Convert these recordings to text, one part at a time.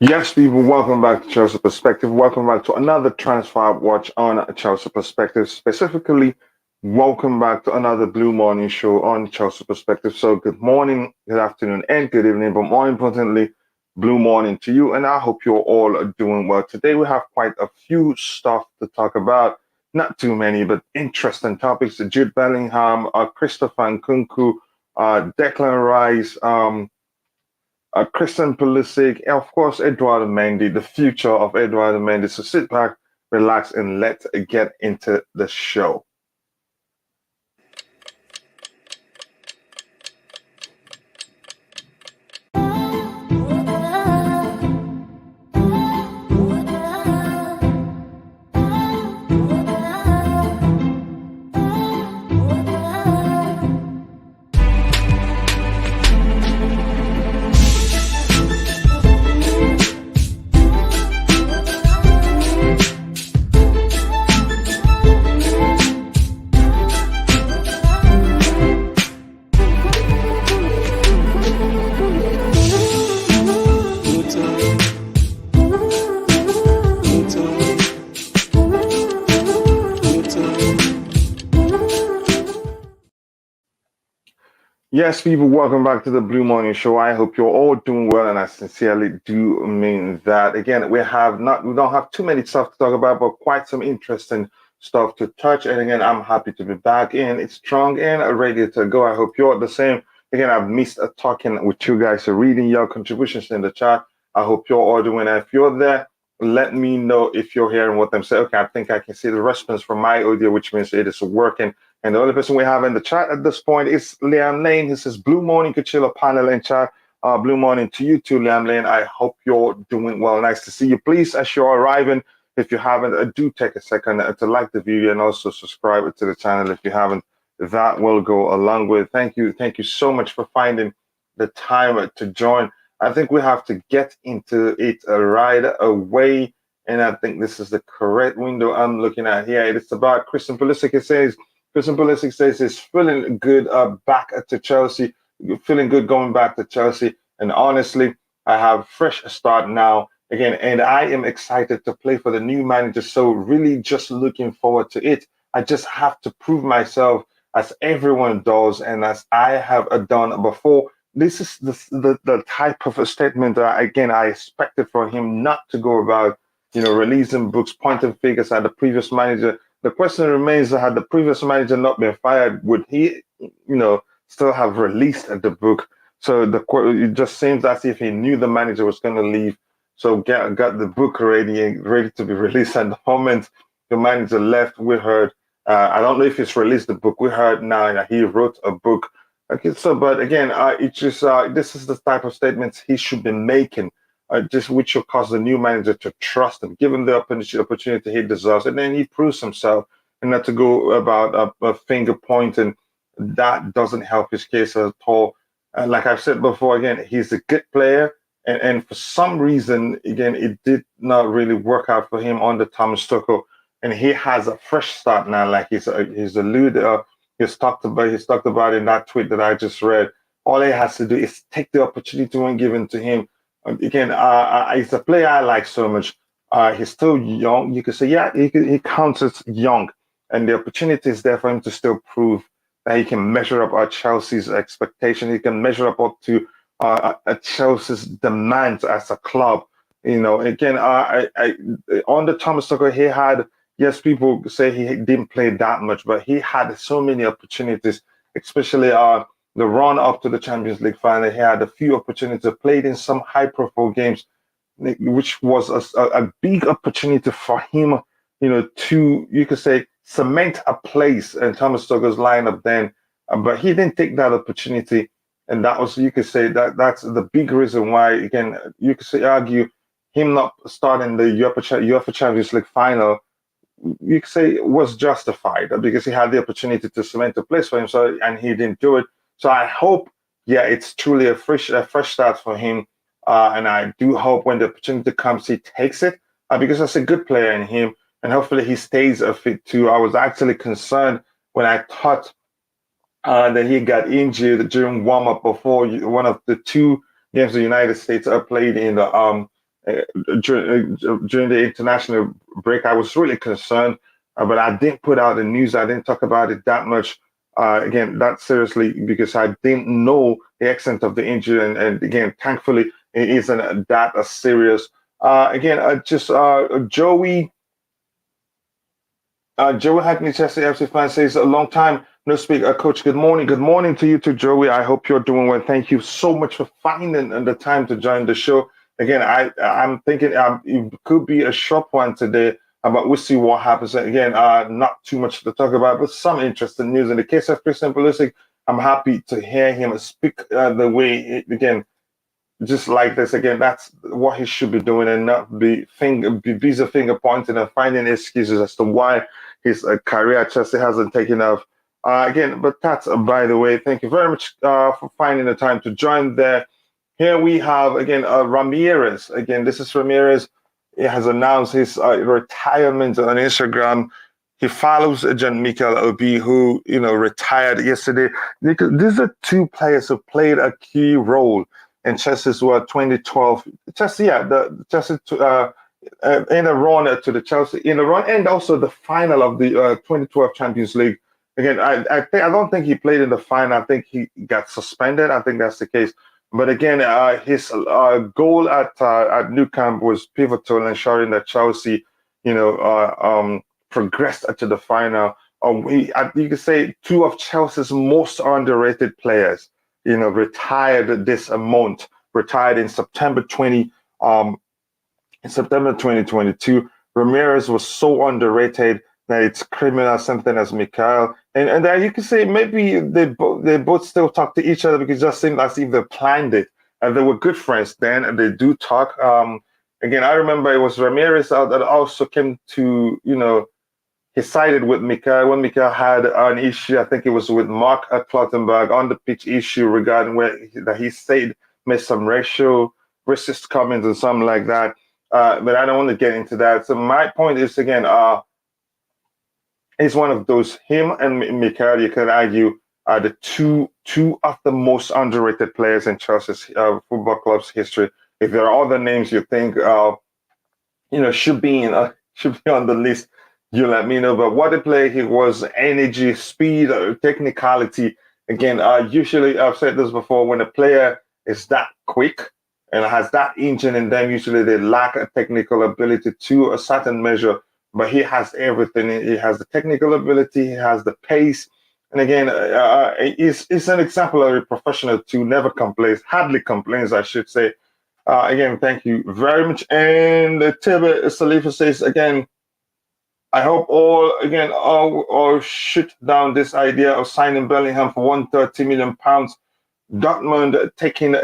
Yes, people, welcome back to Chelsea Perspective. Welcome back to another transfer watch on Chelsea Perspective. Specifically, welcome back to another Blue Morning show on Chelsea Perspective. So, good morning, good afternoon, and good evening. But more importantly, Blue Morning to you. And I hope you're all doing well. Today, we have quite a few stuff to talk about. Not too many, but interesting topics. Jude Bellingham, Cristopher Nkunku, Declan Rice, Christian Pulisic, and of course, Edouard Mendy, the future of Edouard Mendy. So sit back, relax, and let's get into the show. Yes, people, welcome back to the Blue Morning Show. I hope you're all doing well, and I sincerely do mean that. Again, we don't have too many stuff to talk about, but quite some interesting stuff to touch. And again, I'm happy to be back in. It's strong and ready to go. I hope you're the same. Again, I've missed talking with you guys, so reading your contributions in the chat. I hope you're all doing. And if you're there, let me know if you're hearing what I'm saying. Okay, I think I can see the response from my audio, which means it is working. And the only person we have in the chat at this point is Liam Lane. He says, Blue morning, Kachila panel in chat. Blue morning to you too, Liam Lane. I hope you're doing well. Nice to see you. Please, as you're arriving, if you haven't, do take a second to like the video and also subscribe to the channel if you haven't. That will go a long way. Thank you. Thank you so much for finding the time to join. I think we have to get into it right away. And I think this is the correct window I'm looking at here. It's about Christian Pulisic. It says, Christian Pulisic says he's feeling good back to Chelsea, feeling good going back to Chelsea. And honestly, I have fresh start now again, and I am excited to play for the new manager. So really just looking forward to it. I just have to prove myself as everyone does and as I have done before. This is the type of a statement that, again, I expected for him not to go about, releasing books, pointing fingers at the previous manager. The question remains, had the previous manager not been fired, would he, still have released the book? So it just seems as if he knew the manager was going to leave. So got the book ready to be released. At the moment the manager left, we heard, I don't know if he's released the book. We heard now that he wrote a book. Okay, so, but again, it's just, this is the type of statements he should be making. Just which will cause the new manager to trust him, give him the opportunity he deserves, and then he proves himself, and not to go about a finger pointing. That doesn't help his case at all. Like I've said before, again, he's a good player, and for some reason, again, it did not really work out for him under Thomas Tuchel, and he has a fresh start now. Like he's alluded, he's talked about in that tweet that I just read. All he has to do is take the opportunity when given to him. Again, he's a player I like so much. He's still young. You could say, yeah, he counts as young, and the opportunity is there for him to still prove that he can measure up at Chelsea's expectation. He can measure up to at Chelsea's demands as a club. Again, under Thomas Tuchel, he had, yes, people say he didn't play that much, but he had so many opportunities, especially the run up to the Champions League final. He had a few opportunities, played in some high-profile games, which was a big opportunity for him, to, you could say, cement a place in Thomas Tuchel's lineup then. But he didn't take that opportunity, and that was, you could say, that's the big reason why, again, you could say, argue him not starting the UEFA Champions League final, you could say, was justified because he had the opportunity to cement a place for himself, and he didn't do it. So I hope, yeah, it's truly a fresh start for him. And I do hope when the opportunity comes, he takes it because that's a good player in him. And hopefully he stays fit too. I was actually concerned when I thought that he got injured during warm-up before one of the two games the United States played in the during the international break. I was really concerned, but I didn't put out the news. I didn't talk about it that much. Again, that seriously, because I didn't know the extent of the injury, and again, thankfully, it isn't that serious. Again, just Joey. Joey Hackney, Chelsea FC fan, says a long time no speak. Coach, good morning. Good morning to you too, Joey. I hope you're doing well. Thank you so much for finding the time to join the show. Again, I'm thinking it could be a short one today, but we'll see what happens. Again, not too much to talk about, but some interesting news. In the case of Christian Pulisic, I'm happy to hear him speak the way, again, just like this. Again, that's what he should be doing, and not be busy finger pointing and finding excuses as to why his career at Chelsea hasn't taken off. Again, but that's by the way. Thank you very much for finding the time to join there. Here we have again Ramirez. Again, this is Ramirez. He has announced his retirement on Instagram. He follows Jean-Michel Obi, who retired yesterday. These are two players who played a key role in Chelsea's 2012. Chelsea, yeah, the Chelsea in a run to the Chelsea in a run, and also the final of the 2012 Champions League. Again, I don't think he played in the final. I think he got suspended. I think that's the case. But again, his goal at Nou Camp was pivotal, ensuring that Chelsea, progressed to the final. You could say two of Chelsea's most underrated players, retired this month. Retired in September 2022. Ramirez was so underrated that it's criminal, something as Mikhail. And you can say maybe they both still talk to each other, because it just seemed as if they planned it. And they were good friends then, and they do talk. Again, I remember it was Ramirez that also came to, he sided with Mikhail when Mikhail had an issue. I think it was with Mark Clottenburg on the pitch issue regarding that he said made some racist comments and something like that. But I don't want to get into that. So my point is, again, he's one of those. Him and Mikhail, you could argue, are the two of the most underrated players in Chelsea's football club's history. If there are other names you think should be on the list, you let me know. But what a player he was: energy, speed, technicality. Again, usually I've said this before, when a player is that quick and has that engine in them, usually they lack a technical ability to a certain measure. But he has everything. He has the technical ability, he has the pace. And again, he's an exemplary professional too, never complains, hardly complains, I should say. Again, thank you very much. And Tibe Salifa says, again, I hope all shoot down this idea of signing Bellingham for £130 million. Dortmund taking.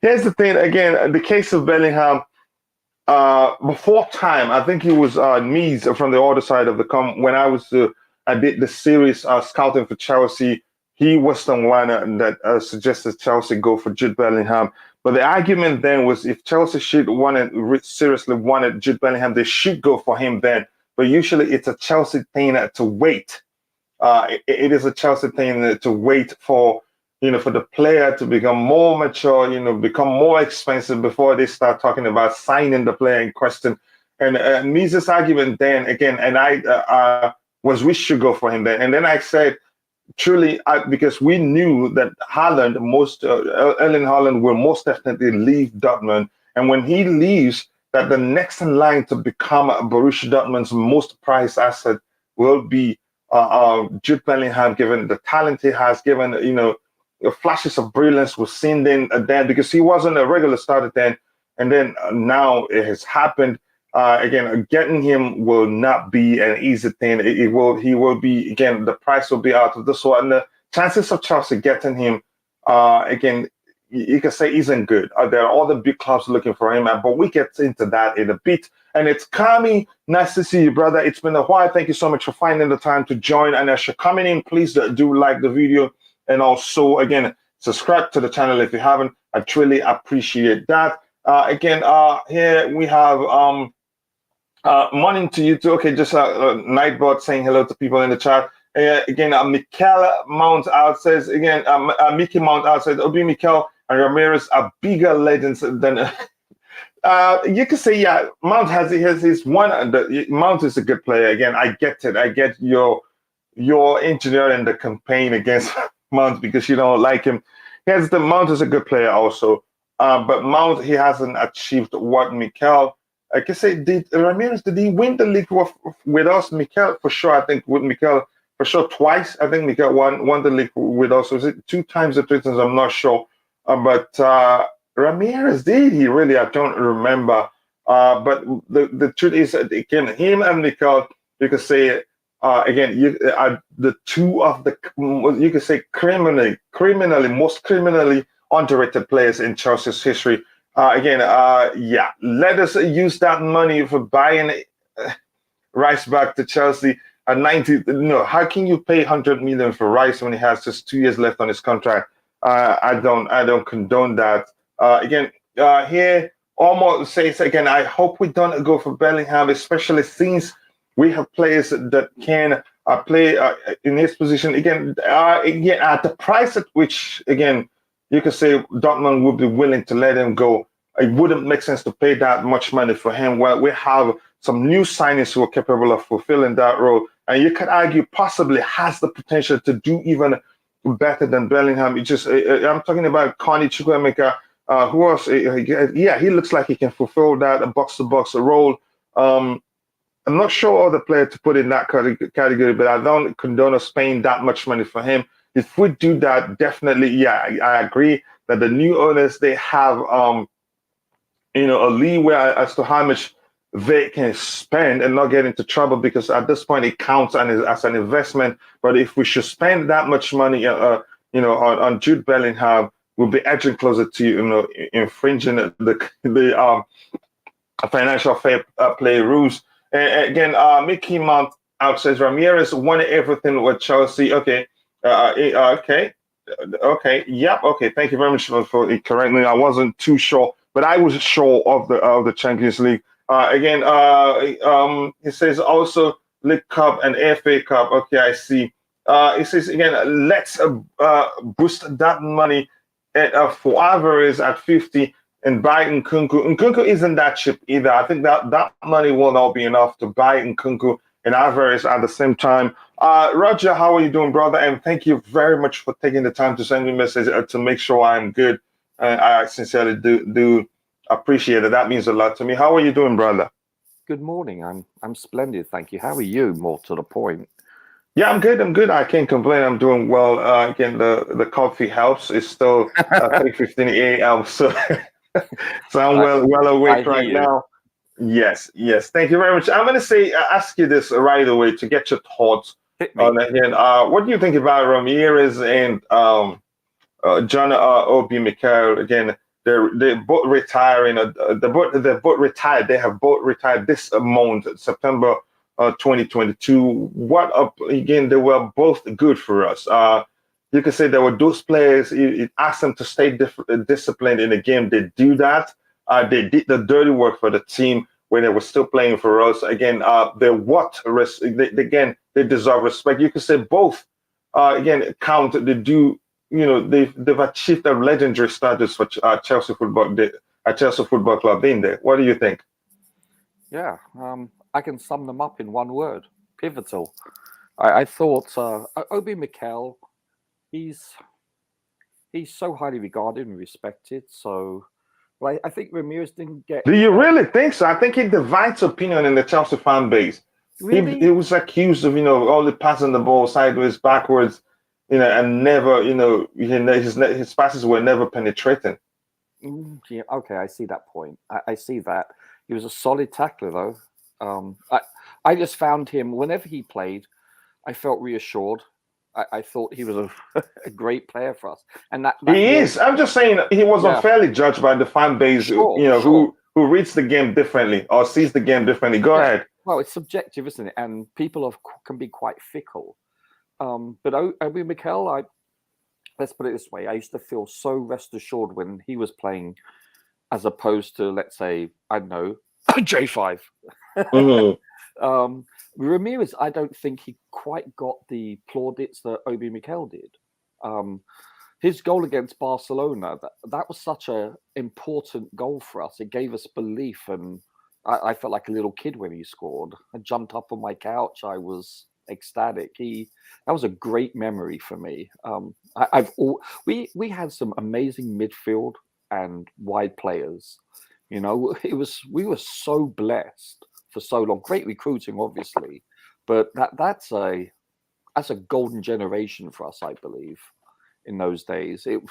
Here's the thing. Again, the case of Bellingham. Before time, I think it was Mies from the other side of the when I did the series scouting for Chelsea. He was the one that suggested Chelsea go for Jude Bellingham. But the argument then was, if Chelsea seriously wanted Jude Bellingham, they should go for him then. But usually it's a Chelsea thing to wait. It is a Chelsea thing to wait for the player to become more mature, become more expensive before they start talking about signing the player in question. And Mises' argument then, again, and I was we should go for him then. And then I said, truly, because we knew that Erling Haaland will most definitely leave Dortmund. And when he leaves, that the next in line to become Borussia Dortmund's most prized asset will be Jude Bellingham, given the talent he has, given, flashes of brilliance was seen then, because he wasn't a regular starter then. And then now it has happened. Again, getting him will not be an easy thing. He will be, again, the price will be out of this one. The chances of Chelsea getting him, again, you can say isn't good. There are other big clubs looking for him, but we get into that in a bit. And it's Kami. Nice to see you, brother. It's been a while. Thank you so much for finding the time to join. And as you're coming in, please do like the video. And also, again, subscribe to the channel if you haven't. I truly appreciate that. Again, here we have morning to you too. Okay, just Nightbot saying hello to people in the chat. Again, Mikel Mount out says, again, Mickey Mount out says, Obi Mikel and Ramirez are bigger legends than You can say, yeah, Mount has his one. Mount is a good player. Again, I get it. I get your engineering the campaign against Mount because you don't like him. Mount is a good player also, but Mount he hasn't achieved what Mikel. I can say, did Ramirez did he win the league with us? Mikel for sure. I think with Mikel for sure twice. I think Mikel won the league with us. Was it two times or three times? I'm not sure, but Ramirez did he really? I don't remember. But the truth is, again, him and Mikel, you could say again, you the two of the you could say most criminally underrated players in Chelsea's history. Yeah, let us use that money for buying Rice back to Chelsea at 90. No, how can you pay 100 million for Rice when he has just 2 years left on his contract? I don't condone that. Here almost says again. I hope we don't go for Bellingham, especially since we have players that can play in his position again at the price at which again you could say Dortmund would be willing to let him go. It wouldn't make sense to pay that much money for him. Well, we have some new signings who are capable of fulfilling that role, and you could argue possibly has the potential to do even better than Bellingham. I'm talking about Connie Chukwuemeka. Who else? Yeah, he looks like he can fulfill that box to box role. Um, I'm not sure other player to put in that category, but I don't condone us paying that much money for him. If we do that, definitely, yeah, I agree that the new owners they have a leeway as to how much they can spend and not get into trouble because at this point it counts as an investment. But if we should spend that much money, on Jude Bellingham, we'll be edging closer to infringing the financial fair play rules. And again, Mickey Mount out says Ramirez won everything with Chelsea. Okay, okay. Okay. Yep. Okay. Thank you very much for it correcting me. I wasn't too sure, but I was sure of the Champions League. It says also League Cup and FA Cup. Okay, I see. It says again, let's boost that money for Alvarez at 50 and buy Nkunku. Nkunku isn't that cheap either. I think that money will not be enough to buy Nkunku and Alvarez at the same time. Roger, how are you doing, brother? And thank you very much for taking the time to send me a message to make sure I'm good. I sincerely do appreciate it. That means a lot to me. How are you doing, brother? Good morning. I'm splendid, thank you. How are you? More to the point. Yeah, I'm good. I'm good. I can't complain. I'm doing well. Again, the coffee helps. It's still 3:15 a.m. So so I'm well awake right now. Yes, yes. Thank you very much. I'm going to ask you this right away to get your thoughts Hit me. on again. What do you think about Ramirez and John Obi Mikel? Again, they both retiring. They both retired. They have both retired this month, September 2022. What up? Again, they were both good for us. You could say there were those players. It asked them to stay disciplined in the game. They do that. They did the dirty work for the team when they were still playing for us. Again, they deserve respect. You could say both. Again, count. They do. They've achieved a legendary status for Chelsea Football. Chelsea Football Club. In there. What do you think? Yeah, I can sum them up in one word: pivotal. I thought Obi Mikel, he's so highly regarded and respected. So, but I think Ramirez didn't get. Do you really think so? I think he divides opinion in the Chelsea fan base. Really? He was accused of only passing the ball sideways, backwards, and never his passes were never penetrating. Yeah, okay, I see that point. I see that. He was a solid tackler, though. I just found him, whenever he played, I felt reassured. I thought he was a great player for us. And that he is. I'm just saying he was unfairly judged by the fan base, who reads the game differently or sees the game differently. Go ahead. Well, it's subjective, isn't it? And people can be quite fickle. But Obi Mikel, let's put it this way. I used to feel so rest assured when he was playing as opposed to, let's say, I don't know, J5. Mm-hmm. Ramirez, I don't think he quite got the plaudits that Obi Mikel did. his goal against Barcelona, that was such a important goal for us. It gave us belief, and I felt like a little kid when he scored. I jumped up on my couch. I was ecstatic. That was a great memory for me. We had some amazing midfield and wide players. You know, we were so blessed for so long. Great recruiting, obviously, but that's a golden generation for us, I believe. In those days, it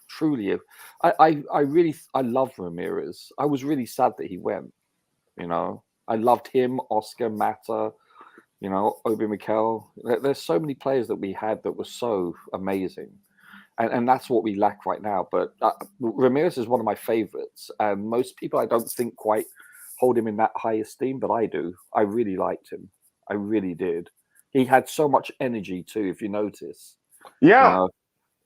truly. I love Ramirez. I was really sad that he went. You know, I loved him, Oscar, Mata, you know, Obi Mikel. There's so many players that we had that were so amazing. And that's what we lack right now. But Ramirez is one of my favorites. And most people, I don't think, quite hold him in that high esteem, but I do. I really liked him. I really did. He had so much energy, too, if you notice. Yeah. You know?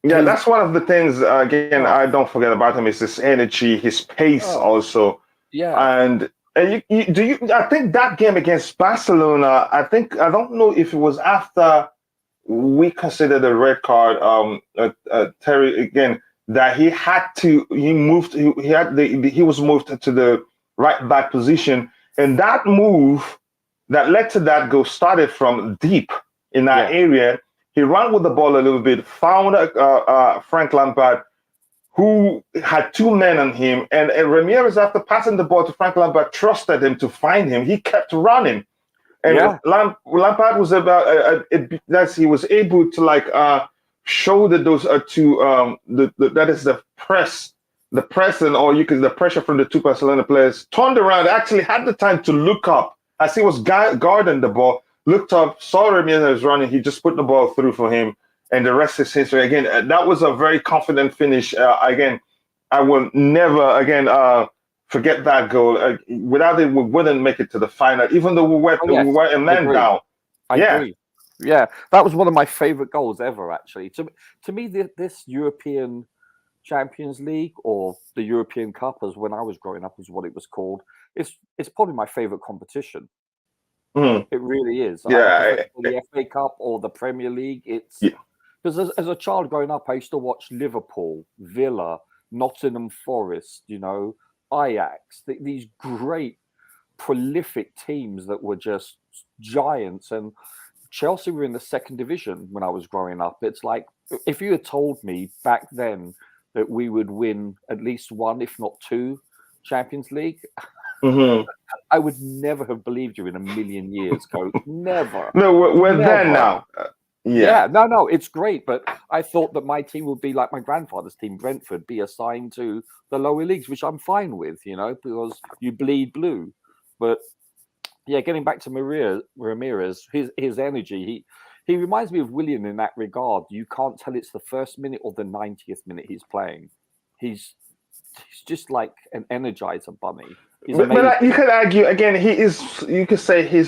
Yeah, that's one of the things, again, I don't forget about him is his energy, his pace also. Yeah. And I think that game against Barcelona, I don't know if it was after we considered a red card, Terry, again, that he was moved to the right back position. And that move that led to that goal started from deep in that area. He ran with the ball a little bit, found Frank Lampard, who had two men on him. And Ramirez, after passing the ball to Frank Lampard, trusted him to find him. He kept running. And Lampard was he was able to shoulder those that is the press, the pressure from the two Barcelona players. Turned around, actually had the time to look up as he was guarding the ball. Looked up, saw Ramirez running. He just put the ball through for him, and the rest is history. Again, that was a very confident finish. Again, I will never forget that goal. Without it, we wouldn't make it to the final, even though we were a man down. I agree. Yeah, that was one of my favorite goals ever. Actually, to me, this European Champions League or the European Cup, as when I was growing up, is what it was called. It's probably my favorite competition. It really is. Yeah, the FA Cup or the Premier League. It's because as a child growing up, I used to watch Liverpool, Villa, Nottingham Forest, you know, Ajax. These great, prolific teams that were just giants. And Chelsea were in the second division when I was growing up. It's like if you had told me back then that we would win at least one, if not two, Champions League. I would never have believed you in a million years, Coach. Never. No, we're there now. No, it's great. But I thought that my team would be like my grandfather's team, Brentford, be assigned to the lower leagues, which I'm fine with, you know, because you bleed blue. But yeah, getting back to Ramirez, his energy, he reminds me of William in that regard. You can't tell it's the first minute or the 90th minute he's playing. He's just like an energizer bunny. But you could argue again. You could say he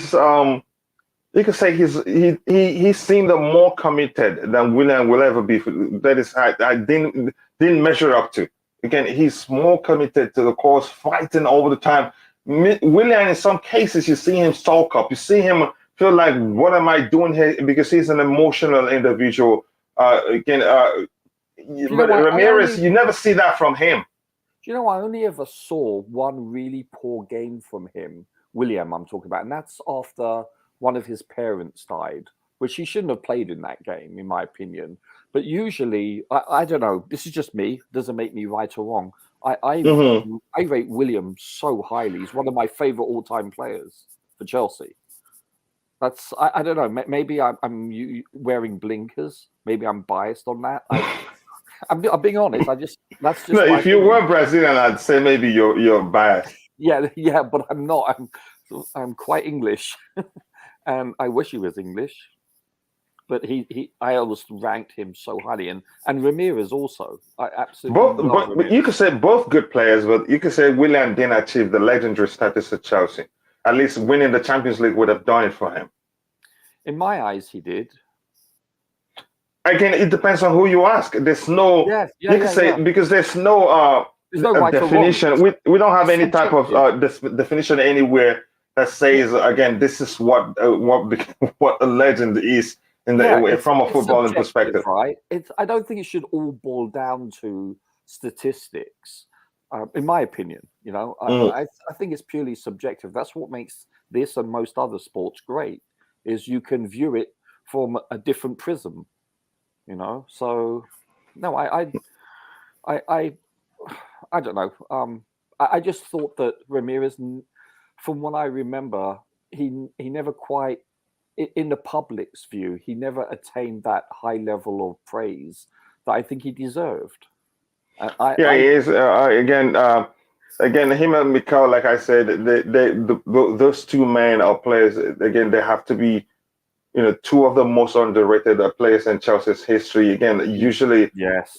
seemed more committed than William will ever be. That is, I didn't measure up to. Again, he's more committed to the cause, fighting all the time. William, in some cases, you see him sulk up. You see him feel like, what am I doing here? Because he's an emotional individual. But Ramirez, you never see that from him. You know, I only ever saw one really poor game from him, William, I'm talking about, and that's after one of his parents died, which he shouldn't have played in that game, in my opinion. But usually, I don't know, this is just me, doesn't make me right or wrong. I rate William so highly. He's one of my favorite all-time players for Chelsea. That's, I don't know, maybe I'm wearing blinkers. Maybe I'm biased on that. I'm being honest. That's just. No, if you were Brazilian, I'd say maybe you're biased. Yeah, but I'm not. I'm quite English, and I wish he was English. But I always ranked him so highly, and Ramirez also. I absolutely. But you could say both good players, but you could say William didn't achieve the legendary status at Chelsea. At least winning the Champions League would have done it for him. In my eyes, he did. Again, it depends on who you ask. There's no, because there's no right definition. We don't have any type of definition anywhere that says, again, this is what a legend is. from a it's footballing subjective, perspective. right? I don't think it should all boil down to statistics, in my opinion. You know, I think it's purely subjective. That's what makes this and most other sports great, is you can view it from a different prism. You know, so no, I don't know. I just thought that Ramirez, from what I remember, he never quite, in the public's view, he never attained that high level of praise that I think he deserved. He is again. Him and Mikel, like I said, those two men are players. Again, they have to be, two of the most underrated players in Chelsea's history. Again, usually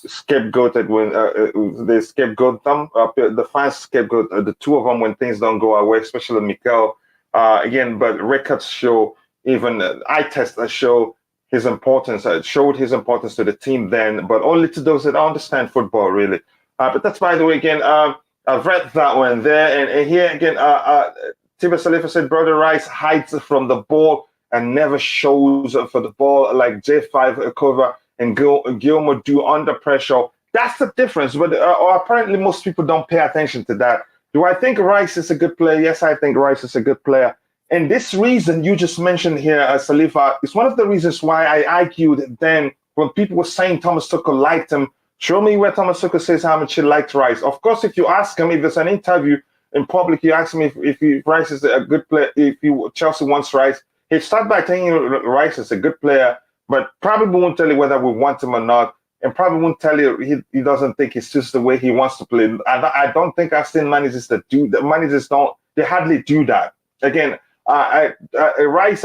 scapegoated when they scapegoat them. The fans scapegoat the two of them when things don't go our way, especially Mikel. Again, but records show, even eye tests show his importance. Showed his importance to the team then, but only to those that understand football, really. But that's, by the way, again, I've read that one there, and here again, Tiba Salifa said, Brother Rice hides from the ball and never shows for the ball like J5 cover and Gilmore do under pressure. That's the difference. But apparently most people don't pay attention to that. Do I think Rice is a good player? Yes, I think Rice is a good player. And this reason you just mentioned here, Salifa, is one of the reasons why I argued then when people were saying Thomas Tuchel liked him. Show me where Thomas Tuchel says how much he liked Rice. Of course, if you ask him, if there's an interview in public, you ask him if Rice is a good player, if Chelsea wants Rice, he'd start by telling you Rice is a good player, but probably won't tell you whether we want him or not, and probably won't tell you he doesn't think it's just the way he wants to play. I don't think I've seen managers that do that. Managers they hardly do that. Again, Rice,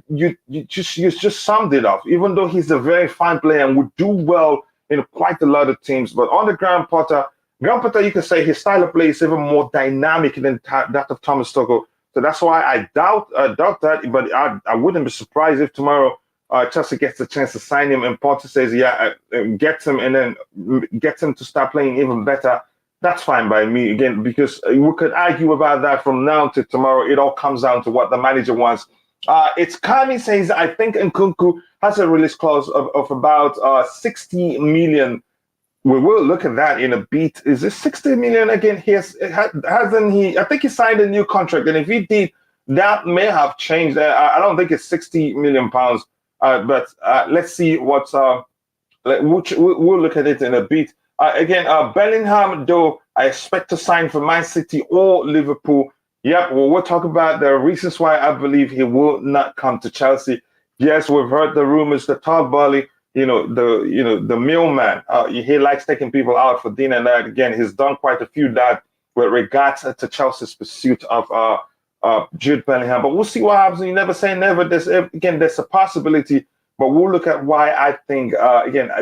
you just summed it up. Even though he's a very fine player and would do well in quite a lot of teams, but on the Graham Potter, you can say his style of play is even more dynamic than that of Thomas Tuchel. So that's why I doubt that, but I wouldn't be surprised if tomorrow Chelsea gets a chance to sign him and Potter says, gets him and then gets him to start playing even better. That's fine by me, again, because we could argue about that from now to tomorrow. It all comes down to what the manager wants. It's Kami says, I think Nkunku has a release clause of about 60 million. We will look at that in a bit. Is this 60 million again? Hasn't he? I think he signed a new contract, and if he did, that may have changed. I don't think it's 60 million pounds. But let's see what's. We'll look at it in a bit. Again, Bellingham, though, I expect to sign for Man City or Liverpool. Yep, well, we'll talk about the reasons why I believe he will not come to Chelsea. Yes, we've heard the rumors that Todd Boehly, the mailman, he likes taking people out for dinner. And again, he's done quite a few that with regards to Chelsea's pursuit of Jude Bellingham. But we'll see what happens. You never say never. There's a possibility, but we'll look at why I think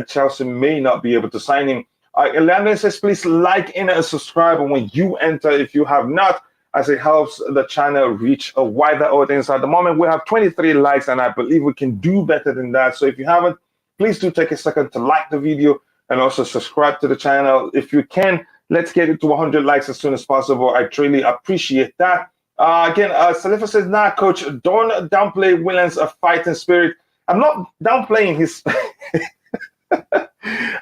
Chelsea may not be able to sign him. Landon says, please like and subscribe when you enter if you have not, as it helps the channel reach a wider audience. At the moment, we have 23 likes, and I believe we can do better than that. So if you haven't, please do take a second to like the video and also subscribe to the channel. If you can, let's get it to 100 likes as soon as possible. I truly appreciate that. Salifa says, nah, coach, don't downplay Willian's fighting spirit. I'm not downplaying his...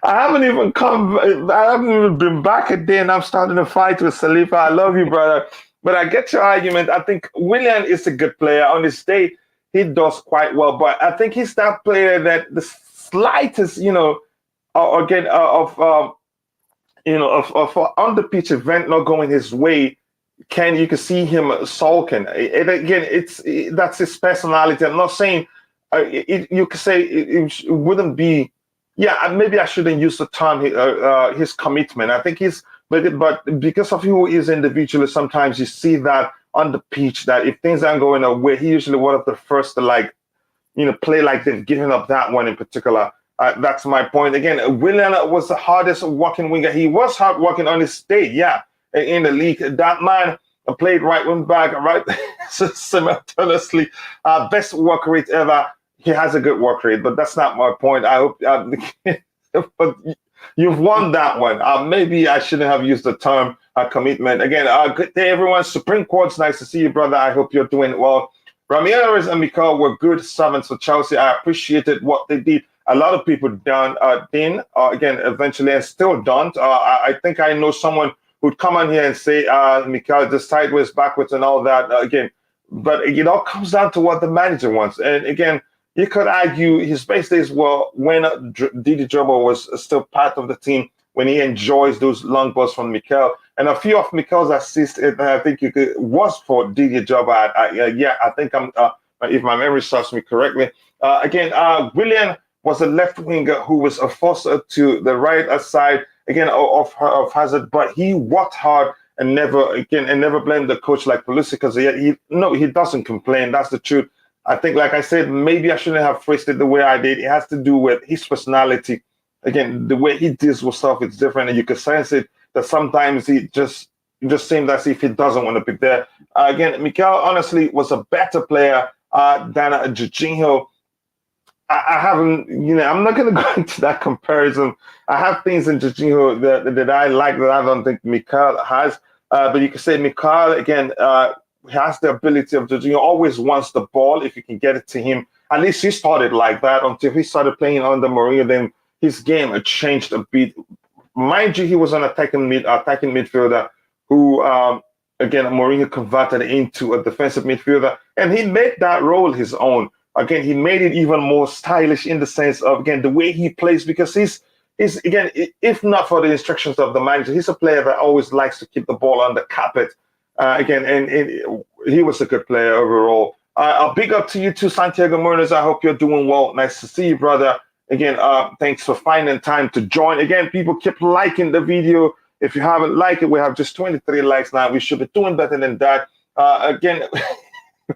I haven't even been back a day and I'm starting to fight with Salifa. I love you, brother. But I get your argument. I think Willian is a good player. On his day, he does quite well. But I think he's that player that the slightest, on the pitch event not going his way, you can see him sulking. That's his personality. I'm not saying you could say it wouldn't be. Yeah, maybe I shouldn't use the term his commitment. I think but because of who he is individually, sometimes you see that on the pitch that if things aren't going away, he usually one of the first to play like they've given up that one in particular. That's my point. Again, Willian was the hardest working winger. He was hard working on his day, in the league. That man played right wing back, right simultaneously. Best work rate ever. He has a good work rate, but that's not my point. I hope but you've won that one. Maybe I shouldn't have used the term commitment. Again, good day, everyone. Supreme Court's nice to see you, brother. I hope you're doing well. Ramirez and Mikel were good servants for Chelsea. I appreciated what they did. A lot of people again, eventually, and still don't. I think I know someone who'd come on here and say, Mikel, just sideways, backwards, and all that. Again, but it all comes down to what the manager wants. And again, you could argue his best days were when Didier Drogba was still part of the team, when he enjoys those long balls from Mikel. And a few of Mikel's assists, I think was for Didier Drogba. I think if my memory serves me correctly. Willian was a left winger who was a force to the right side again of Hazard, but he worked hard and never blamed the coach like Pulisic, because he doesn't complain. That's the truth. I think, like I said, maybe I shouldn't have phrased it the way I did. It has to do with his personality. Again, the way he deals with stuff is different, and you can sense it that sometimes he just seems as if he doesn't want to be there. Again, Mikel honestly was a better player than Jorginho. I haven't, I'm not going to go into that comparison. I have things in Jorginho that I like that I don't think Mikel has. But you can say Mikel, again, has the ability of Jorginho, always wants the ball if you can get it to him. At least he started like that until he started playing under Mourinho. Then his game had changed a bit. Mind you, he was an attacking midfielder who, again, Mourinho converted into a defensive midfielder. And he made that role his own. Again, he made it even more stylish in the sense of, again, the way he plays, because he's again, if not for the instructions of the manager, he's a player that always likes to keep the ball on the carpet. And he was a good player overall. A big up to you too, Santiago Munoz. I hope you're doing well. Nice to see you, brother. Again, thanks for finding time to join. Again, people keep liking the video. If you haven't liked it, we have just 23 likes now. We should be doing better than that. Again,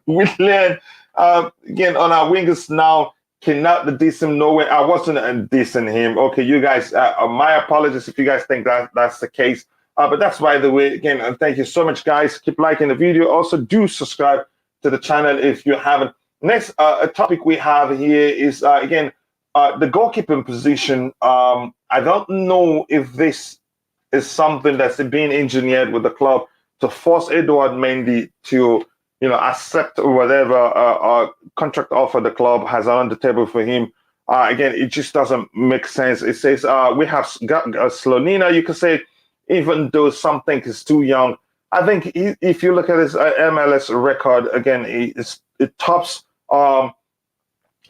we learned. Again, on our wingers now, cannot diss him nowhere. I wasn't dissing him. Okay, you guys, my apologies if you guys think that's the case. But that's by the way. Again, and thank you so much, guys. Keep liking the video. Also, do subscribe to the channel if you haven't. Next, a topic we have here is, again, the goalkeeping position. I don't know if this is something that's being engineered with the club to force Edouard Mendy to accept whatever contract offer the club has on the table for him. Again, it just doesn't make sense. It says we have got Slonina. You can say, even though some think he's too young, I think if you look at his MLS record, again, it tops some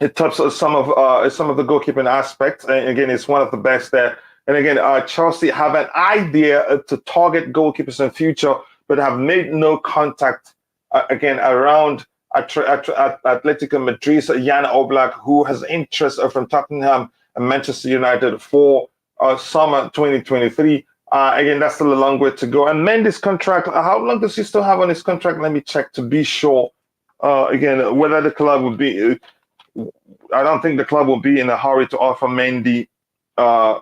of the goalkeeping aspects. And again, it's one of the best there. And again, Chelsea have an idea to target goalkeepers in future, but have made no contact. Again, around Atletico Madrid's Jan Oblak, who has interest from Tottenham and Manchester United for summer 2023. Again, that's still a long way to go. And Mendy's contract, how long does he still have on his contract? Let me check to be sure. Again, whether the club would be, I don't think the club will be in a hurry to offer Mendy a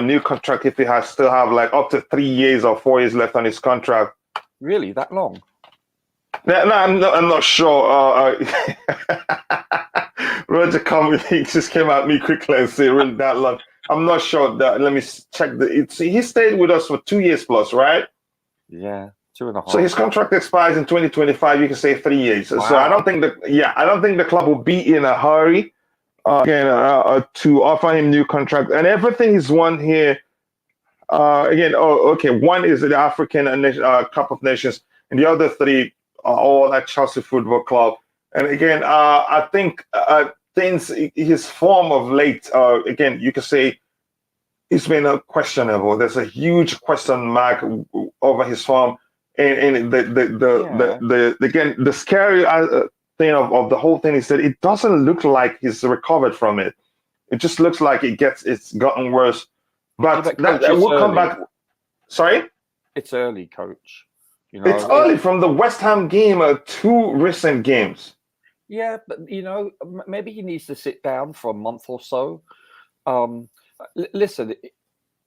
new contract if he still have like up to 3 years or 4 years left on his contract. Really, that long? No, I'm not sure. Roger he just came at me quickly and said, really that long. I'm not sure. Let me check. He stayed with us for 2 years plus, right? Yeah, 2.5. So his contract expires in 2025. You can say 3 years. Wow. So I don't think the club will be in a hurry to offer him new contract. And everything he's won here. One is the African Cup of Nations, and the other three are all at Chelsea Football Club. And again, I think his form of late, again, you could say it's been questionable. There's a huge question mark over his form, and the scary thing of the whole thing is that it doesn't look like he's recovered from it. It just looks like it's gotten worse. But that will come back. Sorry? It's early, coach. It's early from the West Ham game, 2 recent games. Yeah, but maybe he needs to sit down for a month or so. Listen,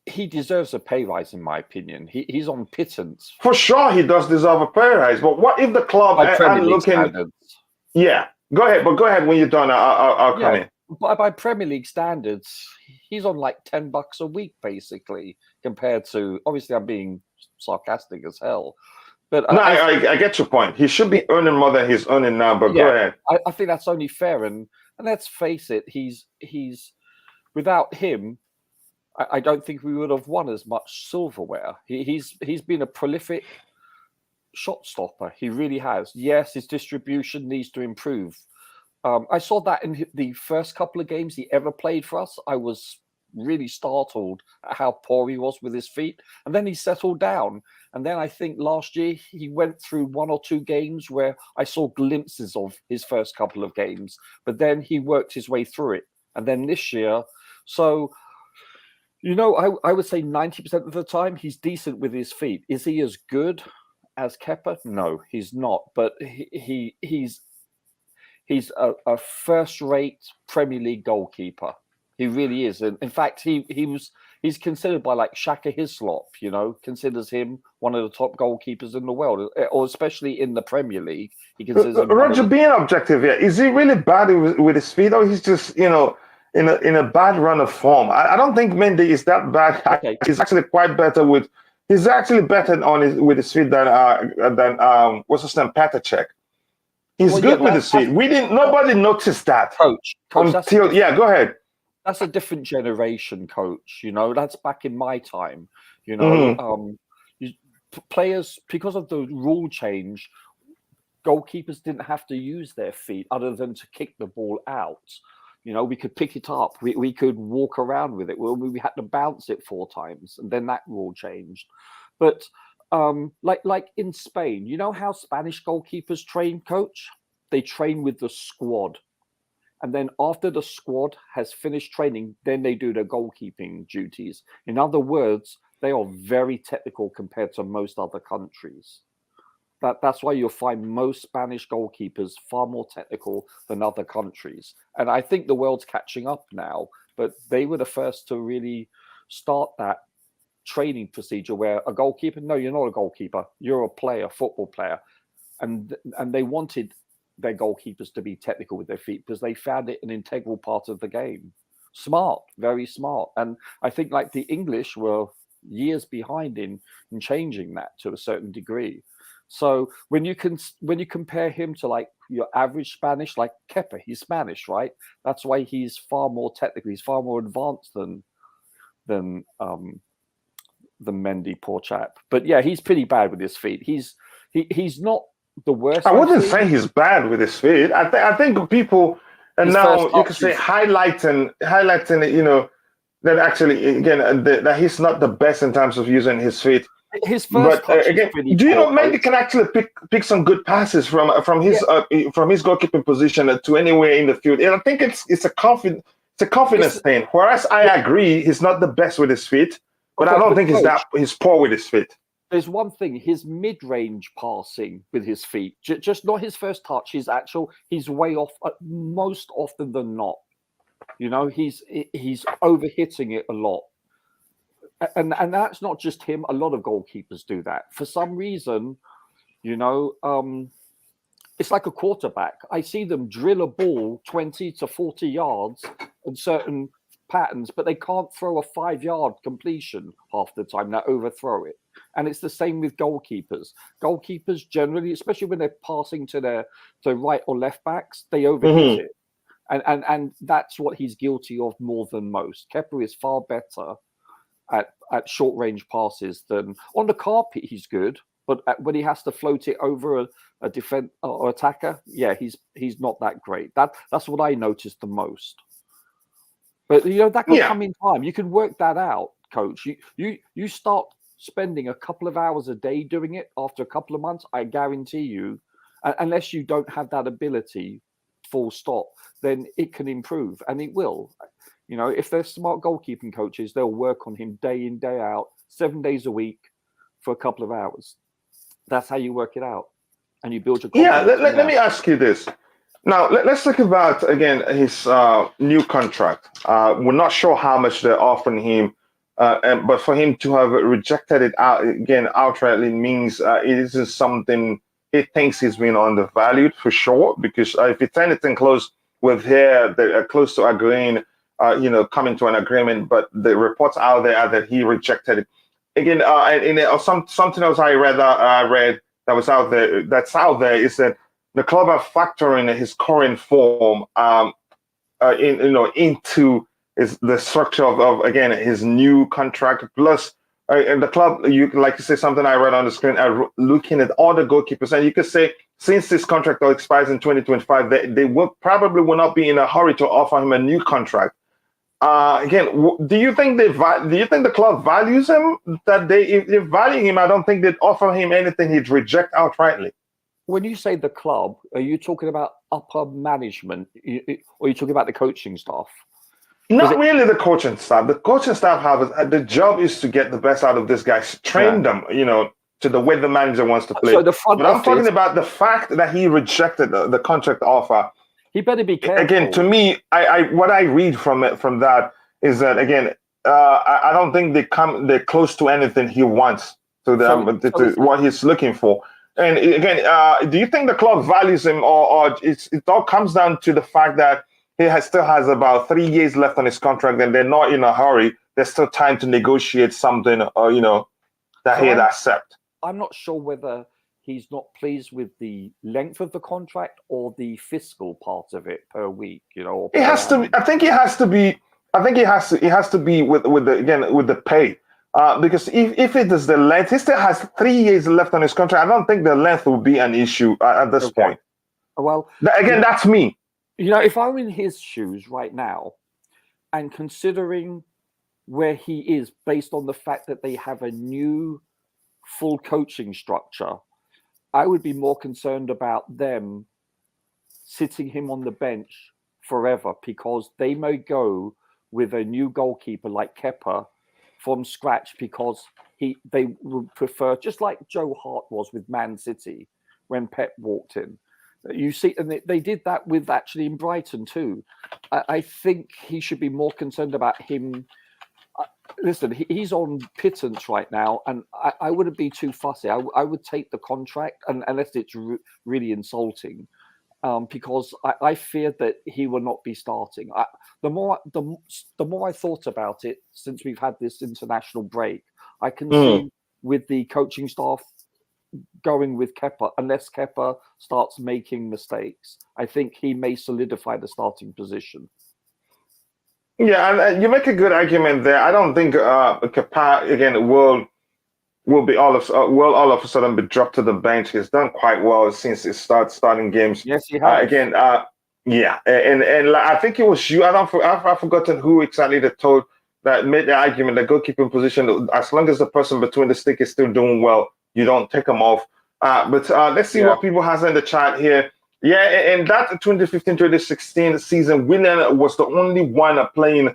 he deserves a pay rise, in my opinion. He's on pittance. For sure, he does deserve a pay rise. But what if the club are looking? Standards. Yeah, go ahead. When you're done, I'll come in. By Premier League standards, he's on like $10 a week, basically, compared to, obviously I'm being sarcastic as hell, But No, I get your point. He should be earning more than he's earning now. But go ahead. I think that's only fair, and let's face it, he's without him, I don't think we would have won as much silverware. He's been a prolific shot stopper. He really has. Yes, his distribution needs to improve. I saw that in the first couple of games he ever played for us. I was really startled at how poor he was with his feet, and then he settled down. And then I think last year he went through 1 or 2 games where I saw glimpses of his first couple of games, but then he worked his way through it. And then this year, so I would say 90% of the time he's decent with his feet. Is he as good as Kepa? No, he's not. But he's a first-rate Premier League goalkeeper. He really is. And in fact, he's considered by like Shaka Hislop, considers him one of the top goalkeepers in the world, or especially in the Premier League. He considers him Roger, being objective here, is he really bad with his feet, or he's just in a bad run of form? I don't think Mendy is that bad. Okay. He's actually quite better with. He's actually better with his feet than what's his name, Patacek. He's good with his feet. Nobody noticed that, coach until go ahead. That's a different generation, coach. That's back in my time. Players, because of the rule change, goalkeepers didn't have to use their feet other than to kick the ball out. We could pick it up. We could walk around with it. We had to bounce it 4 times, and then that rule changed. But like in Spain, you know how Spanish goalkeepers train, coach? They train with the squad. And then after the squad has finished training, then they do their goalkeeping duties. In other words, they are very technical compared to most other countries. That's why you'll find most Spanish goalkeepers far more technical than other countries. And I think the world's catching up now, but they were the first to really start that training procedure where a goalkeeper, no, you're not a goalkeeper, you're a player, football player. And they wanted their goalkeepers to be technical with their feet because they found it an integral part of the game. Smart, very smart. And I think like the English were years behind in changing that to a certain degree. So when you compare him to like your average Spanish, like Kepa, he's Spanish, right? That's why he's far more technical. He's far more advanced than Mendy, poor chap. But yeah, he's pretty bad with his feet. He's not the worst. I wouldn't say he's bad with his feet. I think people, and now you can say highlighting it, that actually again that he's not the best in terms of using his feet. His first touch again, do you know Mendy can actually pick some good passes from his goalkeeping position to anywhere in the field, and I think it's a confidence thing. Whereas I agree he's not the best with his feet, but I don't think he's poor with his feet. There's one thing: his mid-range passing with his feet, just not his first touch. He's way off most often than not. He's overhitting it a lot. And that's not just him. A lot of goalkeepers do that. For some reason, it's like a quarterback. I see them drill a ball 20 to 40 yards in certain patterns, but they can't throw a 5-yard completion half the time. They overthrow it. And it's the same with goalkeepers. Goalkeepers generally, especially when they're passing to their right or left backs, they overhit it. And that's what he's guilty of more than most. Kepa is far better at short range passes than on the carpet. He's good, but when he has to float it over a defense or attacker, yeah, he's not that great. That's what I noticed the most. But that can come in time. You can work that out, coach. You start spending a couple of hours a day doing it. After a couple of months, I guarantee you, unless you don't have that ability, full stop, then it can improve, and it will. If they're smart goalkeeping coaches, they'll work on him day in, day out, 7 days a week for a couple of hours. That's how you work it out. And you build your confidence. Let me ask you this. Now, let's talk about, again, his new contract. We're not sure how much they're offering him, but for him to have rejected it outrightly means it isn't something he thinks he's been undervalued for sure, because if it's anything close with here, they're close to agreeing, coming to an agreement, but the reports out there are that he rejected it. Again, something else I read that's out there is that the club are factoring his current form into the structure of again his new contract plus and the club you like to say something I read on the screen looking at all the goalkeepers and you could say since this contract expires in 2025 they will not be in a hurry to offer him a new contract. Do you think the club values him? That if they value him, I don't think they'd offer him anything he'd reject outrightly. When you say the club, are you talking about upper management, or are you talking about the coaching staff? Not really the coaching staff. The coaching staff have the job is to get the best out of this guy, train them, to the way the manager wants to play. So the front I'm talking about the fact that he rejected the contract offer. He better be careful. Again, to me, what I read from that is that again, I don't think they're close to anything he wants to what he's looking for. And again, do you think the club values him, or it all comes down to the fact that he still has about 3 years left on his contract, and they're not in a hurry? There's still time to negotiate something, that he'd accept. I'm not sure whether he's not pleased with the length of the contract or the fiscal part of it per week. It has to be. I think it has to be. I think it has to be with the pay. Because if it is the length, he still has 3 years left on his contract. I don't think the length will be an issue at this point. Well, again, that's me. If I'm in his shoes right now, and considering where he is based on the fact that they have a new full coaching structure, I would be more concerned about them sitting him on the bench forever because they may go with a new goalkeeper like Kepa from scratch because they would prefer, just like Joe Hart was with Man City when Pep walked in. You see, and they did that with actually in Brighton too. I think he should be more concerned about him. Listen, he's on pittance right now, and I wouldn't be too fussy. I would take the contract, unless it's really insulting, because I feared that he will not be starting. The more I thought about it since we've had this international break, I can see with the coaching staff going with Kepa, unless Kepa starts making mistakes, I think he may solidify the starting position. Yeah, and you make a good argument there. I don't think Kepa again will be all of a sudden be dropped to the bench. He's done quite well since he starting games. Yes, he has. Yeah, and I think it was you. I've forgotten who exactly that made the argument that goalkeeping position, as long as the person between the stick is still doing well, you don't take them off. But let's see what people has in the chat here. Yeah, in that 2015-2016 season, Willian was the only one playing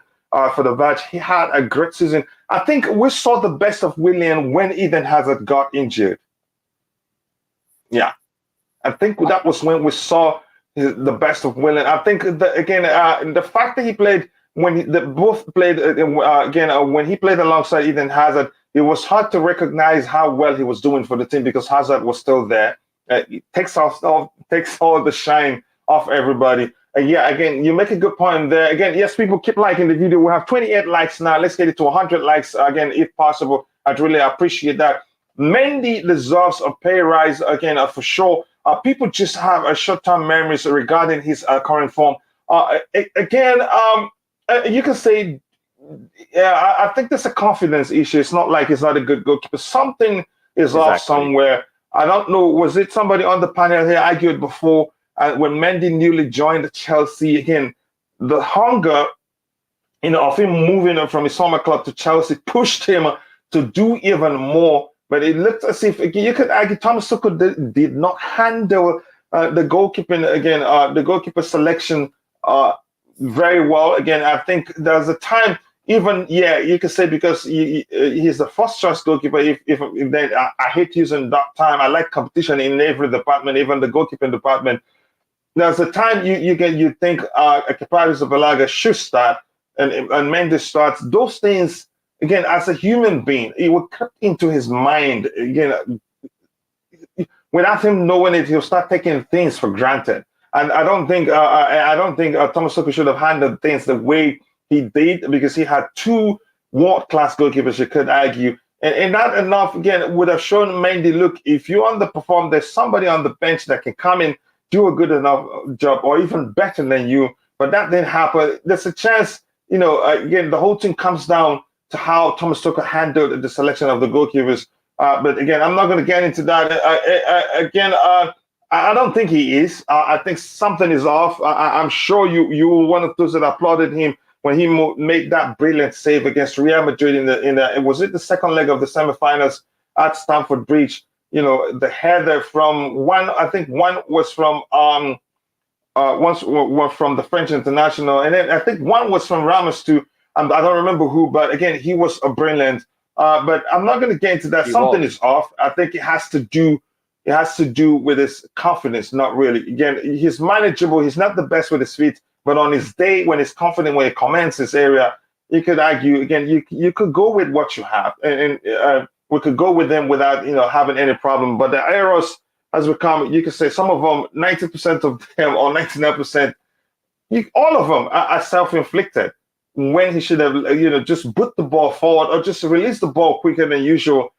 for the badge. He had a great season. I think we saw the best of Willian when Eden Hazard got injured. Yeah, I think that was when we saw the best of Willian. I think the fact that he played when both played when he played alongside Eden Hazard, it was hard to recognize how well he was doing for the team because Hazard was still there. It takes all the shine off everybody. Again, you make a good point there. Again, yes, people keep liking the video. We have 28 likes now. Let's get it to 100 likes again, if possible. I'd really appreciate that. Mendy deserves a pay rise again for sure. People just have a short-term memories regarding his current form. You can say, I think there's a confidence issue. It's not like he's not a good goalkeeper. Something is off somewhere. I don't know. Was it somebody on the panel here argued before when Mendy newly joined Chelsea? Again, the hunger, of him moving from his former club to Chelsea pushed him to do even more. But it looked as if you could argue Thomas Tuchel did not handle the goalkeeping the goalkeeper selection very well. Again, I think there's a time. Even you could say because he's the first choice goalkeeper. If then I hate using that time. I like competition in every department, even the goalkeeping department. There's a time you think Kepa Balaga should start and Mendy starts. Those things again, as a human being, it would cut into his mind again. Without him knowing it, he'll start taking things for granted. And I don't think Thomas Tuchel should have handled things the way he did because he had two world-class goalkeepers, you could argue, And not enough, again, would have shown Mendy, look, if you underperform, there's somebody on the bench that can come in, do a good enough job, or even better than you. But that didn't happen. There's a chance, again, the whole thing comes down to how Thomas Tuchel handled the selection of the goalkeepers. But again, I'm not going to get into that. I don't think he is. I think something is off. I'm sure you were one of those that applauded him when he made that brilliant save against Real Madrid in the was it the second leg of the semifinals at Stamford Bridge? The header from one. I think one was from once from the French international, and then I think one was from Ramos too. I don't remember who, but again, he was a brilliant. But I'm not going to get into that. Something is off. I think it has to do with his confidence. Not really. Again, he's manageable. He's not the best with his feet, but on his day when he's confident, when he commands his area, you could argue again. You could go with what you have, and we could go with them without having any problem. But the errors has become, you could say, some of them, 90% of them, or 99%, all of them are self-inflicted. When he should have, just put the ball forward or just release the ball quicker than usual.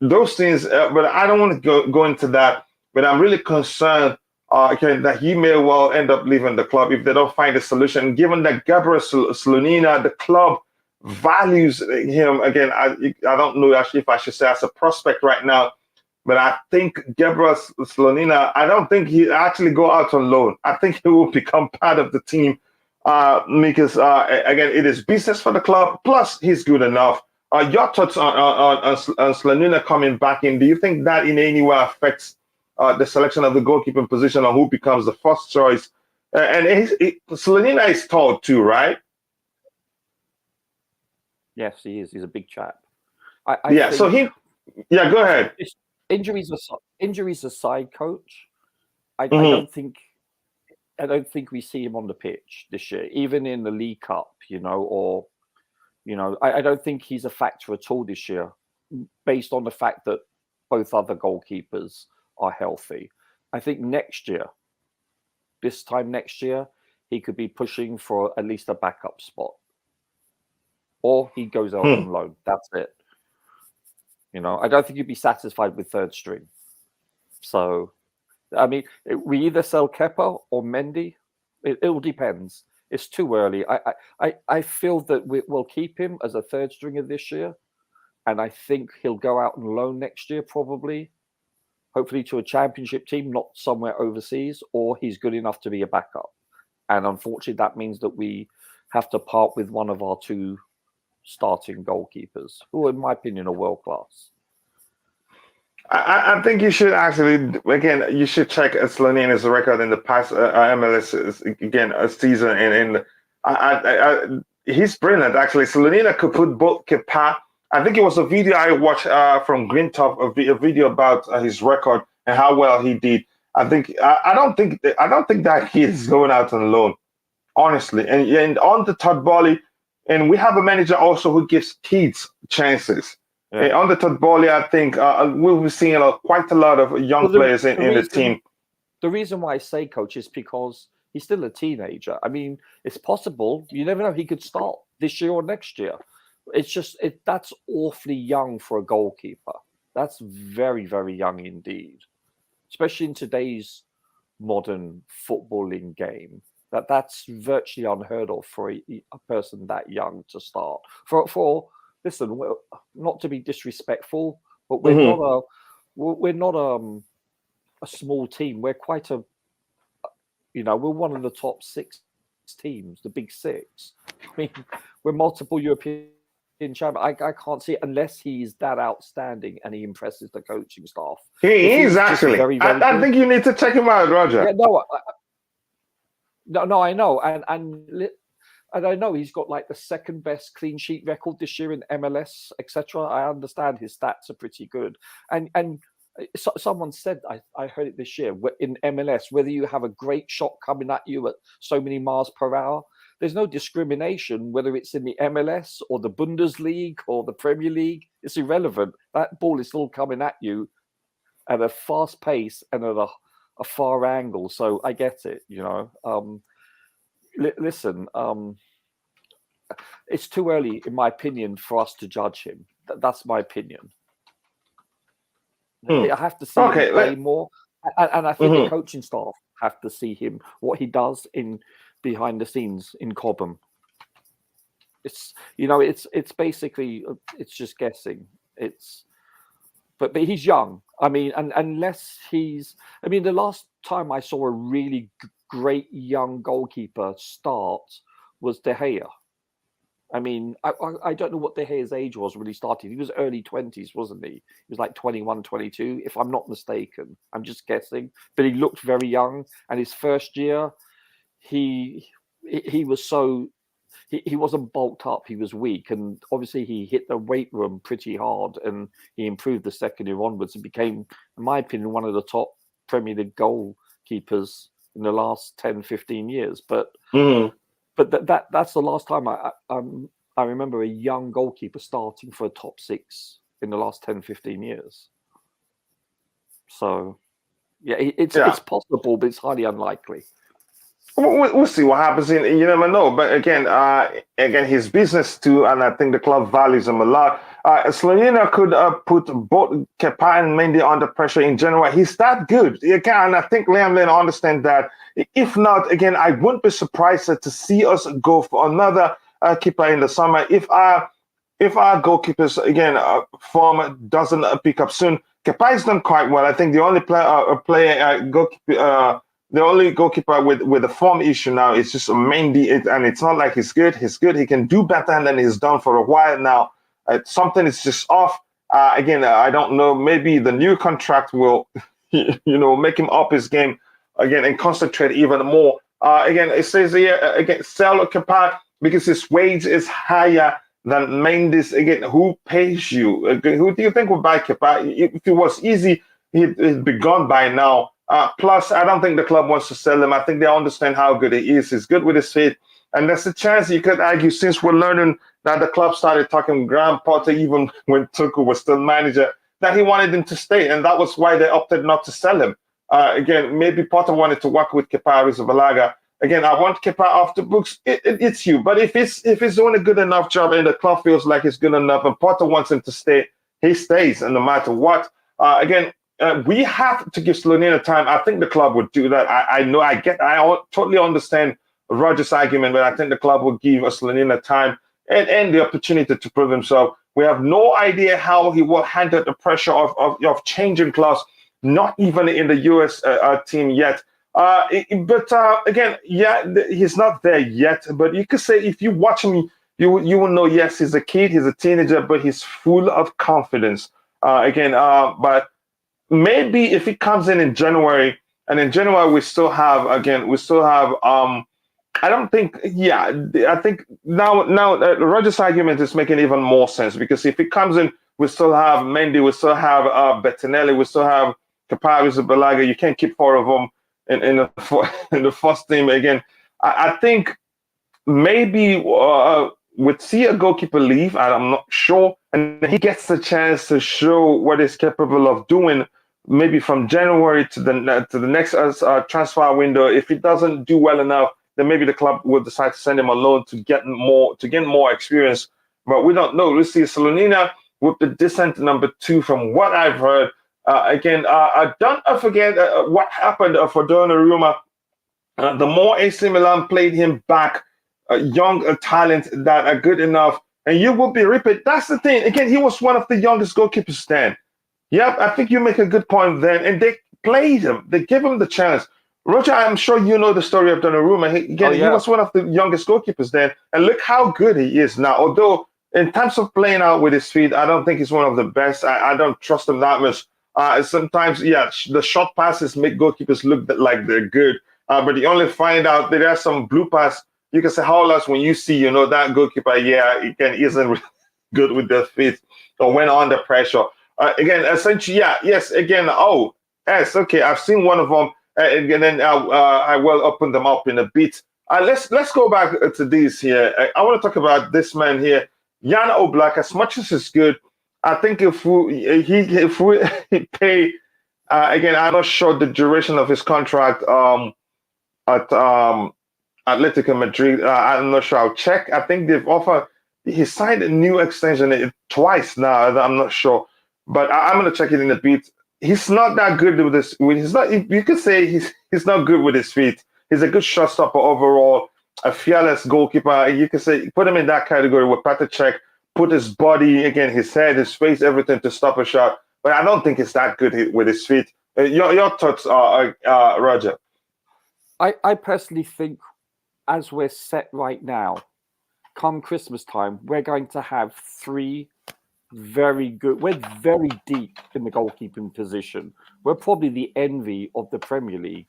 Those things, but I don't want to go into that. But I'm really concerned that he may well end up leaving the club if they don't find a solution. Given that Gabriel Slonina, the club values him, again, I don't know actually if I should say as a prospect right now, but I think Gabriel Slonina, I don't think he'll actually go out on loan. I think he will become part of the team because, again, it is business for the club, plus he's good enough. Your thoughts on Slonina coming back in, do you think that in any way affects the selection of the goalkeeping position or who becomes the first choice? And Slonina is tall too, right? Yes, he is. He's a big chap. Go ahead. Injuries aside, coach, I don't think we see him on the pitch this year, even in the League Cup, I don't think he's a factor at all this year, based on the fact that both other goalkeepers are healthy. I think this time next year, he could be pushing for at least a backup spot, or he goes out on loan. That's it. I don't think you'd be satisfied with third string. So, I mean, we either sell Kepa or Mendy. It all depends. It's too early. I feel that we'll keep him as a third stringer this year, and I think he'll go out on loan next year, probably, hopefully to a championship team, not somewhere overseas, or he's good enough to be a backup. And unfortunately, that means that we have to part with one of our two starting goalkeepers, who, in my opinion, are world class. I think you should actually, again, you should check Slonina's record in the past MLS, again, a season. And he's brilliant, actually. Slonina could put both Kepa. I think it was a video I watched from Grintop, a video about his record and how well he did. I don't think that kid is going out on loan, honestly. And on the Todd Boehly, and we have a manager also who gives kids chances. Yeah. On the Todd Boehly, I think we'll be seeing quite a lot of young players in the team. The reason why I say, coach, is because he's still a teenager. I mean, it's possible. You never know. He could start this year or next year. It's just that's awfully young for a goalkeeper. That's very, very young indeed, especially in today's modern footballing game. That's virtually unheard of for a person that young to start. Listen, not to be disrespectful, but we're not a small team. We're quite we're one of the top 6 teams, the big 6. I mean, we're multiple European champions. I can't see it unless he's that outstanding and he impresses the coaching staff. He is actually. Very, very I think you need to check him out, Roger. Yeah, no, I know, and I know he's got like the second best clean sheet record this year in MLS, etc. I understand his stats are pretty good. And someone said, I heard it this year, in MLS, whether you have a great shot coming at you at so many miles per hour, there's no discrimination, whether it's in the MLS or the Bundesliga or the Premier League. It's irrelevant. That ball is still coming at you at a fast pace and at a far angle. So I get it, Listen, it's too early, in my opinion, for us to judge him. That's my opinion. I have to see him play more, and I think the coaching staff have to see him, what he does in behind the scenes in Cobham. It's it's basically, it's just guessing. But he's young. I mean, and unless he's, I mean, the last time I saw a really great young goalkeeper start was De Gea. I mean, I don't know what De Gea's age was when he started. He was early 20s, wasn't he? He was like 21, 22, if I'm not mistaken. I'm just guessing. But he looked very young. And his first year, he was so... He wasn't bulked up. He was weak. And obviously, he hit the weight room pretty hard. And he improved the second year onwards and became, in my opinion, one of the top Premier League goalkeepers in the last 10, 15 years. But... But that's the last time I remember a young goalkeeper starting for a top six in the last 10, 15 years. So, yeah, it's possible, but it's highly unlikely. We'll see what happens. You never know. But again, his business too, and I think the club values him a lot. Slovenia could put both Kepa and Mendy under pressure in January. He's that good. Again, and I think Liam Lane understands that. If not, again, I wouldn't be surprised to see us go for another keeper in the summer. If our goalkeepers, again, form doesn't pick up soon, Kepa has done quite well. I think the only the only goalkeeper with a form issue now is just Mendy, and it's not like he's good. He's good. He can do better than he's done for a while now. Something is just off. Again, I don't know. Maybe the new contract will, make him up his game again and concentrate even more. Again, it says here again, sell Kepa because his wage is higher than Mendy's. Again, who pays you? Who do you think would buy Kepa? If it was easy, he'd be gone by now. Plus, I don't think the club wants to sell him. I think they understand how good he is. He's good with his feet. And there's a chance you could argue, since we're learning that the club started talking Graham Potter, even when Nkunku was still manager, that he wanted him to stay. And that was why they opted not to sell him. Again, maybe Potter wanted to work with Kepa Arrizabalaga. Again, I want Kepa off the books. It's you. But if he's doing a good enough job and the club feels like it's good enough and Potter wants him to stay, he stays, and no matter what. Again, we have to give Slovenia time. I think the club would do that. I totally understand Roger's argument, but I think the club will give Slovenia time and the opportunity to prove himself. We have no idea how he will handle the pressure of changing clubs, not even in the US team yet. Again, he's not there yet. But you could say, if you watch him, you will know, yes, he's a kid, he's a teenager, but he's full of confidence. But maybe if he comes in January, and in January we still have I don't think, I think now Roger's argument is making even more sense, because if he comes in, we still have Mendy, we still have Bettinelli, we still have Kepa Arrizabalaga. You can't keep four of them in the first team again. I think maybe we'd see a goalkeeper leave, I'm not sure, and he gets the chance to show what he's capable of doing. Maybe from January to the next transfer window. If he doesn't do well enough, then maybe the club will decide to send him a loan to get more experience. But we don't know. Let's see. Slovenia with the decent number 2, from what I've heard. Don't forget what happened for Donnarumma. The more AC Milan played him back, young talent that are good enough, and you will be repeat. That's the thing. Again, he was one of the youngest goalkeepers then. Yeah, I think you make a good point then. And they played him. They gave him the chance. Roger, I'm sure you know the story of Donnarumma. He was one of the youngest goalkeepers then. And look how good he is now. Although, in terms of playing out with his feet, I don't think he's one of the best. I don't trust him that much. Sometimes, the short passes make goalkeepers look like they're good. But you only find out that there are some bloopers. You can say, how else when you see, that goalkeeper, he isn't really good with their feet or when under pressure. Essentially, okay, I've seen one of them, and then I will open them up in a bit. Let's go back to these here. I want to talk about this man here, Jan Oblak. As much as it's good, I think if we pay, I'm not sure the duration of his contract at Atletico Madrid. I'm not sure. I'll check. I think they've offered. he signed a new extension twice now. I'm not sure, but I'm gonna check it in a bit. He's not that good with this. He's not. You could say he's not good with his feet. He's a good shot stopper overall, a fearless goalkeeper. You could say put him in that category with Petr put his body, again, his head, his face, everything to stop a shot. But I don't think he's that good with his feet. Your thoughts are, Roger? I personally think, as we're set right now, come Christmas time, we're going to have three very good. We're very deep in the goalkeeping position. We're probably the envy of the Premier League.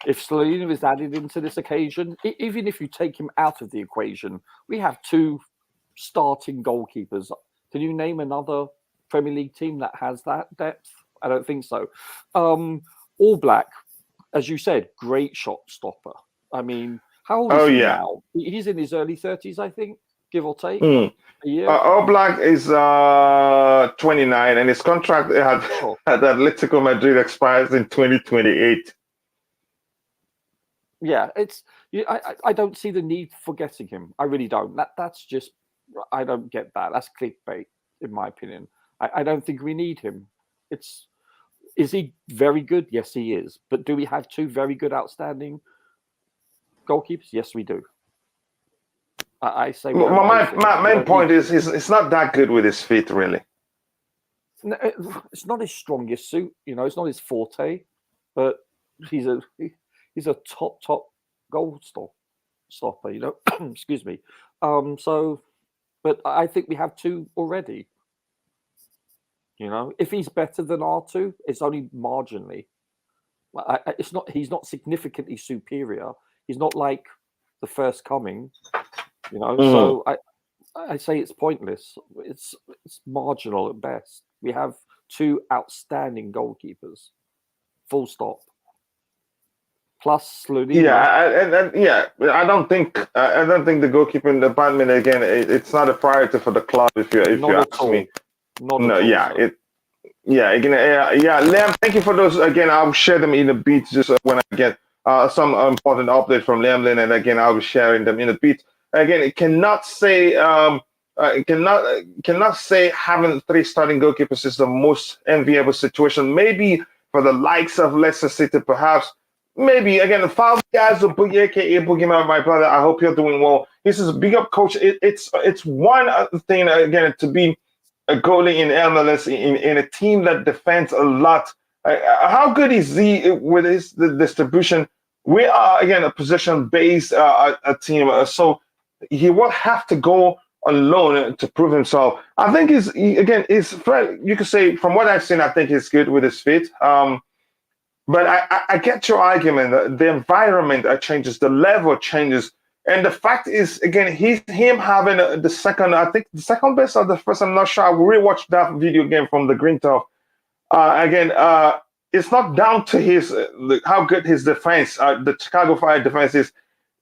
If Slovenia is added into this occasion, even if you take him out of the equation, we have two starting goalkeepers. Can you name another Premier League team that has that depth? I don't think so. All Black, as you said, great shot stopper. I mean, how old is he now? He's in his early 30s, I think, give or take. A year. All Black is 29, and his contract at Atletico Madrid expires in 2028. Yeah, I don't see the need for getting him. I really don't. That's just, I don't get that. That's clickbait, in my opinion. I don't think we need him. Is he very good? Yes, he is. But do we have two very good, outstanding goalkeepers? Yes, we do. I say. My main point is he's not that good with his feet, really. No, it's not his strongest suit. It's not his forte. But he's a top goal stopper. Excuse me. But I think we have two already. If he's better than R2, it's only marginally. He's not significantly superior. He's not like the first coming. So I say it's pointless. It's marginal at best. We have two outstanding goalkeepers. Full stop. Plus Slovenia. I don't think the goalkeeping department, again, it's not a priority for the club. If you ask me. Liam, thank you for those. Again, I'll share them in a bit just when I get some important update from Liam Lynn, and again, I'll be sharing them in a bit. Again, it cannot say having three starting goalkeepers is the most enviable situation. Maybe for the likes of Leicester City, perhaps. Maybe again, the five guys of Boogie, aka Boogeyman, my brother. I hope you're doing well. This is a big up, coach. It's one thing again to be a goalie in MLS in a team that defends a lot. How good is he with the distribution? We are again a possession-based a team, so he will have to go on loan to prove himself. I think he's you could say from what I've seen, I think he's good with his feet. But I get your argument. The environment changes, the level changes. And the fact is, again, him having the second best or the first, I'm not sure. I rewatched that video game from the Green Top. It's not down to how good his defense, the Chicago Fire defense is.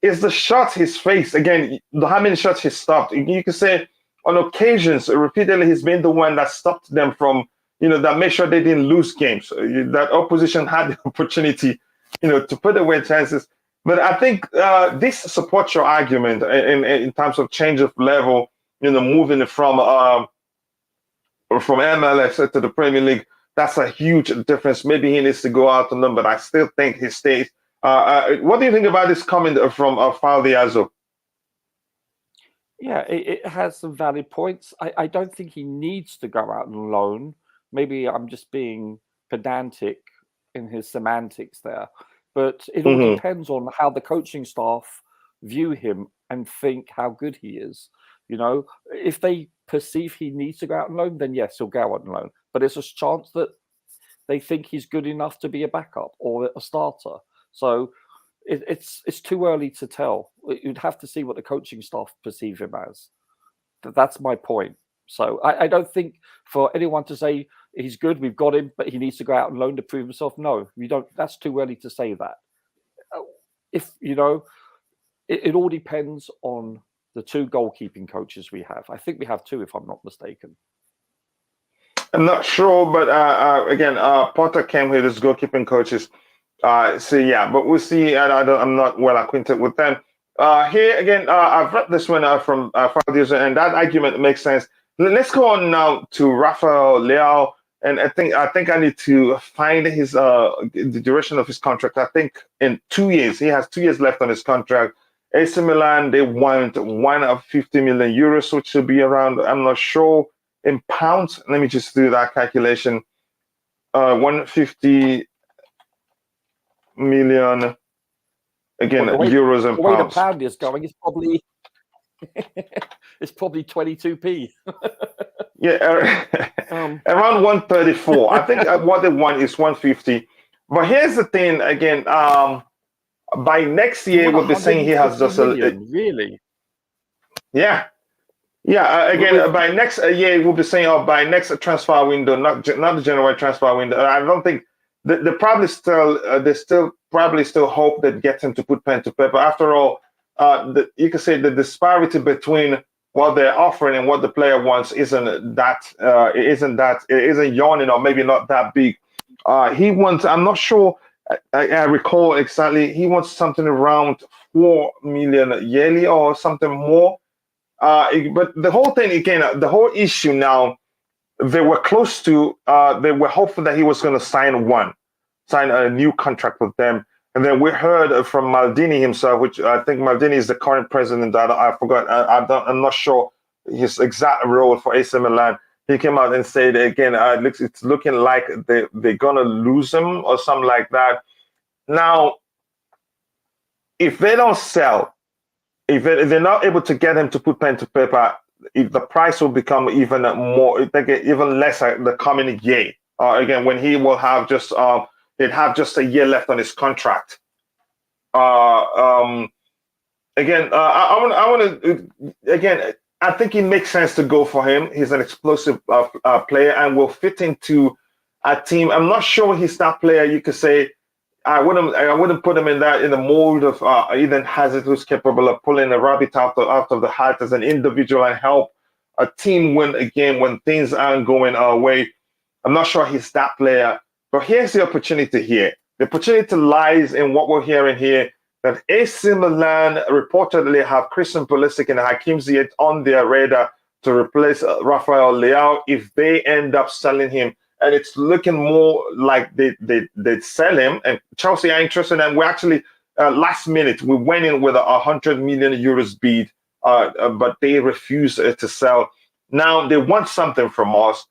It's the shots his face. Again, how many shots he stopped. You can say on occasions, repeatedly, he's been the one that stopped them from, that made sure they didn't lose games. That opposition had the opportunity, to put away chances. But I think this supports your argument in terms of change of level, moving from MLS to the Premier League. That's a huge difference. Maybe he needs to go out on them, but I still think he stays. What do you think about this comment from Faldiazo? Yeah, it has some valid points. I don't think he needs to go out on loan. Maybe I'm just being pedantic in his semantics there. But it all depends on how the coaching staff view him and think how good he is. If they perceive he needs to go out on loan, then yes, he'll go out on loan. But there's a chance that they think he's good enough to be a backup or a starter. So it's too early to tell. You'd have to see what the coaching staff perceive him as. That's my point. So I don't think for anyone to say he's good, we've got him, but he needs to go out on loan to prove himself. No, we don't. That's too early to say that. If it all depends on the two goalkeeping coaches we have. I think we have two, if I'm not mistaken. I'm not sure, but again, Potter came with his goalkeeping coaches. But we'll see. I'm not well acquainted with them. Here again, I've read this one from Fabio's, and that argument makes sense. Let's go on now to Rafael Leao, and I think I need to find his the duration of his contract. I think in 2 years, he has 2 years left on his contract. AC Milan, they want 150 million euros, which should be around, I'm not sure in pounds. Let me just do that calculation. 150 million, again, Well, euros and the way the pounds. pound is going, it's probably it's probably 22p. Yeah, around 134. I think what they want is 150. But here's the thing again. By next year, we'll be saying he has just really. Yeah, yeah. Again, by next year, we'll be saying, oh, by next transfer window, not the January transfer window. I don't think they probably still they still probably still hope that gets him to put pen to paper. After all, you can say the disparity between what they're offering and what the player wants isn't yawning, or maybe not that big. He wants. I'm not sure. I recall exactly. He wants something around 4 million yearly or something more. But the whole thing again, the whole issue now, they were close to. They were hopeful that he was going to sign a new contract with them. And then we heard from Maldini himself, which I think Maldini is the current president. I forgot. I'm not sure his exact role for AC Milan. He came out and said again, it's looking like they're gonna lose him or something like that. Now, if they don't sell, if they're not able to get him to put pen to paper, if the price will become even more, even lesser the coming year. Again, when he will have just he'd have just a year left on his contract. Again, I want to again. I think it makes sense to go for him. He's an explosive player and will fit into a team. I'm not sure he's that player. You could say I wouldn't put him in the mold of Eden Hazard, who's capable of pulling a rabbit out of the hat as an individual and help a team win a game when things aren't going our way. I'm not sure he's that player. But here's the opportunity here. The opportunity lies in what we're hearing here, that AC Milan reportedly have Christian Pulisic and Hakim Ziyech on their radar to replace Rafael Leao if they end up selling him. And it's looking more like they'd sell him. And Chelsea are interested. And we actually, last minute, we went in with a 100 million euros bid, but they refused to sell. Now they want something from us.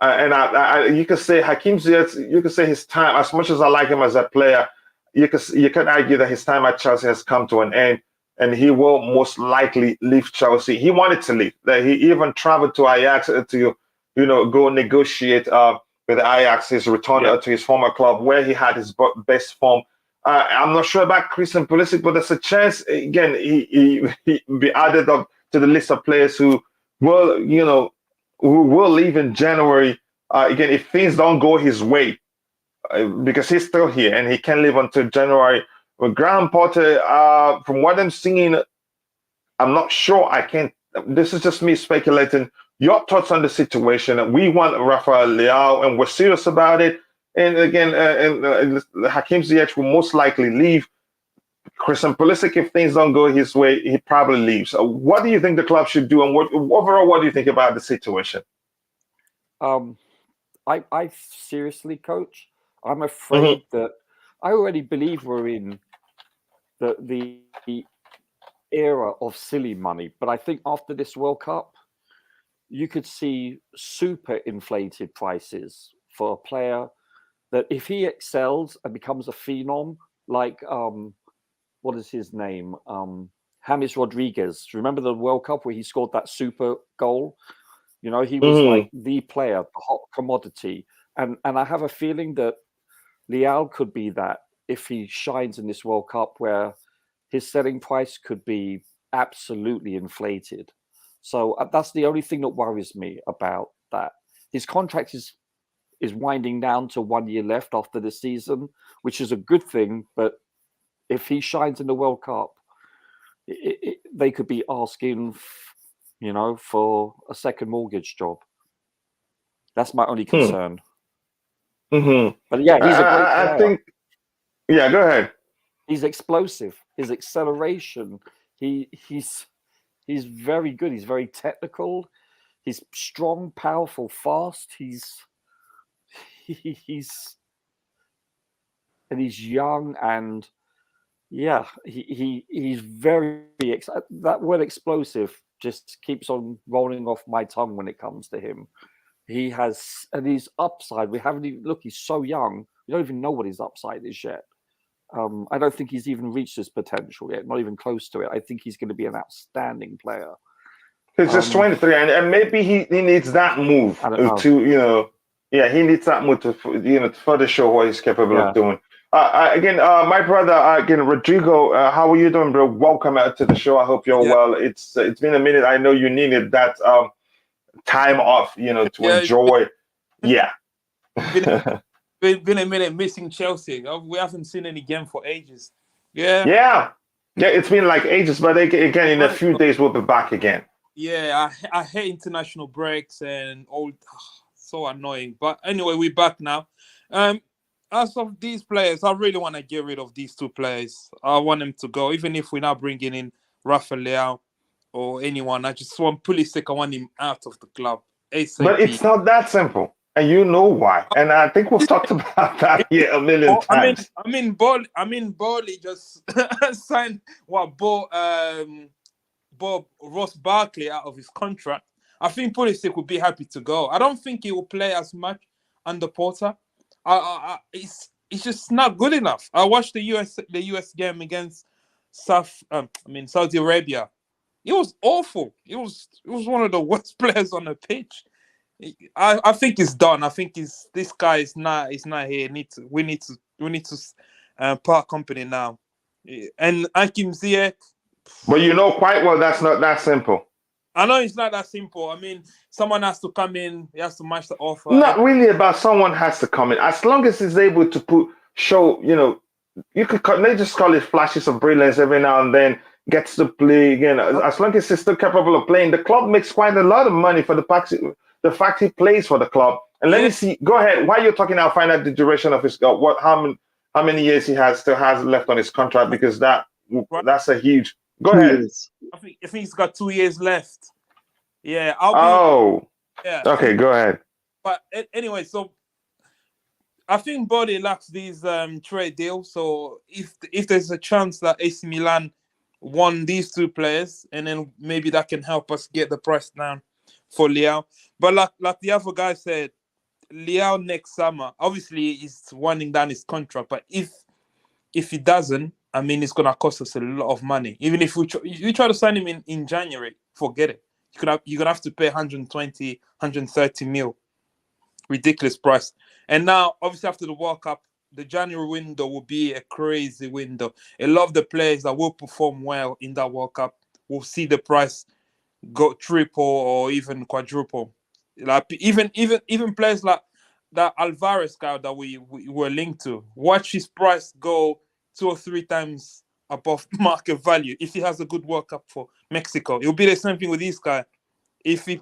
And you could say Hakim Ziyech, you could say his time, as much as I like him as a player, you could argue that his time at Chelsea has come to an end, and he will most likely leave Chelsea. He wanted to leave. He even traveled to Ajax to, go negotiate with Ajax his return to his former club, where he had his best form. I'm not sure about Christian Pulisic, but there's a chance again he be added up to the list of players who will, who will leave in January. Again, if things don't go his way. Because he's still here and he can leave until January. With Graham Potter, from what I'm seeing, I'm not sure. I can't. This is just me speculating. Your thoughts on the situation? We want Rafael Leao, and we're serious about it. And again, Hakim Ziyech will most likely leave. Christian Pulisic, if things don't go his way, he probably leaves. What do you think the club should do, and overall, what do you think about the situation? I seriously, coach, I'm afraid that I already believe we're in the era of silly money. But I think after this World Cup, you could see super inflated prices for a player that if he excels and becomes a phenom, like, what is his name? James Rodriguez. Remember the World Cup where he scored that super goal? He was like the player, the hot commodity. And I have a feeling that Leao could be that if he shines in this World Cup, where his selling price could be absolutely inflated. So that's the only thing that worries me about that. His contract is winding down to 1 year left after the season, which is a good thing. But if he shines in the World Cup, they could be asking, for a second mortgage job. That's my only concern. But yeah, he's a great player. I think. Yeah, go ahead. He's explosive. His acceleration, He's very good. He's very technical. He's strong, powerful, fast. He's young, and yeah, he's very that word explosive just keeps on rolling off my tongue when it comes to him. He has, and his upside, we haven't even look, he's so young, we don't even know what his upside is yet. I don't think he's even reached his potential yet, not even close to it. I think he's going to be an outstanding player. He's just 23, and maybe he needs that move to, he needs that move to, to further show what he's capable of doing. Again, my brother, Rodrigo, how are you doing, bro? Welcome out to the show. I hope you're well. It's been a minute. I know you needed that time off, to enjoy. Been a minute missing Chelsea. We haven't seen any game for ages. Yeah, it's been like ages, but again, in a few days, we'll be back again. Yeah, I hate international breaks and all. So annoying. But anyway, we're back now. As of these players, I really want to get rid of these two players. I want them to go, even if we're not bringing in Rafael or anyone. I just want Pulisic. I want him out of the club ASAP. But it's not that simple, and you know why. And I think we've talked about that here a million times. I mean, Bowley just signed Bob Ross Barkley out of his contract. I think Pulisic would be happy to go. I don't think he will play as much under Porter. It's just not good enough. I watched the US game against Saudi Arabia. It was awful. It was one of the worst players on the pitch. I think it's done. I think this guy is not here. We need to part company now. And Hakim Ziyech. But you know quite well that's not that simple. I know it's not that simple. I mean, someone has to come in. He has to match the offer. Not really about someone has to come in. As long as he's able to show, you could they just call it flashes of brilliance every now and then. Gets to play again. As long as he's still capable of playing, the club makes quite a lot of money for the fact he plays for the club. And let me see. Go ahead. While you're talking, I'll find out the duration of his how many years he still has left on his contract, because that's a huge. Go ahead. I think he's got 2 years left. Yeah. Okay, go ahead. But anyway, so I think Body lacks these trade deals. So if there's a chance that AC Milan won these two players, and then maybe that can help us get the price down for Leao. But like the other guy said, Leao next summer, obviously he's winding down his contract. But if he doesn't, I mean, it's going to cost us a lot of money. Even if you try to sign him in January, forget it. You're going to have to pay 120, 130 mil. Ridiculous price. And now, obviously, after the World Cup, the January window will be a crazy window. A lot of the players that will perform well in that World Cup will see the price go triple or even quadruple. Like even players like that Alvarez guy that we were linked to, watch his price go 2 or 3 times above market value if he has a good World Cup for Mexico. It will be the same thing with this guy if he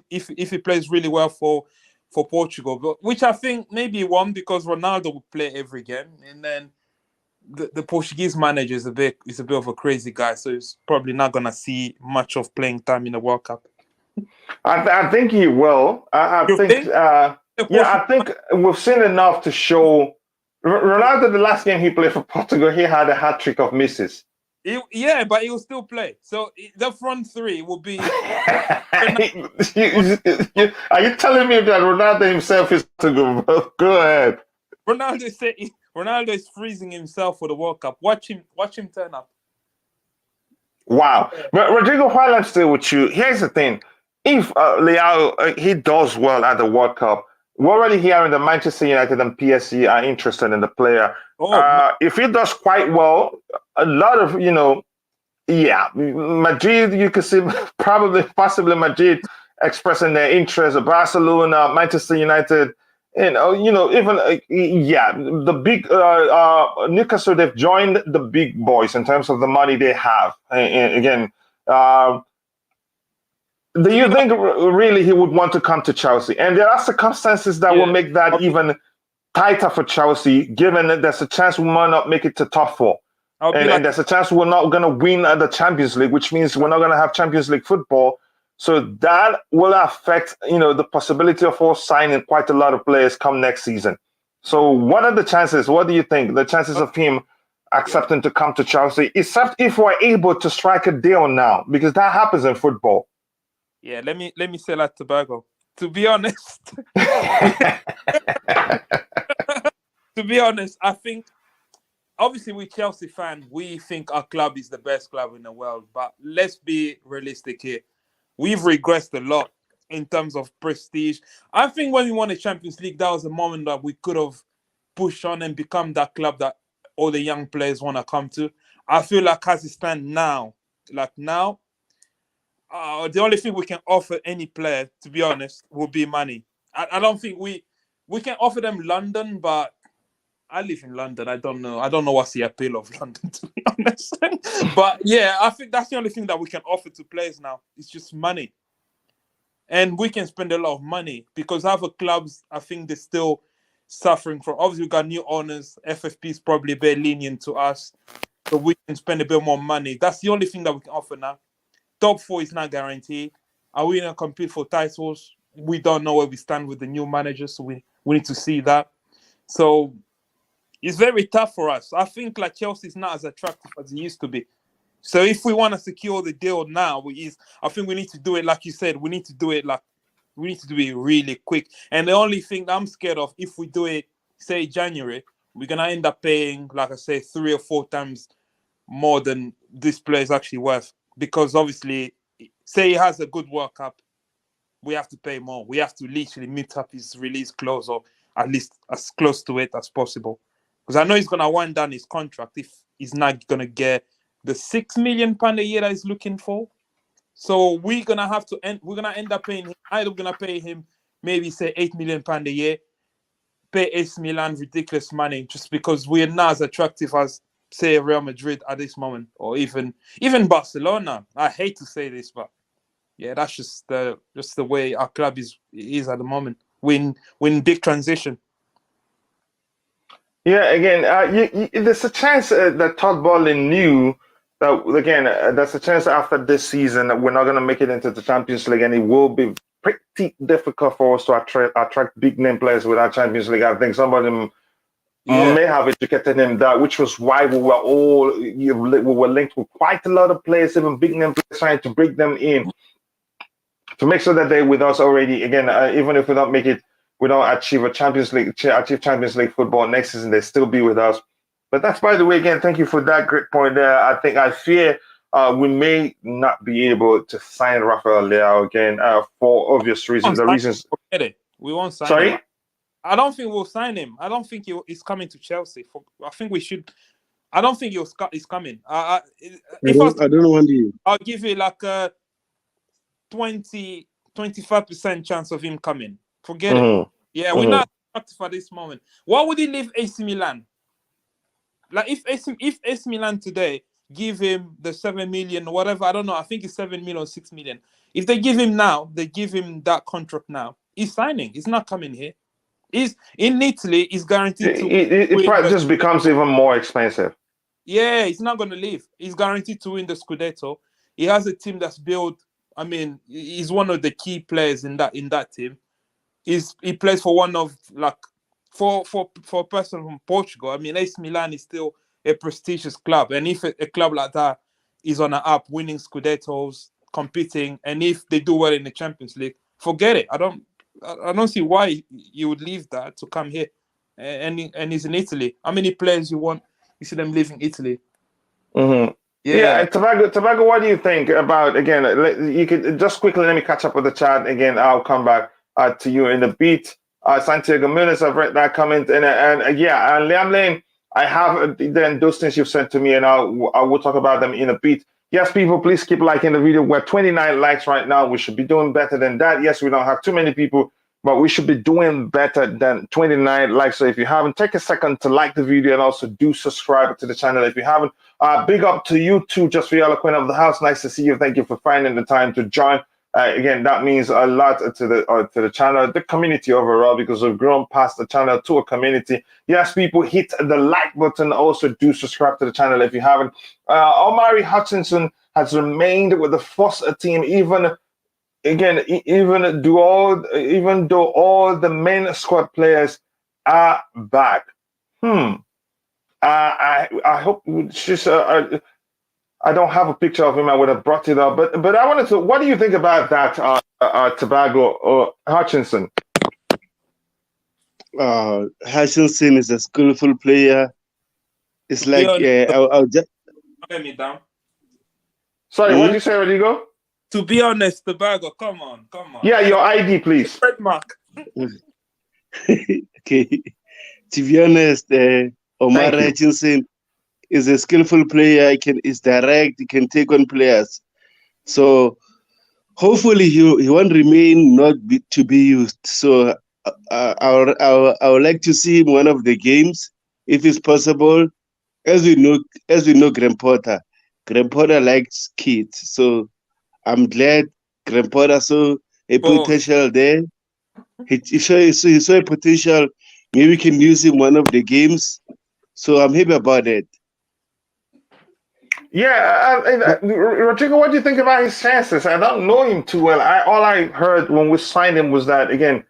plays really well for Portugal, but which I think maybe he won't, because Ronaldo will play every game, and then the Portuguese manager is a bit of a crazy guy, so he's probably not gonna see much of playing time in the World Cup. I think he will. I think we've seen enough to show. Ronaldo, the last game he played for Portugal, he had a hat-trick of misses. But he will still play. So the front three will be... Are you telling me that Ronaldo himself is to go? Go ahead. Ronaldo is freezing himself for the World Cup. Watch him turn up. Wow. But Rodrigo, while I'm still with you, here's the thing. If Leao, he does well at the World Cup, we're already hearing that Manchester United and PSG are interested in the player. If he does quite well, a lot of, Madrid, you could see possibly Madrid expressing their interest, Barcelona, Manchester United, even, the big, Newcastle, they've joined the big boys in terms of the money they have. And again, do you think really he would want to come to Chelsea? And there are circumstances that will make that even tighter for Chelsea, given that there's a chance we might not make it to top 4. I'll be And like, there's a chance we're not going to win the Champions League, which means we're not going to have Champions League football. So that will affect, the possibility of us signing quite a lot of players come next season. So what are the chances? What do you think? The chances of him accepting to come to Chelsea, except if we're able to strike a deal now, because that happens in football. yeah, let me say that Tobago. To be honest, I think obviously we Chelsea fan, we think our club is the best club in the world. But let's be realistic here. We've regressed a lot in terms of prestige. I think when we won the Champions League, that was a moment that we could have pushed on and become that club that all the young players want to come to. I feel like as it stands now, the only thing we can offer any player, to be honest, will be money. I don't think we can offer them London, but I live in London. I don't know what's the appeal of London, to be honest. But yeah, I think that's the only thing that we can offer to players now. It's just money. And we can spend a lot of money because other clubs, I think they're still suffering from. Obviously, we've got new owners. FFP is probably a bit lenient to us. So we can spend a bit more money. That's the only thing that we can offer now. Top 4 is not guaranteed. Are we going to compete for titles? We don't know where we stand with the new managers. So we need to see that. So it's very tough for us. I think like Chelsea is not as attractive as it used to be. So if we want to secure the deal now, I think we need to do it like you said. We need to do it really quick. And the only thing that I'm scared of, if we do it, say January, we're gonna end up paying, like I say, 3 or 4 times more than this player is actually worth. Because obviously, say he has a good World Cup, we have to pay more. We have to literally meet up his release clause, or at least as close to it as possible. Because I know he's gonna wind down his contract if he's not gonna get the £6 million a year that he's looking for. So we're gonna end up paying him. Either we're gonna pay him maybe say £8 million a year, pay AC Milan ridiculous money just because we're not as attractive as say Real Madrid at this moment, or even Barcelona. I hate to say this, but yeah, that's just the way our club is at the moment. We're in big transition. Yeah, again, there's a chance that Todd Bowley knew that, again, there's a chance after this season that we're not going to make it into the Champions League, and it will be pretty difficult for us to attract big name players with our Champions League. I think some of them may have educated him that, which was why we were linked with quite a lot of players, even big name players, trying to bring them in to make sure that they're with us already. Again, even if we don't make it, we don't achieve Champions League football next season, they still be with us. But that's, by the way, again, thank you for that great point there. I fear we may not be able to sign Rafael Leao again for obvious reasons. We won't sign Sorry? him. I don't think we'll sign him. I don't think he's coming to Chelsea. I think we should. I don't think he's coming. I don't want you. I'll give you like a 20-25% chance of him coming. Forget it. Yeah, we're not attractive at this moment. Why would he leave AC Milan? Like if AC Milan today give him the 7 million, whatever, I don't know. I think it's 7 million or 6 million. If they give him now, they give him that contract now. He's signing. He's not coming here. He's in Italy. He's guaranteed to. It probably just becomes even more expensive. Yeah, he's not going to leave. He's guaranteed to win the Scudetto. He has a team that's built. I mean, he's one of the key players in that team. He plays for one of for a person from Portugal. I mean, AC Milan is still a prestigious club, and if a club like that is on an up, winning Scudettos, competing, and if they do well in the Champions League, forget it. I don't see why you would leave that to come here, and he's in Italy. How many players you see them leaving Italy? Mm-hmm. Yeah, Tobago, what do you think about, again, you could just quickly, let me catch up with the chat. Again, I'll come back to you in a bit. Santiago Munoz, I've read that comment. And Liam Lane, I have then those things you've sent to me, and I will talk about them in a bit. Yes, people, please keep liking the video. We're 29 likes right now. We should be doing better than that. Yes, we don't have too many people, but we should be doing better than 29 likes. So if you haven't, take a second to like the video, and also do subscribe to the channel if you haven't. Big up to you too, just for your queen of the house. Nice to see you. Thank you for finding the time to join. Again, that means a lot to the channel, the community overall, because we've grown past the channel to a community. Yes, people, hit the like button. Also, do subscribe to the channel if you haven't. Omari Hutchinson has remained with the first team, even though all the main squad players are back. I hope she's. I don't have a picture of him. I would have brought it up, but I wanted to. What do you think about that, Tobago or Hutchinson? Hutchinson is a skillful player. It's like I'll just. Me down. Sorry, what did you say, Rodrigo? To be honest, Tobago, come on. Yeah, your ID, please. Trademark. Okay. To be honest, Omar Hutchinson is a skillful player. Is direct. He can take on players. So hopefully he won't remain to be used. So I would like to see him one of the games if it's possible. As we know, Graham Potter likes kids. So I'm glad Graham Potter saw a potential there. He saw a potential. Maybe we can use him one of the games. So I'm happy about it. Yeah, Rodrigo, what do you think about his chances? I don't know him too well. All I heard when we signed him was that, again,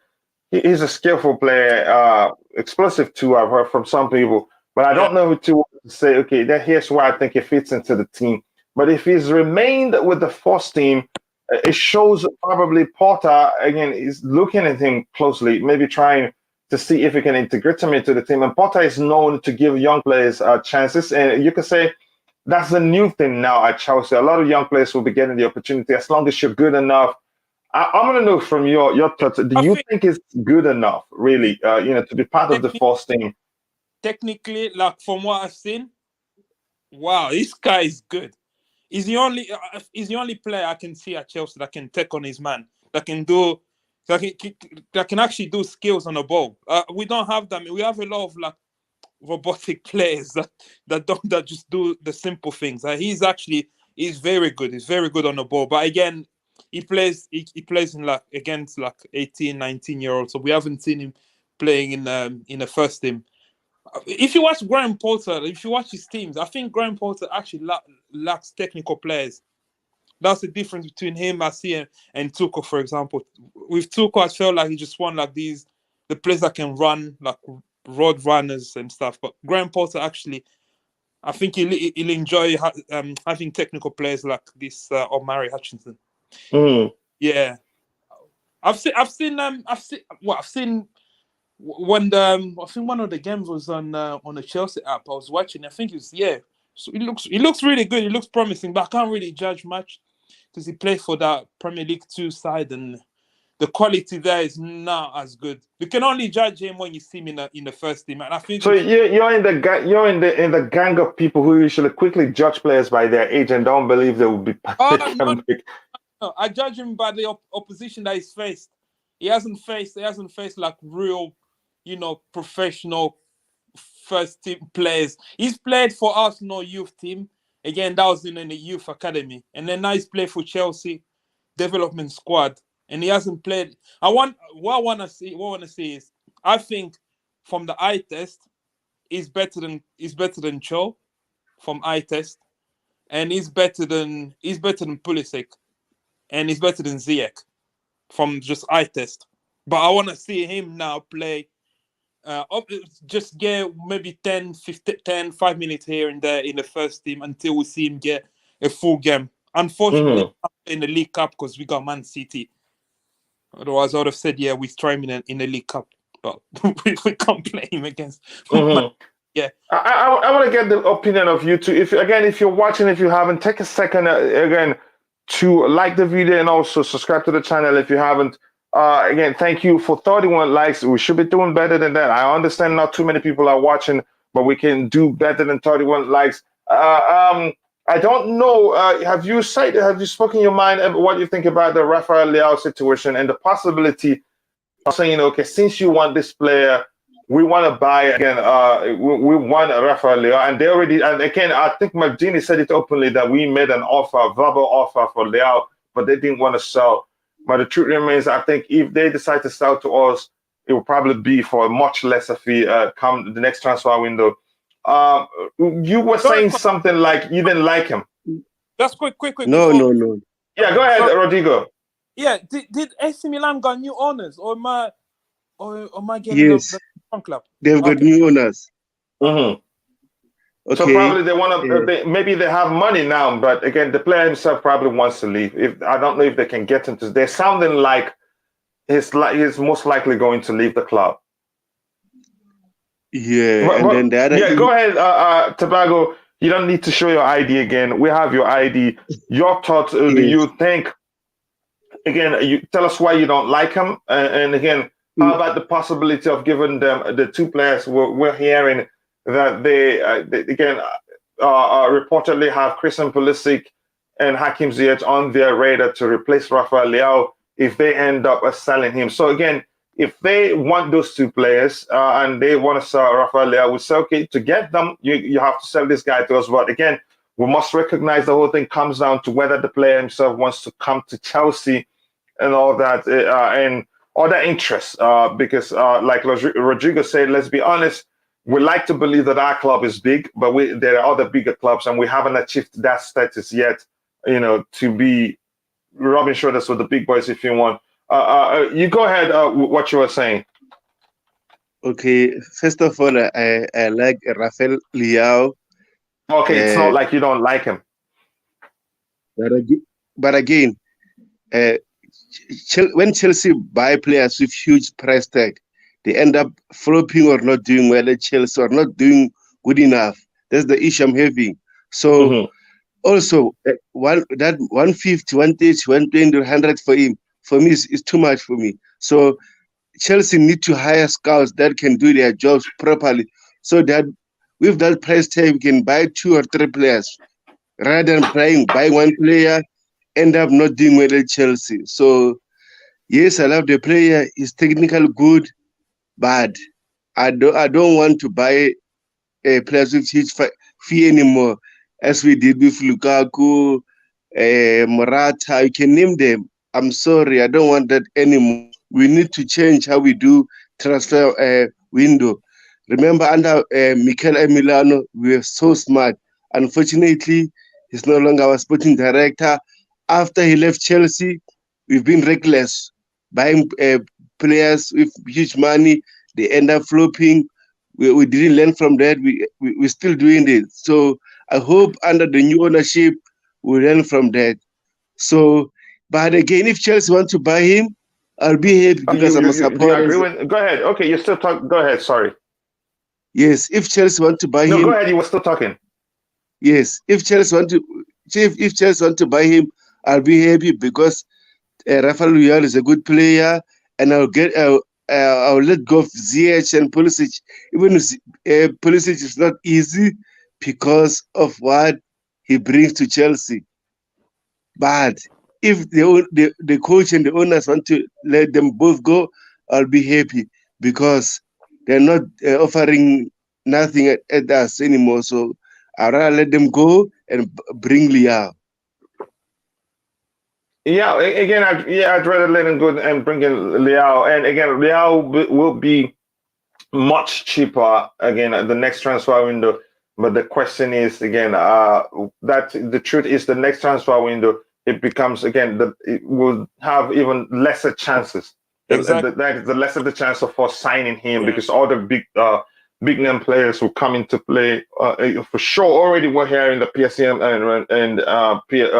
he's a skillful player, explosive too, I've heard from some people. But I don't know too well to say, okay, here's why I think he fits into the team. But if he's remained with the first team, it shows probably Potter, again, is looking at him closely, maybe trying to see if he can integrate him into the team. And Potter is known to give young players chances. And you could say, that's the new thing now at Chelsea. A lot of young players will be getting the opportunity as long as you're good enough. I'm going to know from your thoughts. Do you think it's good enough, really, to be part of the first team? Technically, like from what I've seen, wow, this guy is good. He's the only player I can see at Chelsea that can take on his man, that can actually do skills on the ball. We don't have them. We have a lot of like robotic players that just do the simple things. He's very good. He's very good on the ball. But again, he plays in like against like 18, 19-year-olds. So we haven't seen him playing in the first team. If you watch Graham Potter, if you watch his teams, I think Graham Potter actually lacks technical players. That's the difference between him, Marcia, and Tuchel, for example. With Tuchel, I felt like he just won like the players that can run, like road runners and stuff. But Graham Potter actually, I think he'll enjoy having technical players like this Omari Hutchinson. Yeah, I've seen when I think one of the games was on the Chelsea app. I was watching. I think so he looks really good. He looks promising, but I can't really judge much because he played for that Premier League 2 side and the quality there is not as good. You can only judge him when you see him in the first team. And I think so. You're in the gang of people who usually quickly judge players by their age and don't believe they will be. No, I judge him by the opposition that he's faced. He hasn't faced like real, professional first team players. He's played for Arsenal youth team. Again, that was in the youth academy, and then now he's played for Chelsea development squad. And he hasn't played. What I want to see is, I think from the eye test, he's better than Cho from eye test, and he's better than Pulisic, and he's better than Ziyech from just eye test. But I want to see him now play. Just get maybe 5 minutes here and there in the first team until we see him get a full game. Unfortunately, in the League Cup because we got Man City. Otherwise, I would have said, yeah, we try him in the League Cup, but we can't play him against. Yeah, I want to get the opinion of you two. If you're watching, if you haven't, take a second again to like the video and also subscribe to the channel if you haven't. Again, thank you for 31 likes. We should be doing better than that. I understand not too many people are watching, but we can do better than 31 likes. I don't know. Have you spoken your mind about what you think about the Rafael Leao situation and the possibility of saying, okay, since you want this player, we want to buy again. We want Rafael Leao, and they already. And again, I think Maldini said it openly that we made an offer, verbal offer for Leao, but they didn't want to sell. But the truth remains, I think if they decide to sell to us, it will probably be for a much lesser fee come the next transfer window. You were saying something like you didn't like him. Just quick. No. Yeah, go ahead, Rodrigo. Yeah, did AC Milan got new owners, or am I getting the wrong club? They've got new owners. Mm-hmm. Okay. So probably they want to. Maybe they have money now, but again, the player himself probably wants to leave. If I don't know if they can get him to. They're sounding like he's most likely going to leave the club. Yeah, and then the other. Yeah, go ahead, Tobago. You don't need to show your ID again. We have your ID. Your thoughts? Do you think? Again, you tell us why you don't like him, and again, how about the possibility of giving them the two players we're hearing that they again reportedly have Christian Pulisic and Hakim Ziyech on their radar to replace Rafael Leao if they end up selling him. So again, if they want those two players and they want to sell Rafael Leao, we say, okay, to get them, you have to sell this guy to us. But again, we must recognize the whole thing comes down to whether the player himself wants to come to Chelsea and all that, and other interests. Because like Rodrigo said, let's be honest, we like to believe that our club is big, but there are other bigger clubs, and we haven't achieved that status yet, to be rubbing shoulders with the big boys if you want. You go ahead, what you were saying. Okay, first of all, I like Rafael Leao. Okay, it's not like you don't like him. But again, when Chelsea buy players with huge price tag, they end up flopping or not doing well at Chelsea or not doing good enough. That's the issue I'm having. So also, that 150, 130, 120, 100 for him, for me, is too much for me. So Chelsea need to hire scouts that can do their jobs properly, so that with that price tag, we can buy 2 or 3 players rather than buy one player, end up not doing well at Chelsea. So yes, I love the player. He's technically good, but I don't want to buy players with huge fee anymore, as we did with Lukaku, Morata. You can name them. I'm sorry, I don't want that anymore. We need to change how we do transfer window. Remember, under Mikel Emiliano, we were so smart. Unfortunately, he's no longer our sporting director. After he left Chelsea, we've been reckless, buying players with huge money. They end up flopping. We didn't learn from that. We're still doing it. So I hope under the new ownership, we learn from that. So, but again, if Chelsea want to buy him, I'll be happy because I'm a supporter. Go ahead. Okay, you're still talking. Go ahead. Sorry. Yes, if Chelsea want to buy him. No, go ahead. You were still talking. Yes, if Chelsea want to buy him, I'll be happy because Rafael Leao is a good player, and I'll let go of Ziyech and Pulisic. Even if Pulisic is not easy because of what he brings to Chelsea. But if the coach and the owners want to let them both go, I'll be happy because they're not offering nothing at us anymore. So I'd rather let them go and bring Leao. Yeah, again, I'd rather let him go and bring in Leao. And again, Leao will be much cheaper again at the next transfer window. But the question is again, that the truth is the next transfer window, it becomes again it will have even lesser chances. Exactly. The lesser the chance of us signing him because all the big name players will come into play for sure. Already we're hearing the PSG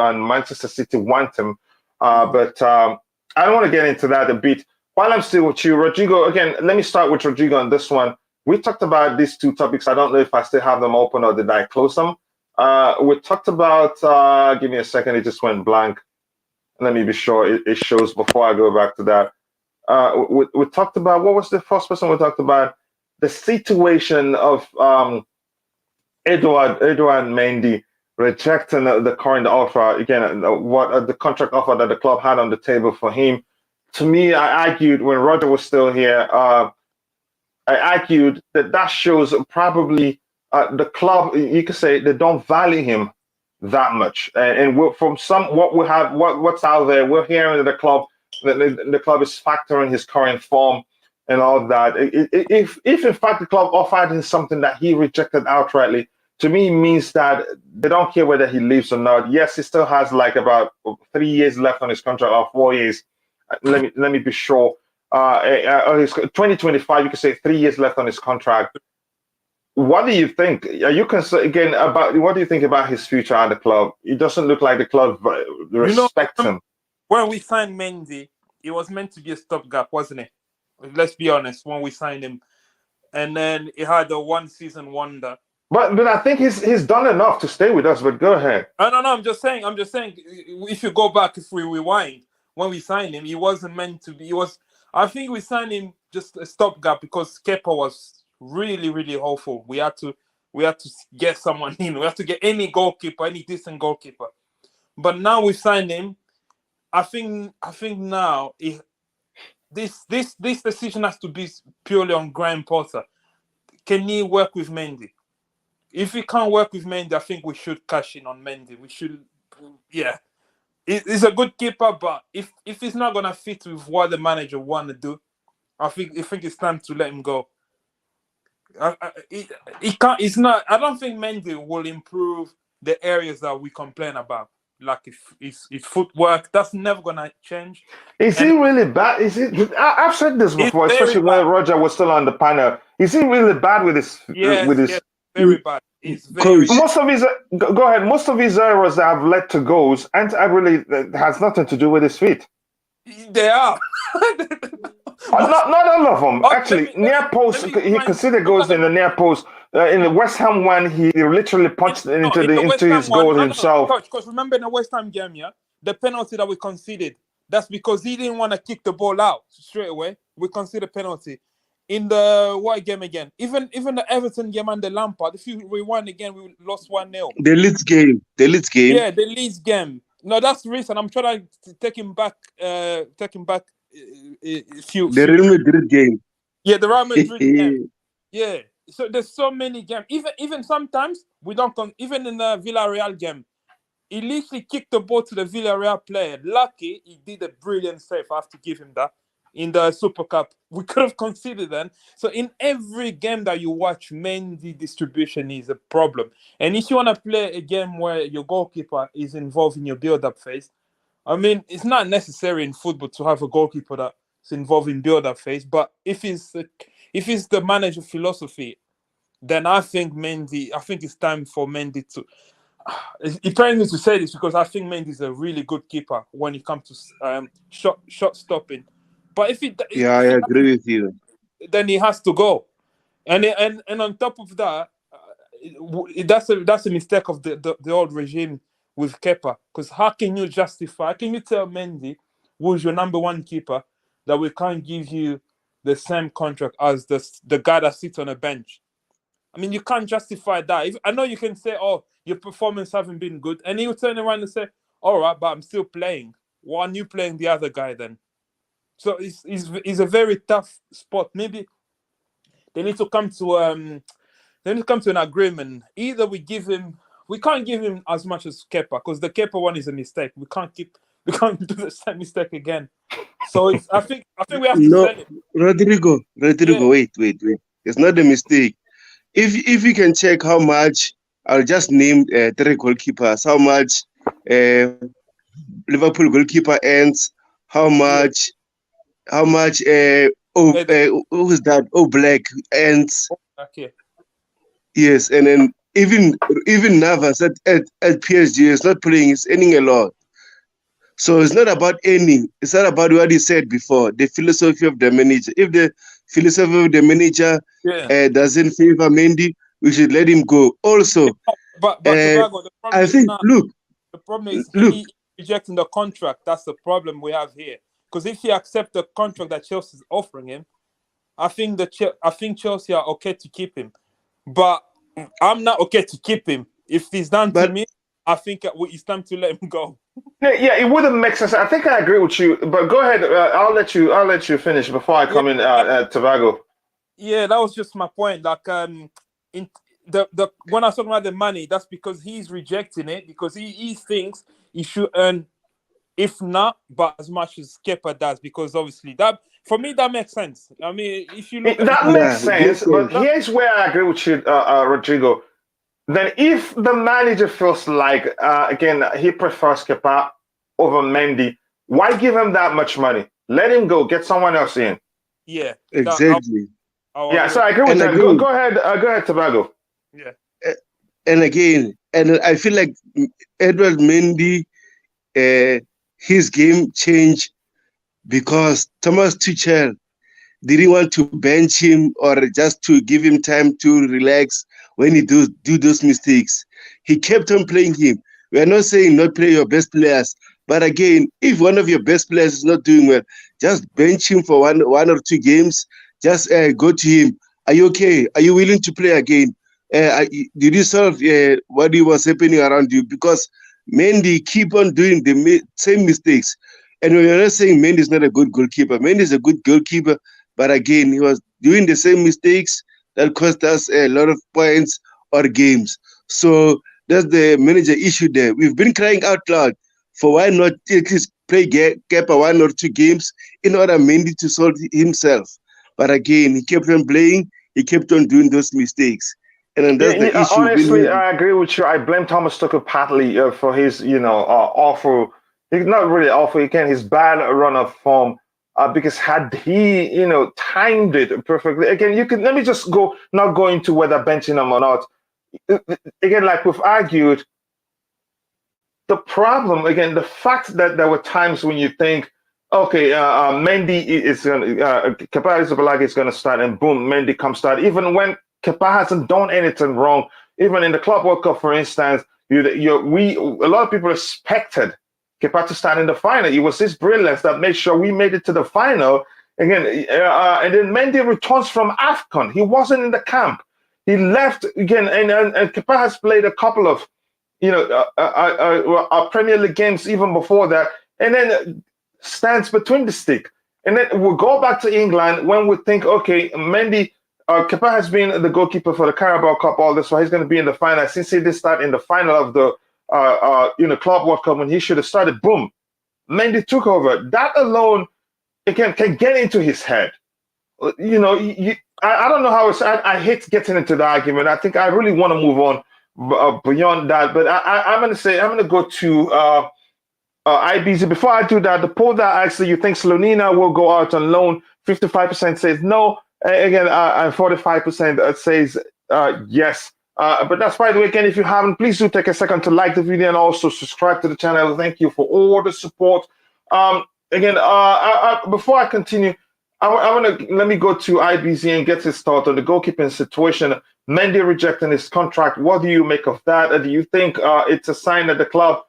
and Manchester City want him. But I don't want to get into that a bit. While I'm still with you, Rodrigo, again, let me start with Rodrigo on this one. We talked about these two topics. I don't know if I still have them open or did I close them. We talked about, give me a second, it just went blank. Let me be sure it shows before I go back to that. We talked about, what was the first person we talked about? The situation of Edouard Mendy rejecting the current offer, again, what the contract offer that the club had on the table for him. To me, I argued when Roger was still here, I argued that shows probably the club, you could say, they don't value him that much. And from what we have, what's out there, we're hearing that the club the club is factoring his current form and all that. If in fact the club offered him something that he rejected outrightly, to me means that they don't care whether he leaves or not. Yes, he still has like about 3 years left on his contract, or 4 years. Let me be sure. His 2025, you can say 3 years left on his contract. What do you think? Are you concerned again about what do you think about his future at the club? It doesn't look like the club respects him. When we signed Mendy, it was meant to be a stopgap, wasn't it? Let's be honest. When we signed him, and then he had a one-season wonder. But I think he's done enough to stay with us. But go ahead. No. I'm just saying. If you go back, if we rewind, when we signed him, he wasn't meant to be. I think we signed him just a stopgap because Kepa was really, really awful. We had to get someone in. We have to get any goalkeeper, any decent goalkeeper. But now we signed him. I think now this decision has to be purely on Graham Potter. Can he work with Mendy? If he can't work with Mendy, I think we should cash in on Mendy. We should, yeah. He's a good keeper, but if he's not gonna fit with what the manager want to do, I think it's time to let him go. He can't. It's not. I don't think Mendy will improve the areas that we complain about. Like if his footwork, that's never gonna change. Is he really bad? I've said this before, especially when Roger was still on the panel. Is he really bad with his? Yes, very bad. He's very. Most of his go ahead. Most of his errors that have led to goals, and I really has nothing to do with his feet. They are. Not all of them. Actually, near post, he considered goals in the near post. In the West Ham one, he literally punched into his goal himself. Coach, remember in the West Ham game, the penalty that we conceded, that's because he didn't want to kick the ball out straight away. We conceded penalty. In the what game again? Even the Everton game and the Lampard, if we won again, we lost 1-0. The Leeds game. Yeah, the Leeds game. No, that's recent. I'm trying to take him back. A few. The Real Madrid game. Yeah, the Real Madrid game. Yeah. So there's so many games. Even sometimes we don't come. Even in the Villarreal game, he literally kicked the ball to the Villarreal player. Lucky he did a brilliant save. I have to give him that. In the Super Cup, we could have conceded then. So in every game that you watch, Mendy distribution is a problem. And if you want to play a game where your goalkeeper is involved in your build-up phase, I mean, it's not necessary in football to have a goalkeeper that's involved in build-up phase. But if it's the manager philosophy, then I think it's time for Mendy to. It pains me to say this because I think Mendy is a really good keeper when it comes to shot stopping. But I agree with you. Then he has to go, and on top of that, that's a mistake of the old regime with Kepa. Because how can you justify? How can you tell Mendy, who's your number one keeper, that we can't give you the same contract as the guy that sits on a bench? I mean, you can't justify that. I know you can say, "Oh, your performance haven't been good," and he will turn around and say, "All right, but I'm still playing. Why aren't you playing the other guy then?" So it's a very tough spot. Maybe they need to come to an agreement. Either we can't give him as much as Kepa because the Kepa one is a mistake. We can't do the same mistake again. So I think we have to sell him. Rodrigo, yeah. Wait. It's not a mistake. If you can check how much, I'll just name 3 goalkeepers. How much Liverpool goalkeeper earns? How much? How much? Who is that? Black ends. Okay. Yes, and then even Navas at PSG is not playing. He's earning a lot. So it's not about earning. It's not about what he said before. The philosophy of the manager. If the philosophy of the manager doesn't favor Mendy, we should let him go. Also, but Tobago, the problem I think. The problem is he rejecting the contract. That's the problem we have here. Because if he accepts the contract that Chelsea is offering him, I think Chelsea are okay to keep him. But I'm not okay to keep him. If he's done to me, I think it's time to let him go. Yeah, it wouldn't make sense. I think I agree with you. But go ahead. I'll let you finish before I come in, Tobago. Yeah, that was just my point. Like, when I was talking about the money, that's because he's rejecting it because he thinks he should earn If not, but as much as Kepa does, because obviously that for me that makes sense. I mean, if you look at That it, makes Yeah, it makes sense, but sense. here's where I agree with you, Rodrigo. Then, if the manager feels like, again, he prefers Kepa over Mendy, why give him that much money? Let him go, get someone else in. yeah, that Exactly. I'll Yeah, agree. so I agree with And that. again, Go ahead, Tobago. Yeah, and again, and I feel like Edouard Mendy, his game changed because Thomas Tuchel didn't want to bench him or just to give him time to relax when he do those mistakes. He kept on playing him. We are not saying not play your best players, but again, if one of your best players is not doing well, just bench him for one or two games. Just go to him. Are you okay? Are you willing to play again? Did you solve what was happening around you? Because Mendy keep on doing the same mistakes. And we're not saying Mendy is not a good goalkeeper. Mendy is a good goalkeeper, but again, he was doing the same mistakes that cost us a lot of points or games. So that's the manager issue there. We've been crying out loud for why not at least play Kepa one or two games in order Mendy to solve himself. But again, he kept on playing, he kept on doing those mistakes. And then Yeah, that's the issue we've been honestly, having. I agree with you. I blame Thomas Tuchel partly for his, awful. He's not really awful. Again, his bad run of form. Because had he, timed it perfectly. Again, you can let me just go, not go into whether benching him or not. Again, like we've argued, the problem again, the fact that there were times when you think, okay, Mendy is going to, Kepa Arrizabalaga is going to start, and boom, Mendy comes start. Even when Kepa hasn't done anything wrong, even in the Club World Cup, for instance, a lot of people expected Kepa to start in the final. It was his brilliance that made sure we made it to the final. Again, and then Mendy returns from AFCON. He wasn't in the camp. He left again, and Kepa has played a couple of our Premier League games even before that, and then stands between the stick. And then we'll go back to England when we think, okay, Mendy, Kepa has been the goalkeeper for the Carabao Cup all this, so he's going to be in the final. Since he did start in the final of the Club World Cup when he should have started, boom, Mendy took over. That alone, again, can get into his head. I don't know how it's. I hate getting into the argument. I think I really want to move on beyond that. But I'm going to say, I'm going to go to IBZ. Before I do that, the poll that actually you think Slonina will go out on loan, 55% says no. Again, and 45% says yes. But that's, by the way, again, if you haven't, please do take a second to like the video and also subscribe to the channel. Thank you for all the support. Again, before I continue, let me go to IBZ and get his thought on the goalkeeping situation. Mendy rejecting his contract. What do you make of that? Do you think it's a sign that the club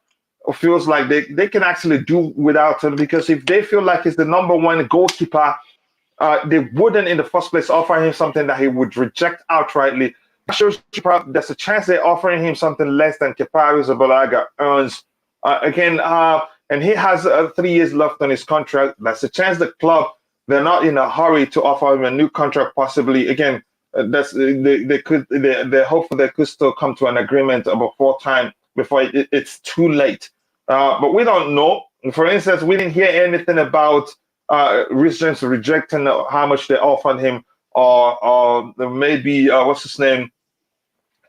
feels like they can actually do without him? Because if they feel like he's the number one goalkeeper, they wouldn't in the first place offer him something that he would reject outrightly. There's a chance they're offering him something less than Kepa Arrizabalaga earns. And he has 3 years left on his contract. That's a chance the club, they're not in a hurry to offer him a new contract. Possibly again, they're hopeful they could still come to an agreement before it's too late. But we don't know. For instance, we didn't hear anything about reasons rejecting how much they offered him, or maybe what's his name?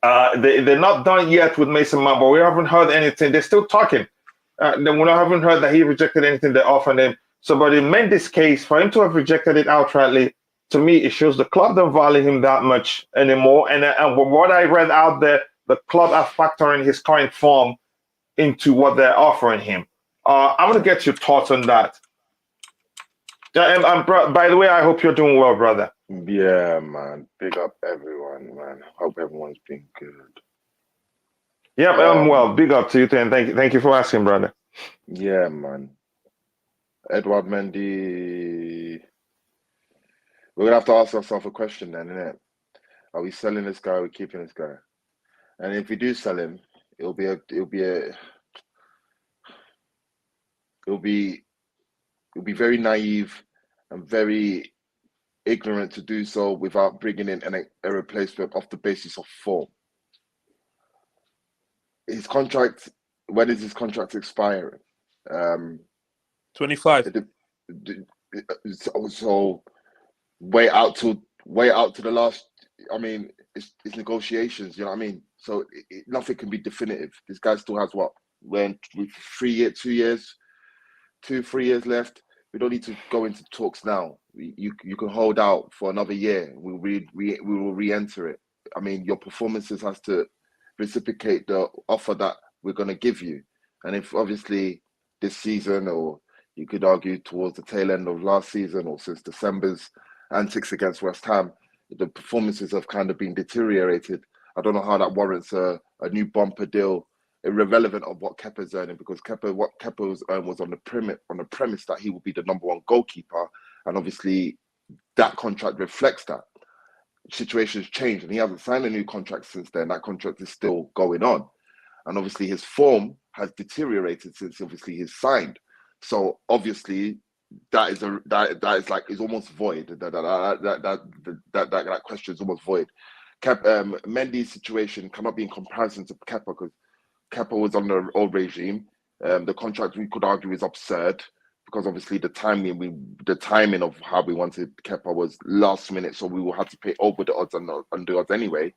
They're not done yet with Mason Mount, but we haven't heard anything. They're still talking. Then we haven't heard that he rejected anything they offered him. So, but in Mendy's case, for him to have rejected it outrightly, to me, it shows the club don't value him that much anymore. And what I read out there, the club are factoring his current form into what they're offering him. I'm going to get your thoughts on that. By the way, I hope you're doing well, brother. Yeah, man. Big up everyone, man. Hope everyone's been good. Yep, I'm well. Big up to you, and thank you for asking, brother. Yeah, man. Edouard Mendy. We're gonna have to ask ourselves a question then, innit? Are we selling this guy? Or are we keeping this guy? And if we do sell him, it'll be very naive and very ignorant to do so without bringing in a replacement off the basis of form. His contract, when is his contract expiring? Um, 25. so wait out to the last. I mean, it's negotiations. You know what I mean? So nothing can be definitive. This guy still has what? When 3 years, 3 years left. We don't need to go into talks now. You can hold out for another year. We will re-enter it. I mean, your performances has to reciprocate the offer that we're going to give you. And if obviously this season, or you could argue towards the tail end of last season, or since December's antics against West Ham, the performances have kind of been deteriorated. I don't know how that warrants a new bumper deal, irrelevant of what Kepa's earning, because what Kepa was earning was on the premise that he will be the #1 goalkeeper, and obviously that contract reflects that. Situations change, and he hasn't signed a new contract since then. That contract is still going on, and obviously his form has deteriorated since obviously he's signed. So obviously that is almost void. That question is almost void. Mendy's situation cannot be in comparison to Kepa, because Kepa was on the old regime. The contract, we could argue, is absurd, because obviously the timing of how we wanted Kepa was last minute, so we will have to pay over the odds and the odds anyway.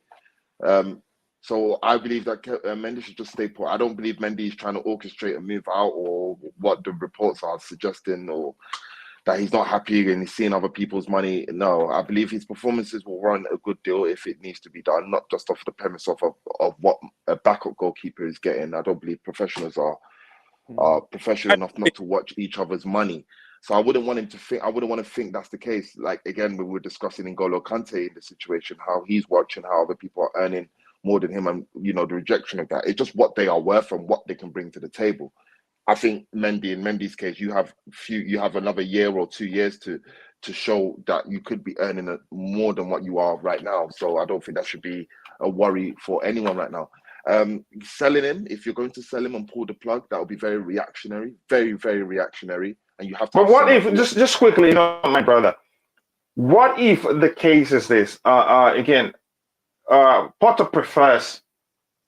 So I believe that Mendy should just stay put. I don't believe Mendy is trying to orchestrate a move out, or what the reports are suggesting, or that he's not happy and he's seeing other people's money. No, I believe his performances will run a good deal if it needs to be done, not just off the premise of what a backup goalkeeper is getting. I don't believe professionals are professional enough not to watch each other's money. So I wouldn't want him to think. I wouldn't want to think that's the case. Like, again, we were discussing N'Golo Kante in the situation, how he's watching how other people are earning more than him, and the rejection of that. It's just what they are worth and what they can bring to the table. I think in Mendy's case, you have another year or 2 years to show that you could be earning more than what you are right now. So I don't think that should be a worry for anyone right now. Selling him, if you're going to sell him and pull the plug, that would be very reactionary, very, very reactionary. And you have to. But what if, just quickly, my brother, what if the case is this? Again, Potter prefers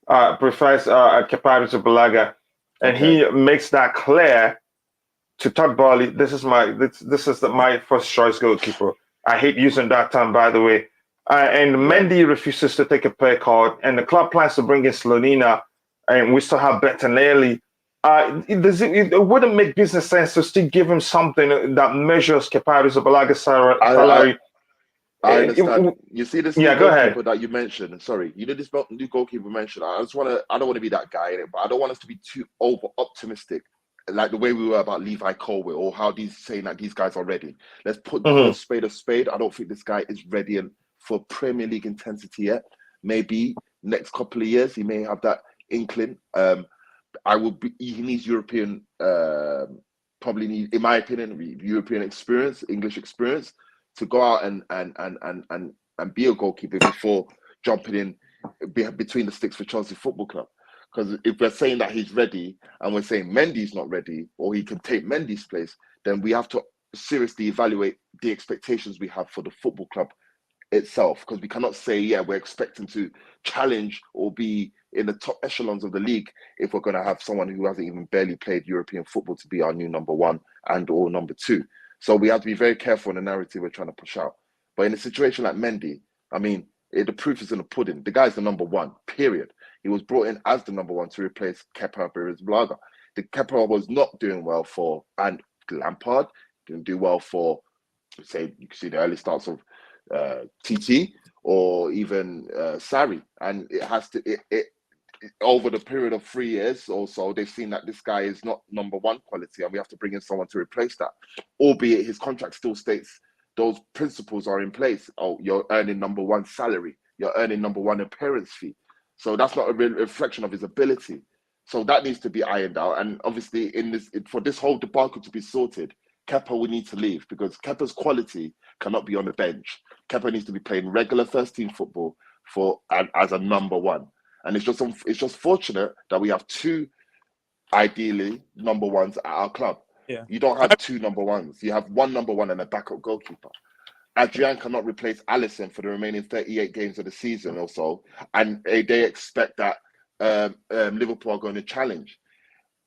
Kepa to Balaga, and he makes that clear to Todd Boehly. This is my first choice goalkeeper. I hate using that term, by the way. And Mendy refuses to take a pay cut, and the club plans to bring in Slonina, and we still have Bettinelli. It wouldn't make business sense to still give him something that measures Kepa Arrizabalaga salary. I understand. You see this new goalkeeper that you mentioned. Sorry, this new goalkeeper mentioned. I don't want to be that guy in it, but I don't want us to be too over optimistic, like the way we were about Levi Colwill, or how these saying that these guys are ready. Let's put a spade a spade. I don't think this guy is ready for Premier League intensity yet. Maybe next couple of years he may have that inkling. He needs European, probably need, in my opinion, European experience, English experience, to go out and be a goalkeeper before jumping in between the sticks for Chelsea Football Club. Because if we're saying that he's ready and we're saying Mendy's not ready, or he can take Mendy's place, then we have to seriously evaluate the expectations we have for the football club itself. Because we cannot say, we're expecting to challenge or be in the top echelons of the league if we're going to have someone who hasn't even barely played European football to be our new #1 and or #2. So we have to be very careful in the narrative we're trying to push out. But in a situation like Mendy, I mean, the proof is in the pudding. The guy's the #1, period. He was brought in as the #1 to replace Kepa Arrizabalaga. The Kepa was not doing well for, and Lampard didn't do well for, say, you can see the early starts of TT or even Sarri. And it has to, over the period of 3 years or so, they've seen that this guy is not #1 quality, and we have to bring in someone to replace that. Albeit his contract still states those principles are in place. Oh, you're earning #1 salary, you're earning #1 appearance fee. So that's not a real reflection of his ability. So that needs to be ironed out. And obviously, for this whole debacle to be sorted, Kepa will need to leave, because Kepa's quality cannot be on the bench. Kepa needs to be playing regular first team football as a #1. And it's just fortunate that we have two, ideally, #1s at our club. Yeah. You don't have two #1s. You have one #1 and a backup goalkeeper. Adrian cannot replace Alisson for the remaining 38 games of the season or so, and they expect that Liverpool are going to challenge.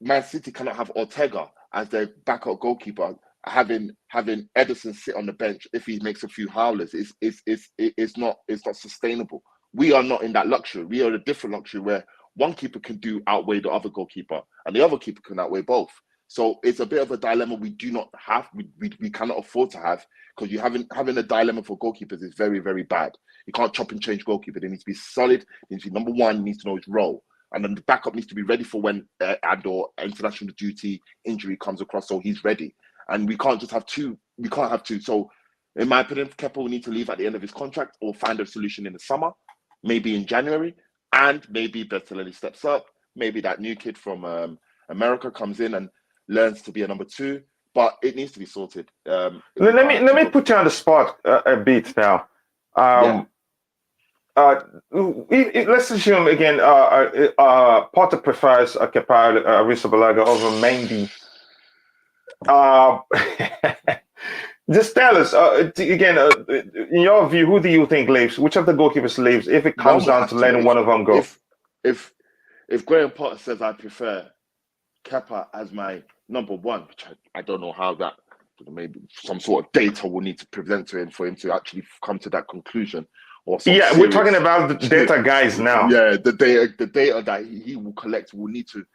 Man City cannot have Ortega as their backup goalkeeper, having Ederson sit on the bench if he makes a few howlers. It's not sustainable. We are not in that luxury. We are in a different luxury where one keeper can outweigh the other goalkeeper, and the other keeper can outweigh both. So it's a bit of a dilemma we do not have. We cannot afford to have, because you having a dilemma for goalkeepers is very, very bad. You can't chop and change goalkeeper. They need to be solid. They need to be number one. Needs to know his role, and then the backup needs to be ready for when and/or international duty injury comes across, so he's ready. And we can't just have two. We can't have two. So, in my opinion, Kepa will need to leave at the end of his contract or find a solution in the summer, maybe in January, and maybe Bertolini steps up. Maybe that new kid from America comes in and learns to be a number two. But it needs to be sorted. Let me put you on the spot a bit now. Let's assume again. Potter prefers Kepa Arrizabalaga over Mendy. Just tell us again, in your view, who do you think leaves? Which of the goalkeepers leaves if it comes down to letting one of them go? If Graham Potter says I prefer Kepa as my number one, which I don't know how that, maybe some sort of data will need to present to him for him to actually come to that conclusion. Or we're talking about the data guys now. Yeah, the data that he will collect will need to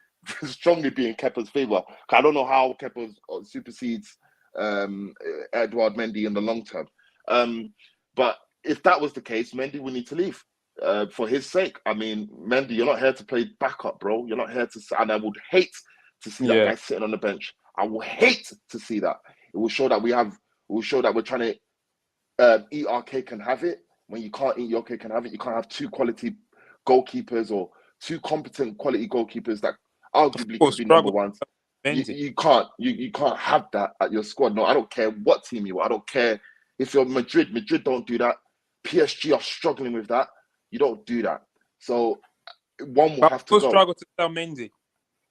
strongly be in Kepa's favour. I don't know how Kepa supersedes Edouard Mendy in the long term. But if that was the case, Mendy will need to leave for his sake. I mean, Mendy, you're not here to play backup, bro. You're not here to, and I would hate to see that guy sitting on the bench. I will hate to see that. It will show that we're trying to eat our cake and have it. When you can't eat your cake and have it, you can't have two quality goalkeepers or two competent quality goalkeepers that arguably could be number ones. You can't have that at your squad. No, I don't care what team you are. I don't care if you're Madrid. Madrid don't do that. PSG are struggling with that. You don't do that. So one will have to go. Struggle to sell Mendy.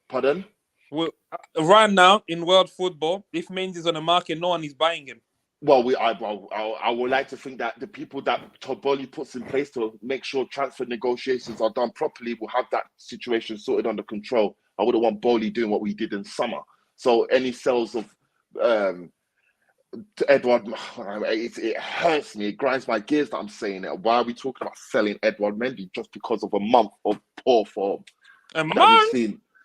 Pardon? Well, right now in world football, if Mendy's on the market, no one is buying him. Well, I would like to think that the people that Toboli puts in place to make sure transfer negotiations are done properly will have that situation sorted under control. I wouldn't want Boli doing what we did in summer. So any sales of Edouard, it hurts me. It grinds my gears that I'm saying it. Why are we talking about selling Edouard Mendy just because of a month of poor form? A month?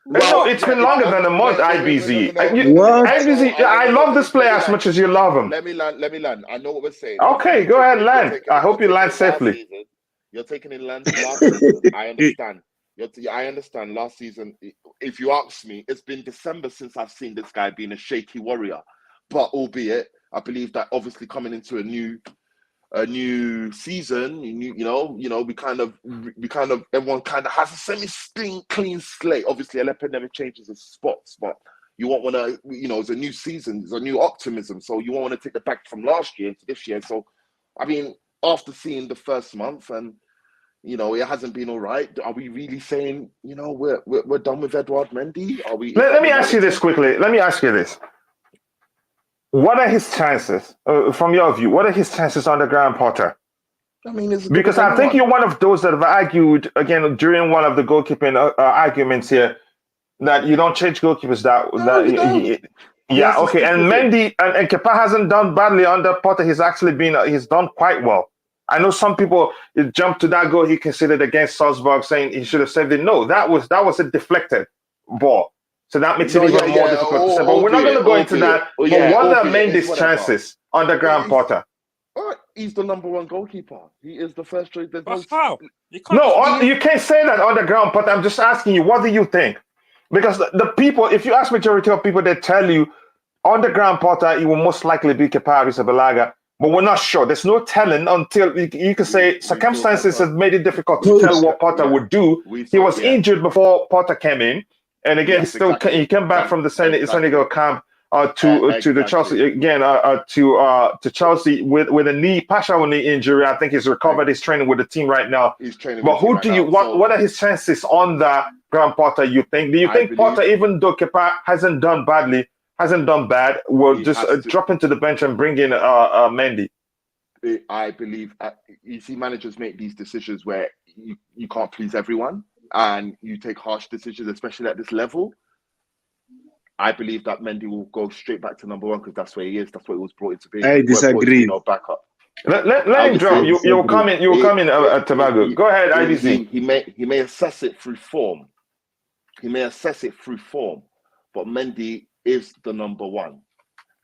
No, it's been longer than a month, IBZ. IBZ, I love this player as much as you love him. Let me land. I know what we're saying. Okay, go ahead, land. I hope you land safely. You're taking in land last season. I understand. I understand last season. If you ask me, it's been December since I've seen this guy being a shaky warrior. But albeit, I believe that obviously coming into a new season, we kind of everyone kind of has a clean slate. Obviously, Aleppo never changes his spots, but you won't want to, it's a new season, it's a new optimism. So you won't want to take the back from last year to this year. So, I mean, after seeing the first month and it hasn't been all right, are we really saying we're done with Edouard Mendy? Are we? Let me ask you this quickly. Let me ask you this. What are his chances, from your view? What are his chances under Graham Potter? I mean, because I think you're one of those that have argued again during one of the goalkeeping arguments here that you don't change goalkeepers. Okay. And Mendy and Kepa hasn't done badly under Potter. He's done quite well. I know some people jumped to that goal he considered against Salzburg, saying he should have saved it. No, that was a deflected ball. So that makes it even more difficult to say. But we're not going to go into that. But what are Mendy's chances under Graham Potter? He's the number one goalkeeper. He is the first choice. But how? You can't say that under Graham Potter. I'm just asking you, what do you think? Because the people, if you ask majority of people, they tell you under Graham Potter, it will most likely be Kepa Arrizabalaga. But we're not sure. There's no telling until you can say circumstances have made it difficult to tell what Potter would do. He was injured before Potter came in. And again, he came back from the Senegal camp to the Chelsea again to Chelsea with a knee, partial knee injury. I think he's recovered. He's training with the team right now. He's training. But what are his chances on the Graham Potter? You think? Do you think Potter, even though Kepa hasn't done bad, will just drop into the bench and bring in Mendy? I believe you see managers make these decisions where you can't please everyone. And you take harsh decisions, especially at this level. I believe that Mendy will go straight back to number one because that's where he is. That's what he was brought in to be. I disagree. No backup. Let him drop. You will come in. You will come in, Tobago. Go ahead, IBC. He may assess it through form. He may assess it through form, but Mendy is the number one.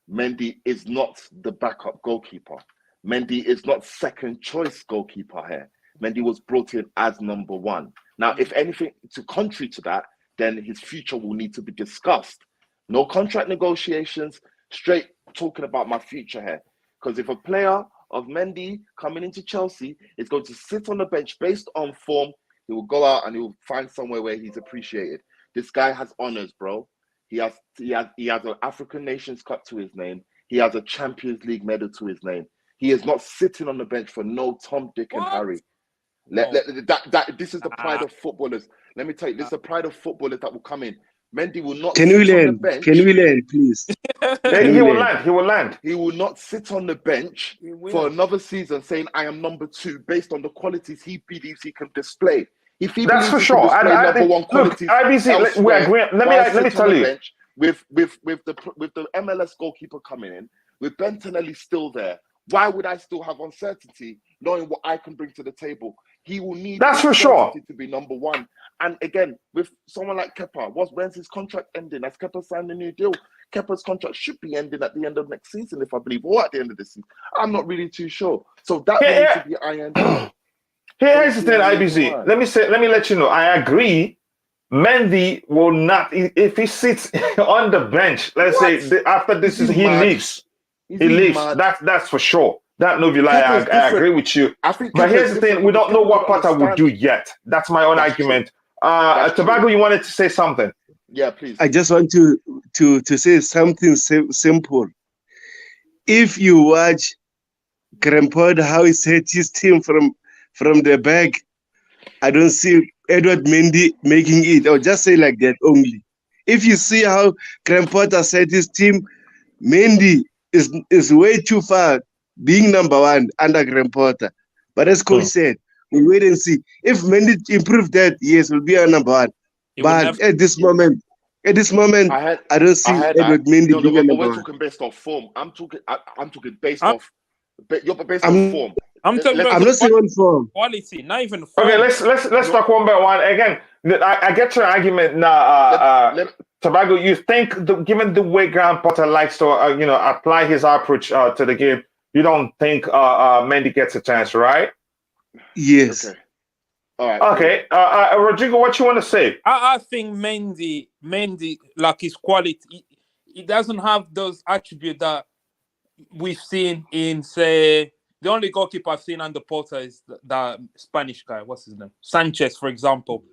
Mendy is not the backup goalkeeper. Mendy is not second choice goalkeeper here. Mendy was brought in as number one. Now, if anything to contrary to that, then his future will need to be discussed. No contract negotiations, straight talking about my future here. Because if a player of Mendy coming into Chelsea is going to sit on the bench based on form, he will go out and he will find somewhere where he's appreciated. This guy has honors, bro. He has an African Nations Cup to his name. He has a Champions League medal to his name. He is not sitting on the bench for no Tom, Dick, and Harry. This is the pride of footballers. Let me tell you, this is the pride of footballers that will come in. Mendy will not sit on the bench. Can we learn, please? He will land. He will land. He will not sit on the bench for another season saying, I am number two, based on the qualities he believes he can display. If he That's for believes he sure. can display number one qualities, look, IBC, we agree. Let me tell you. With the MLS goalkeeper coming in, with Bentonelli still there, why would I still have uncertainty knowing what I can bring to the table? He will need that's for sure to be number one. And again, with someone like Kepa, when's his contract ending? Has Kepa signed a new deal? Kepa's contract should be ending at the end of next season, if I believe, or at the end of this season. I'm not really too sure. So that needs to be ironed out. Here's the thing, IBC. Let me let you know. I agree. Mendy will not, if he sits on the bench, let's say after this season, he leaves. He leaves. That's for sure. That no lie, I agree with you. But here's the thing: we don't know what Potter will do yet. That's my own argument. Tobago, you wanted to say something? Yeah, please. I just want to say something simple. If you watch Graham Potter, how he set his team from the back, I don't see Edouard Mendy making it. I'll just say like that only. If you see how Graham Potter set his team, Mendy is way too far being number one under Graham Potter. But as coach said, we'll wait and see. If Mendy improve that, yes, we'll be our number one. But at this moment, I don't see Edouard Mendy being number one. We're talking based off form. I'm talking based off. You're based on form. I'm talking about I'm not saying on form. Quality, not even form. Okay, let's talk one by one. Again, I get your argument now. Tobago, you think given the way Graham Potter likes to apply his approach to the game, you don't think Mendy gets a chance, right? Yes. Okay. All right. Okay. Rodrigo, what you want to say? I think Mendy, like his quality, he doesn't have those attributes that we've seen in, say, the only goalkeeper I've seen under Potter is the Spanish guy. What's his name? Sanchez, for example.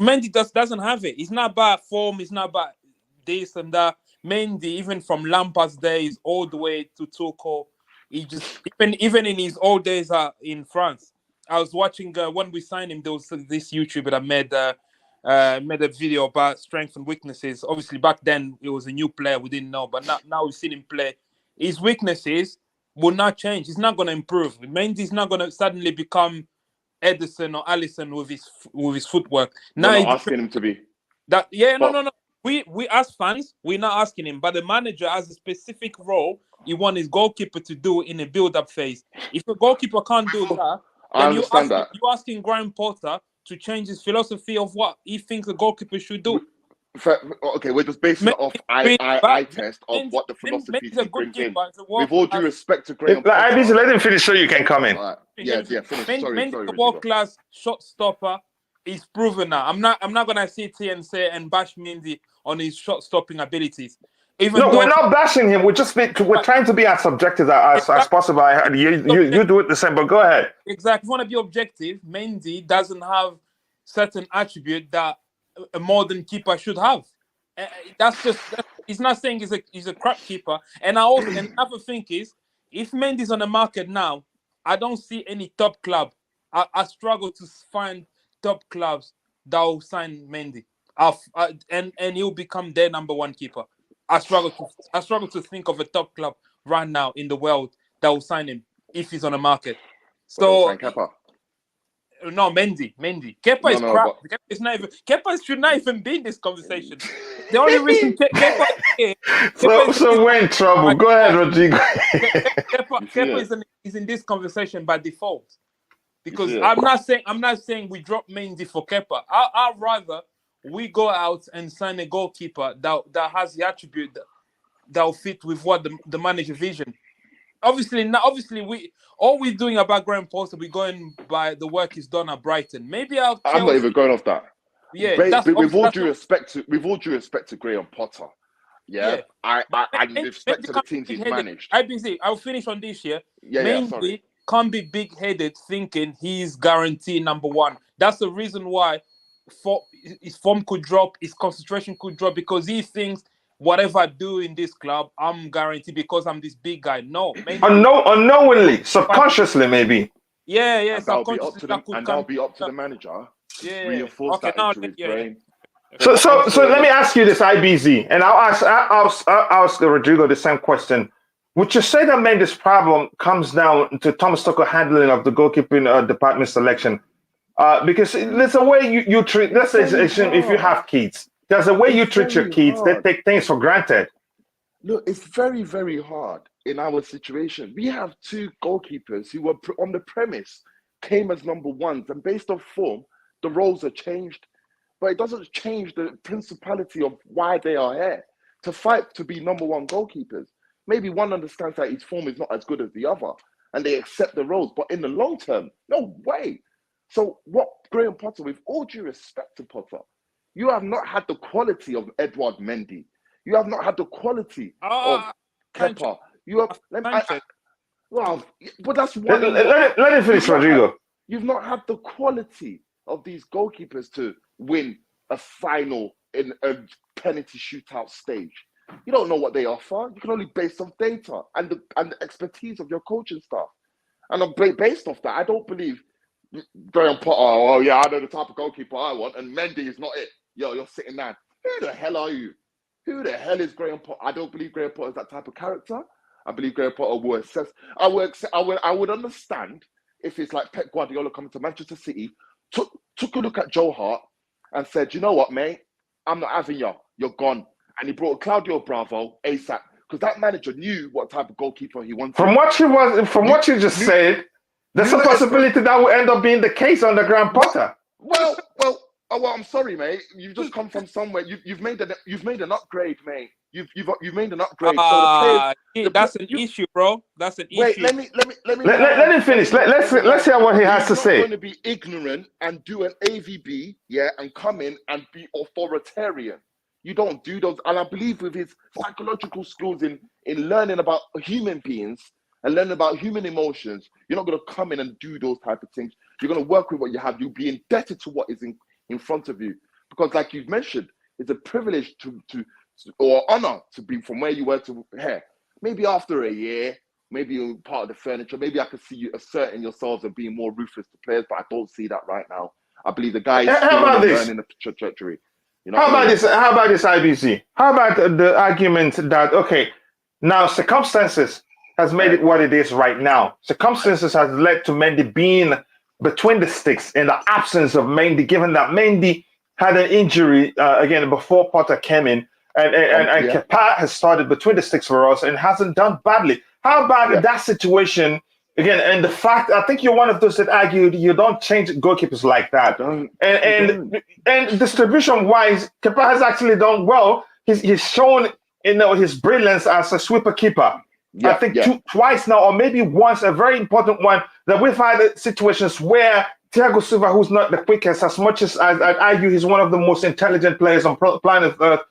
Mendy doesn't have it. He's not about form. He's not about this and that. Mendy, even from Lampard's days all the way to Tuchel, he just even in his old days in France. I was watching when we signed him. There was this YouTuber that made a video about strengths and weaknesses. Obviously, back then it was a new player we didn't know, but now we've seen him play. His weaknesses will not change. He's not going to improve. Mendy's not going to suddenly become Edison or Alisson with his footwork. Now we're not asking him to be. No. We as fans, we're not asking him, but the manager has a specific role he wants his goalkeeper to do in a build-up phase. If the goalkeeper can't do that, then you're asking Graham Potter to change his philosophy of what he thinks the goalkeeper should do. Okay, we're just basing it off eye test of what the philosophy he brings in. With all due respect to Graham Potter. Let him finish so you can come in. Finish. Sorry, a world-class shot stopper. He's proven now. I'm not gonna sit here and bash Mendy on his shot-stopping abilities. We're not bashing him. We're trying to be as subjective as possible. You do it the same, but go ahead. Exactly. If you want to be objective, Mendy doesn't have certain attribute that a modern keeper should have. He's not saying he's a crap keeper. And another thing is, if Mendy's on the market now, I don't see any top club. I struggle to find top clubs that will sign Mendy. And he'll become their number one keeper. I struggle to think of a top club right now in the world that will sign him if he's on the market. So no, Mendy. Kepa is crap. Kepa should not even be in this conversation. The only reason Kepa is here. So we're in trouble. Go ahead, Rodrigo. Kepa is in this conversation by default. Because I'm not saying we drop Mendy for Kepa. I'd rather we go out and sign a goalkeeper that has the attribute that will fit with what the manager vision. Obviously, we're doing about Graham Potter, we're going by the work he's done at Brighton. Maybe I'm not even going off that. Yeah, with all due respect to Graham Potter. Yeah. I respect to the teams he's managed. I'll finish on this here. Mendy can't be big-headed thinking he's guaranteed number one. That's the reason why his form could drop, his concentration could drop, because he thinks whatever I do in this club, I'm guaranteed because I'm this big guy. No, unknowingly, subconsciously, maybe. Yeah. Subconsciously, that'll be up to the manager. Yeah. Reinforce that into his brain. So let me ask you this, IBZ, and I'll ask Rodrigo the same question. Would you say that Mendy's problem comes down to Thomas Tuchel handling of the goalkeeping department selection? Because there's a way you treat. Let's say if you have kids, there's a way you treat your kids. They take things for granted. Look, it's very, very hard in our situation. We have two goalkeepers who were on the premise came as number ones, and based on form, the roles are changed. But it doesn't change the principality of why they are here to fight to be number one goalkeepers. Maybe one understands that his form is not as good as the other, and they accept the roles. But in the long term, no way. So what Graham Potter, with all due respect to Potter, you have not had the quality of Edouard Mendy. You have not had the quality of Kepa. You have. But that's one. Let him finish, Rodrigo. You've not had the quality of these goalkeepers to win a final in a penalty shootout stage. You don't know what they offer. You can only base on data and the expertise of your coaching staff. And based off that, I don't believe Graham Potter, oh yeah, I know the type of goalkeeper I want, and Mendy is not it. Yo, you're sitting there. Who the hell are you? Who the hell is Graham Potter? I don't believe Graham Potter is that type of character. I believe Graham Potter will assess. I would understand if it's like Pep Guardiola coming to Manchester City, took a look at Joe Hart and said, you know what, mate? I'm not having you. You're gone. And he brought Claudio Bravo ASAP because that manager knew what type of goalkeeper he wanted. From what you just said, there's a possibility that will end up being the case under Graham Potter. Well, I'm sorry, mate. You've just come from somewhere. You've made an upgrade, mate. You've made an upgrade. That's an issue, bro. That's an issue. Wait, let me let him finish. Let's hear what he has to say. You're not going to be ignorant and do an AVB, and come in and be authoritarian. You don't do those. And I believe with his psychological skills in learning about human beings and learning about human emotions, you're not going to come in and do those type of things. You're going to work with what you have. You'll be indebted to what is in front of you. Because like you've mentioned, it's a privilege or honor to be from where you were to here. Maybe after a year, maybe you're part of the furniture. Maybe I could see you asserting yourselves and being more ruthless to players, but I don't see that right now. I believe the guy is still learning the trajectory. You know how about this, IBC? How about the argument that, now circumstances has made it what it is right now. Circumstances has led to Mendy being between the sticks in the absence of Mendy, given that Mendy had an injury, again, before Potter came in, and Kepa has started between the sticks for us and hasn't done badly. How about that situation, again, and the fact, I think you're one of those that argued you don't change goalkeepers like that. And distribution-wise, Kepa has actually done well. He's shown, his brilliance as a sweeper keeper. I think twice now, or maybe once, a very important one, that we've had situations where Thiago Silva, who's not the quickest, as much as I'd argue he's one of the most intelligent players on planet Earth,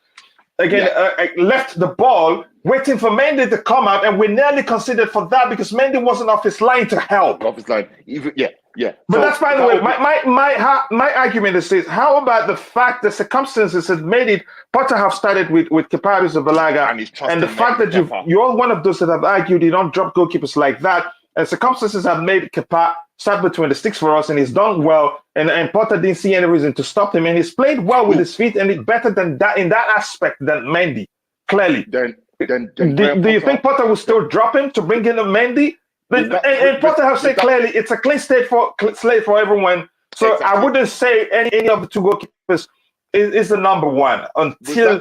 left the ball waiting for Mendy to come out, and we nearly considered for that because Mendy wasn't off his line to help. Off his line, But that's, by the way, my argument is this: how about the fact that circumstances has made it? Potter have started with Kepa Arrizabalaga, and the fact that you're one of those that have argued you don't drop goalkeepers like that, and circumstances have made Kepa start between the sticks for us, and he's done well, and Potter didn't see any reason to stop him, and he's played well with his feet, and it's better than that in that aspect than Mendy, clearly. Then do you think Potter will still drop him to bring in a Mendy? And Potter have said clearly it's a clean slate for everyone. So I wouldn't say any of the two goalkeepers is the number one until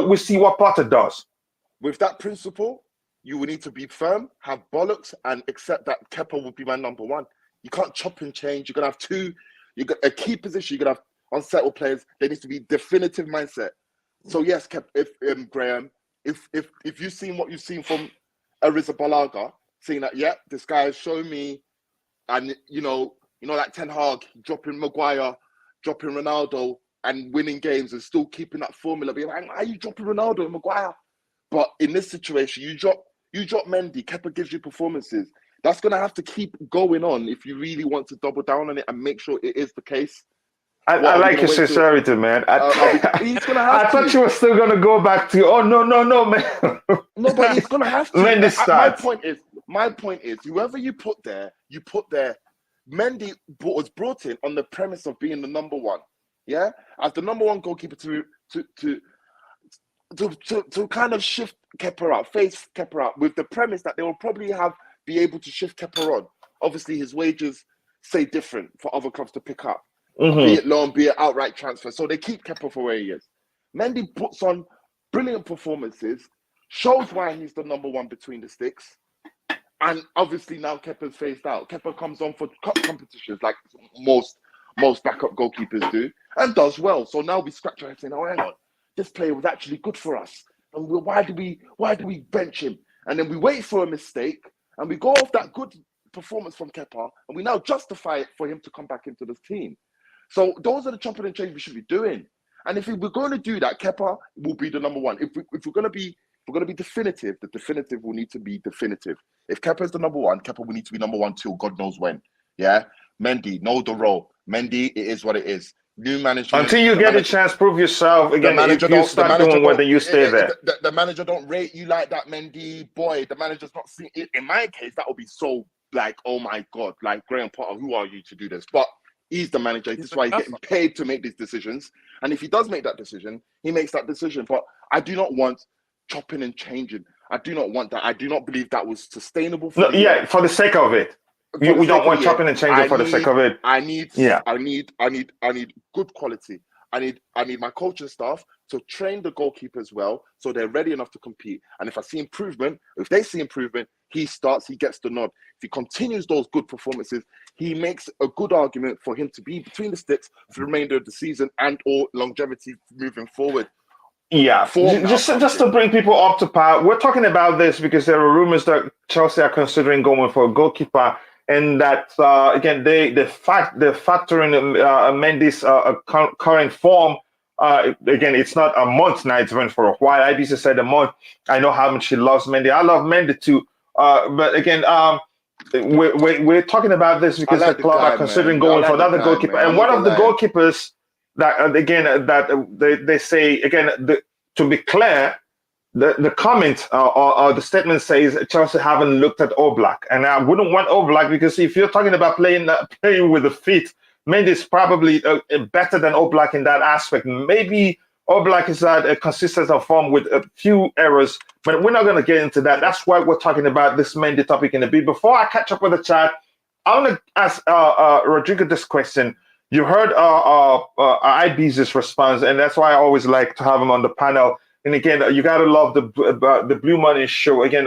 we see what Potter does. With that principle, you will need to be firm, have bollocks, and accept that Kepa will be my number one. You can't chop and change. You're gonna have two. You got a key position. You're gonna have unsettled players. There needs to be definitive mindset. So yes, Graham, if you've seen what you've seen from Arrizabalaga, seeing that this guy has shown me, and like Ten Hag dropping Maguire, dropping Ronaldo, and winning games and still keeping that formula. Being like, why are you dropping Ronaldo and Maguire? But in this situation, you drop Mendy. Kepa gives you performances. That's going to have to keep going on if you really want to double down on it and make sure it is the case. I like your sincerity, man. He's going to have I thought you were still going to go back to, no, man. No, but he's going to have to. Mendy starts. My point is, whoever you put there. Mendy was brought in on the premise of being the number one. Yeah? As the number one goalkeeper to kind of shift Kepa out, face Kepa out, with the premise that they will probably be able to shift Kepa on. Obviously, his wages say different for other clubs to pick up, be it loan, be it outright transfer. So they keep Kepa for where he is. Mendy puts on brilliant performances, shows why he's the number one between the sticks, and obviously now Kepa's phased out. Kepa comes on for cup competitions like most backup goalkeepers do, and does well. So now we scratch our head saying, "Oh, hang on, this player was actually good for us. And why do we bench him?" And then we wait for a mistake, and we go off that good performance from Kepa, and we now justify it for him to come back into this team. So those are the chopping and change we should be doing. And if we're going to do that, Kepa will be the number one. If we're going to be definitive, the definitive will need to be definitive. If Kepa is the number one, Kepa will need to be number one till God knows when. Yeah, Mendy, know the role. Mendy, it is what it is. New management. Until you get a chance, prove yourself again. If you start doing well, then you stay there. The manager don't rate you like that, Mendy. Boy, the manager's not seeing it. In my case, that would be so like, oh my God, like Graham Potter, who are you to do this? But he's the manager. This is why he's getting paid to make these decisions. And if he does make that decision, he makes that decision. But I do not want chopping and changing. I do not want that. I do not believe that was sustainable. For the sake of it. We don't want chopping and changing for the sake of it. I need good quality. I need my coaching staff to train the goalkeepers well so they're ready enough to compete. And if I see improvement, if they see improvement, he gets the nod. If he continues those good performances, he makes a good argument for him to be between the sticks for the remainder of the season and or longevity moving forward. Yeah, just to bring people up to par, we're talking about this because there are rumors that Chelsea are considering going for a goalkeeper. And that again, they're factoring Mendy's current form. Again, it's not a month now; it's been for a while. IBC said a month. I know how much she loves Mendy. I love Mendy too. But again, we're talking about this because the club are considering going for another goalkeeper. And one of the goalkeepers that they say again, to be clear. The comment or the statement says Chelsea haven't looked at Oblak, and I wouldn't want Oblak because if you're talking about playing with the feet, Mendy is probably better than Oblak in that aspect. Maybe Oblak is at a consistent form with a few errors, but we're not going to get into that. That's why we're talking about this Mendy topic in a bit. Before I catch up with the chat, I want to ask Rodrigo this question. You heard IB's response, and that's why I always like to have him on the panel. And again, you got to love the Blue Money show. Again,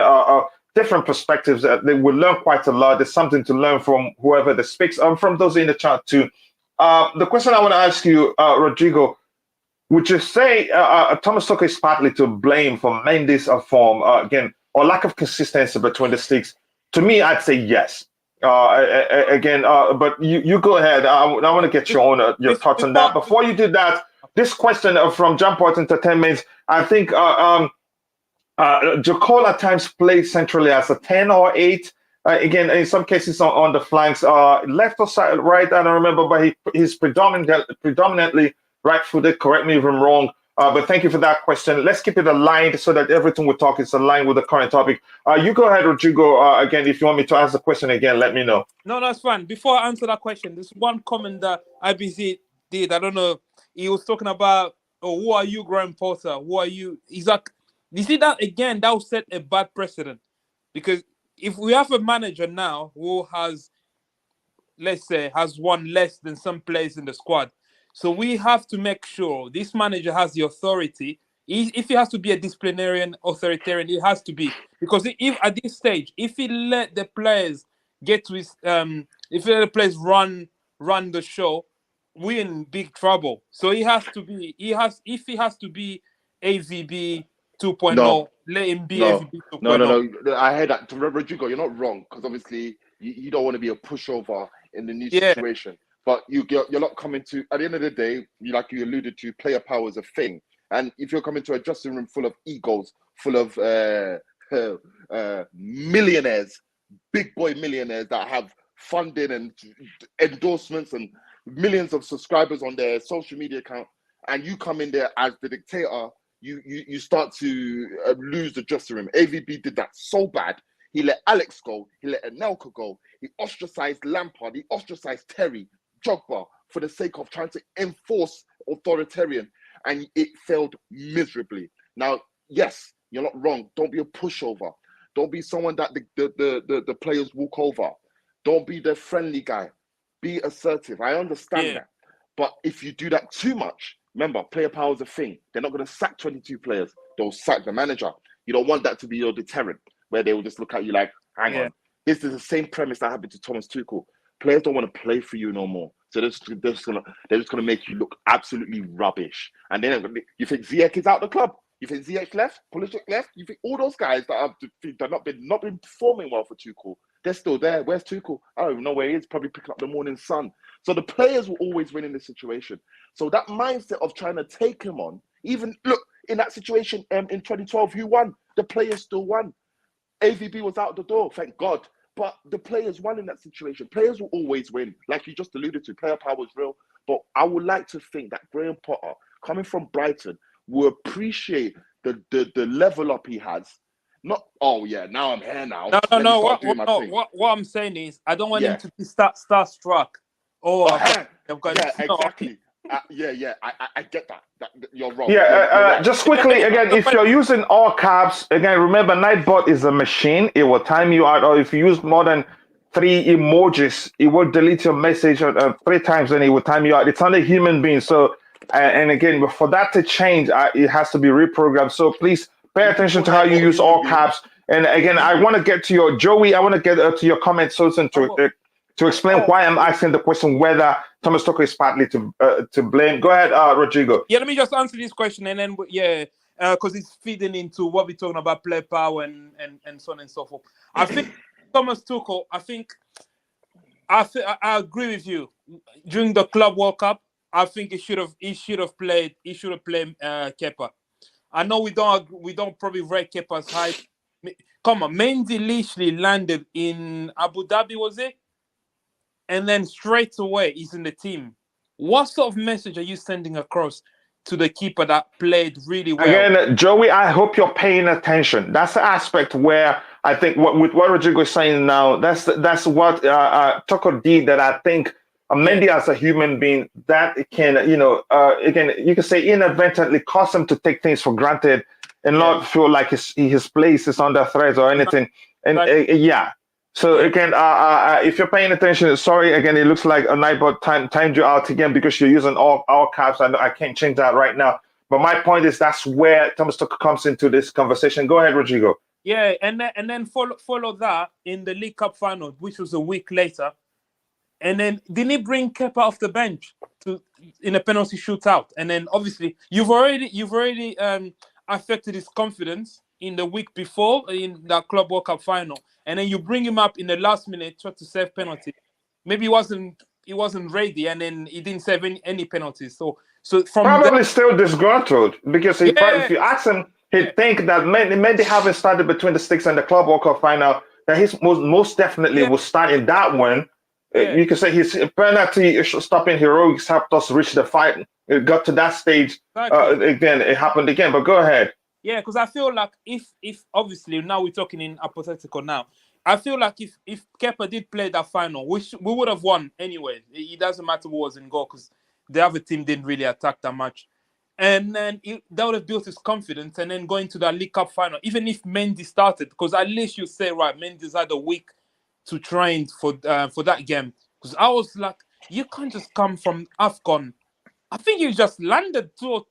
different perspectives. They will learn quite a lot. There's something to learn from whoever that speaks. From those in the chat too. The question I want to ask you, Rodrigo, would you say Thomas Tuchel is partly to blame for Mendy's form again, or lack of consistency between the sticks? To me, I'd say yes. But you go ahead. I want to get your thoughts on that. Before you do that, this question from Jamport Entertainment, I think Jokol at times plays centrally as a 10 or 8. Again, in some cases on the flanks, left or side, right, I don't remember, but he's predominantly right-footed. Correct me if I'm wrong. But thank you for that question. Let's keep it aligned so that everything we talk is aligned with the current topic. You go ahead, Rodrigo. Again, if you want me to ask the question again, let me know. No, that's fine. Before I answer that question, there's one comment that IBC did. I don't know. He was talking about, who are you, Graham Potter? Who are you? He's like, you see that again, that will set a bad precedent. Because if we have a manager now who has, let's say, has won less than some players in the squad, So we have to make sure this manager has the authority. If he has to be a disciplinarian, authoritarian, it has to be. Because if at this stage, if he let the players get to his, if he let the players run the show, we're in big trouble. So he has to be. If he has to be AVB 2.0, No. let him be No, AVB 2.0. no. I heard that. Rodrigo, you're not wrong, because obviously you don't want to be a pushover in the new situation. But you're not coming to, at the end of the day, like you alluded to, player power is a thing. And if you're coming to a dressing room full of egos, full of millionaires, big boy millionaires that have funding and endorsements and millions of subscribers on their social media account, and you come in there as the dictator, you start to lose the dressing room. AVB did that so bad. He let Alex go. He let Anelka go. He ostracized Lampard. He ostracized Terry, Drogba, for the sake of trying to enforce authoritarian, and it failed miserably. Now, yes, you're not wrong. Don't be a pushover. Don't be someone that the players walk over. Don't be the friendly guy. Be assertive. I understand that. But if you do that too much, remember, player power is a thing. They're not going to sack 22 players. They'll sack the manager. You don't want that to be your deterrent, where they will just look at you like, hang on. This is the same premise that happened to Thomas Tuchel. Players don't want to play for you no more. So they're just gonna make you look absolutely rubbish. And then you think Ziyech is out the club. You think Ziyech left, Pulisic left. You think all those guys that have not been performing well for Tuchel, they're still there. Where's Tuchel? I don't even know where he is. Probably picking up the morning sun. So the players will always win in this situation. So that mindset of trying to take him on, even look in that situation in 2012, who won? The players still won. AVB was out the door, thank God. But the players won in that situation. Players will always win. Like you just alluded to, player power is real. But I would like to think that Graham Potter, coming from Brighton, will appreciate the level up he has. Not, oh yeah, now I'm here now. No. What I'm saying is, I don't want him to be starstruck. Exactly. I get that. You're wrong. Just quickly again, if you're using all caps, again, remember Nightbot is a machine. It will time you out, or if you use more than 3 emojis, it will delete your message 3 times and it will time you out. It's not a human being. So, and again, for that to change, it has to be reprogrammed. So please pay attention to how you use all caps. And again, I want to get to your Joey. I want to get to your comment, Susan, to explain why I'm asking the question whether Thomas Tuchel is partly to blame. Go ahead, Rodrigo. Yeah, let me just answer this question, and then because it's feeding into what we're talking about, player power and so on and so forth. I think Thomas Tuchel. I agree with you. During the Club World Cup, I think he should have played Kepa. I know we don't probably rate Kepa's high. Come on, Mendy literally landed in Abu Dhabi, was it? And then straight away he's in the team. What sort of message are you sending across to the keeper that played really well? Again, Joey, I hope you're paying attention. That's the aspect where I think with what Rodrigo is saying now, that's what Tuchel did that I think Mendy as a human being, that can, again, you can say inadvertently cause him to take things for granted and not feel like his place is under threat or anything. And So again, if you're paying attention, sorry, again, it looks like a Nightbot timed you out again because you're using all caps. I can't change that right now. But my point is that's where Thomas Tuchel comes into this conversation. Go ahead, Rodrigo. Yeah, and then follow that in the League Cup final, which was a week later. And then didn't he bring Kepa off the bench in a penalty shootout? And then obviously you've already affected his confidence in the week before in that Club World Cup final, and then you bring him up in the last minute, try to save penalty. Maybe he wasn't ready, and then he didn't save any penalties. So from probably still disgruntled because if you ask him, he'd think that Mendy having started between the sticks and the Club World Cup final, that he's most definitely will start in that one. You can say his penalty stopping heroics helped us reach the fight. It got to that stage. Again, it happened again. But go ahead. Yeah, because I feel like if obviously now we're talking in hypothetical now, I feel like if Kepa did play that final, we would have won anyway. It doesn't matter who was in goal because the other team didn't really attack that much. And then that would have built his confidence. And then going to that League Cup final, even if Mendy started, because at least you say, right, Mendy's had a week to train for that game. Because I was like, you can't just come from AFCON I think he just landed 2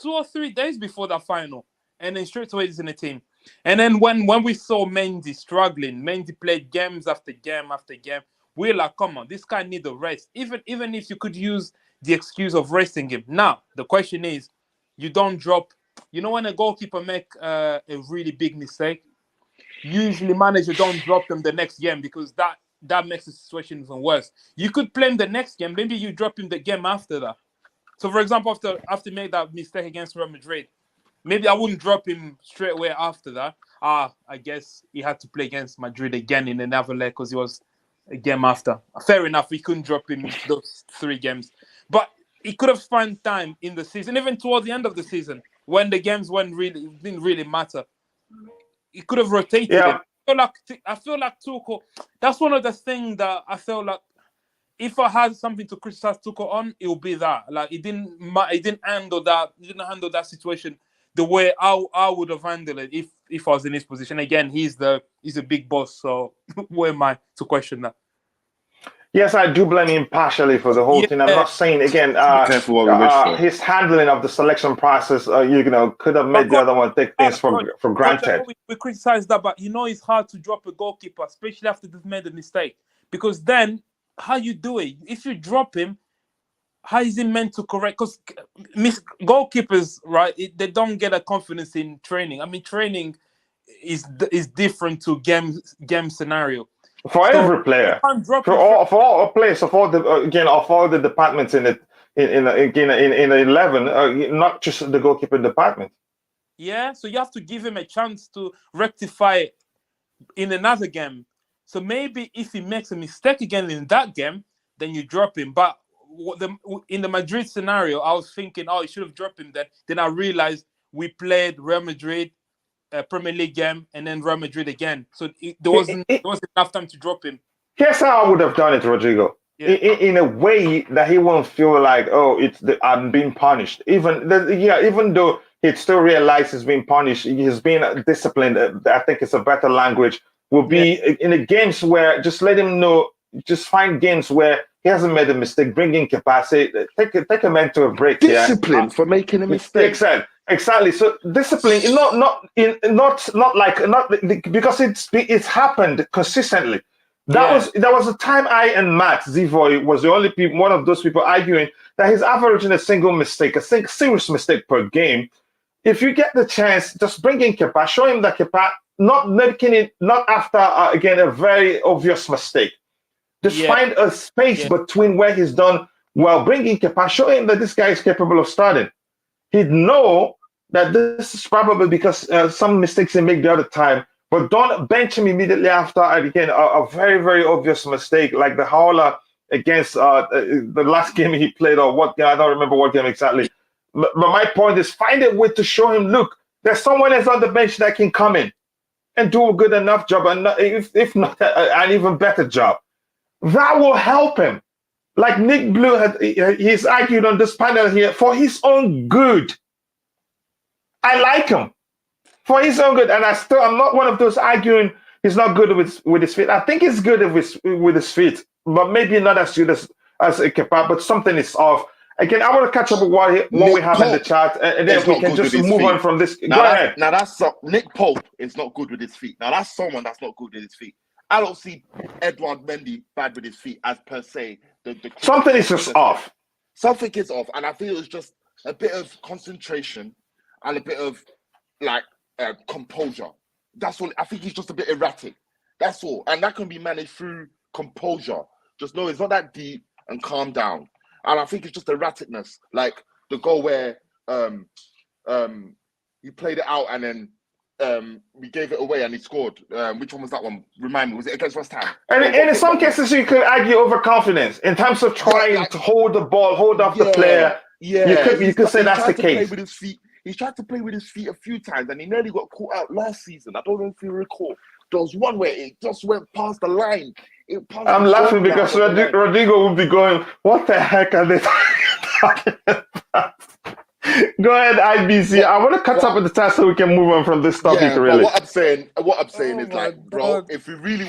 or 3 days before the final, and then straight away he's in the team. And then when we saw Mendy struggling, Mendy played games after game after game. We're like, come on, this guy needs a rest. Even if you could use the excuse of resting him. Now the question is, you don't drop. You know, when a goalkeeper make a really big mistake, usually manager don't drop them the next game because that makes the situation even worse. You could play him the next game. Maybe you drop him the game after that. So, for example, after make that mistake against Real Madrid, maybe I wouldn't drop him straight away after that. I guess he had to play against Madrid again in another leg because he was a game after. Fair enough, we couldn't drop him those 3 games. But he could have found time in the season, even towards the end of the season, when the games didn't really matter. He could have rotated him. I feel like Tuchel, that's one of the things that I felt like if I had something to criticize Tuchel on, it would be that. Like he didn't handle that situation the way I would have handled it if I was in his position. Again, he's a big boss, so who am I to question that? Yes, I do blame him partially for the whole thing. I'm not saying again. His handling of the selection process, could have made the other one take things for granted. We criticize that, but it's hard to drop a goalkeeper, especially after they've made a mistake, because then how you do it? If you drop him, how is he meant to correct? Because goalkeepers, right? They don't get a confidence in training. I mean, training is different to game scenario. For every player, for all players, of all the departments in the 11, not just the goalkeeper department. Yeah, so you have to give him a chance to rectify in another game. So maybe if he makes a mistake again in that game, then you drop him. But in the Madrid scenario, I was thinking, you should have dropped him then. Then I realized we played Real Madrid, Premier League game, and then Real Madrid again. So there wasn't enough time to drop him. Here's how I would have done it, Rodrigo. Yeah. In a way that he won't feel like, I'm being punished. Even though he'd still realize he's being punished, he's being disciplined. I think it's a better language. Will be in the games where just let him know. Just find games where he hasn't made a mistake. Bring in capacity. Take a man to a break. Discipline for making a mistake. Exactly. So discipline, not because it's happened consistently. There was a time I and Matt Zivoy was the only one of those people arguing that he's averaging a single mistake, serious mistake per game. If you get the chance, just bring in Kepa, show him that Kepa, not making it, not after again a very obvious mistake. Just find a space between where he's done well. Bring in Kepa, show him that this guy is capable of starting. He'd know that this is probably because some mistakes he made the other time, but don't bench him immediately after, again, a very, very obvious mistake, like the howler against the last game he played, or what game, I don't remember what game exactly. But my point is, find a way to show him, look, there's someone else on the bench that can come in and do a good enough job, and if not, an even better job. That will help him. Like Nick Blue, he's argued on this panel here, for his own good. I like him for his own good, and I'm not one of those arguing he's not good with his feet. I think he's good with his feet, but maybe not as good as a Kepa, but something is off. Again, I want to catch up with what we have in the chat, and then we can just move on from this. Go ahead. Now Nick Pope is not good with his feet. Now that's someone that's not good with his feet. I don't see Edouard Mendy bad with his feet as per se. Something is just off. Something is off, and I feel it was just a bit of concentration and a bit of composure. That's all. I think he's just a bit erratic. That's all, and that can be managed through composure. Just know it's not that deep and calm down. And I think it's just erraticness, like the goal where he played it out and then we gave it away and he scored. Which one was that one? Remind me, was it against West Ham? And in some cases, you could argue overconfidence in terms of trying to hold the ball, hold off the player. Yeah, you could say that's the case. He's tried to play with his feet a few times, and he nearly got caught out last season. I don't know if you recall. There was one where it just went past the line. I'm laughing because Rodrigo would be going, "What the heck are they talking about?" Go ahead, IBC. I want to cut up with the time so we can move on from this topic. Yeah, really, but what I'm saying Oh is my like, bro, God. if we really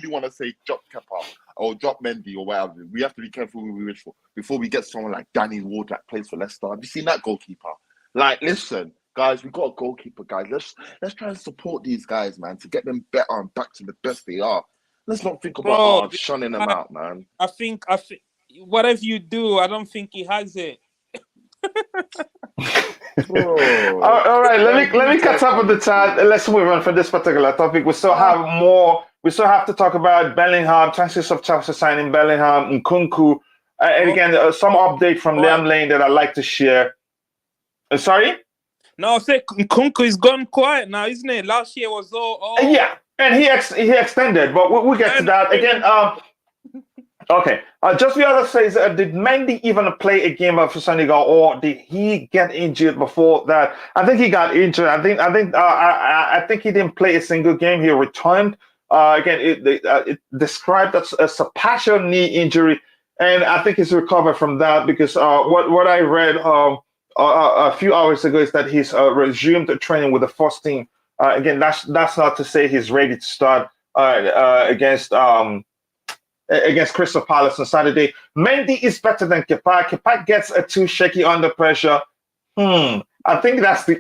wanna say drop Kepa or drop Mendy or whatever, we have to be careful who we wish for before we get someone like Danny Ward that plays for Leicester. Have you seen that goalkeeper? Like, listen, guys, we got a goalkeeper, guys. Let's try and support these guys, man, to get them better and back to the best they are. Let's not think about Bro, shunning them out, man. I think whatever you do, I don't think he has it. Bro, all right. Let me catch up with the chat. Let's move on from this particular topic. We still have more. We still have to talk about Bellingham, chances of Chelsea signing Bellingham, Nkunku, and again some update from Liam Lane that I'd like to share. Sorry. No, I say Nkunku is gone quiet now, isn't it? Last year was all. Yeah, and he extended, but we'll get to that again. Okay. Just the other says, did Mendy even play a game for Senegal, or did he get injured before that? I think he got injured. I think he didn't play a single game. He returned. Again, it described as a partial knee injury, and I think he's recovered from that because what I read a few hours ago is that he's resumed training with the first team. Again, that's not to say he's ready to start against Crystal Palace on Saturday. Mendy is better than Kepa. Kepa gets too shaky under pressure. I think that's the.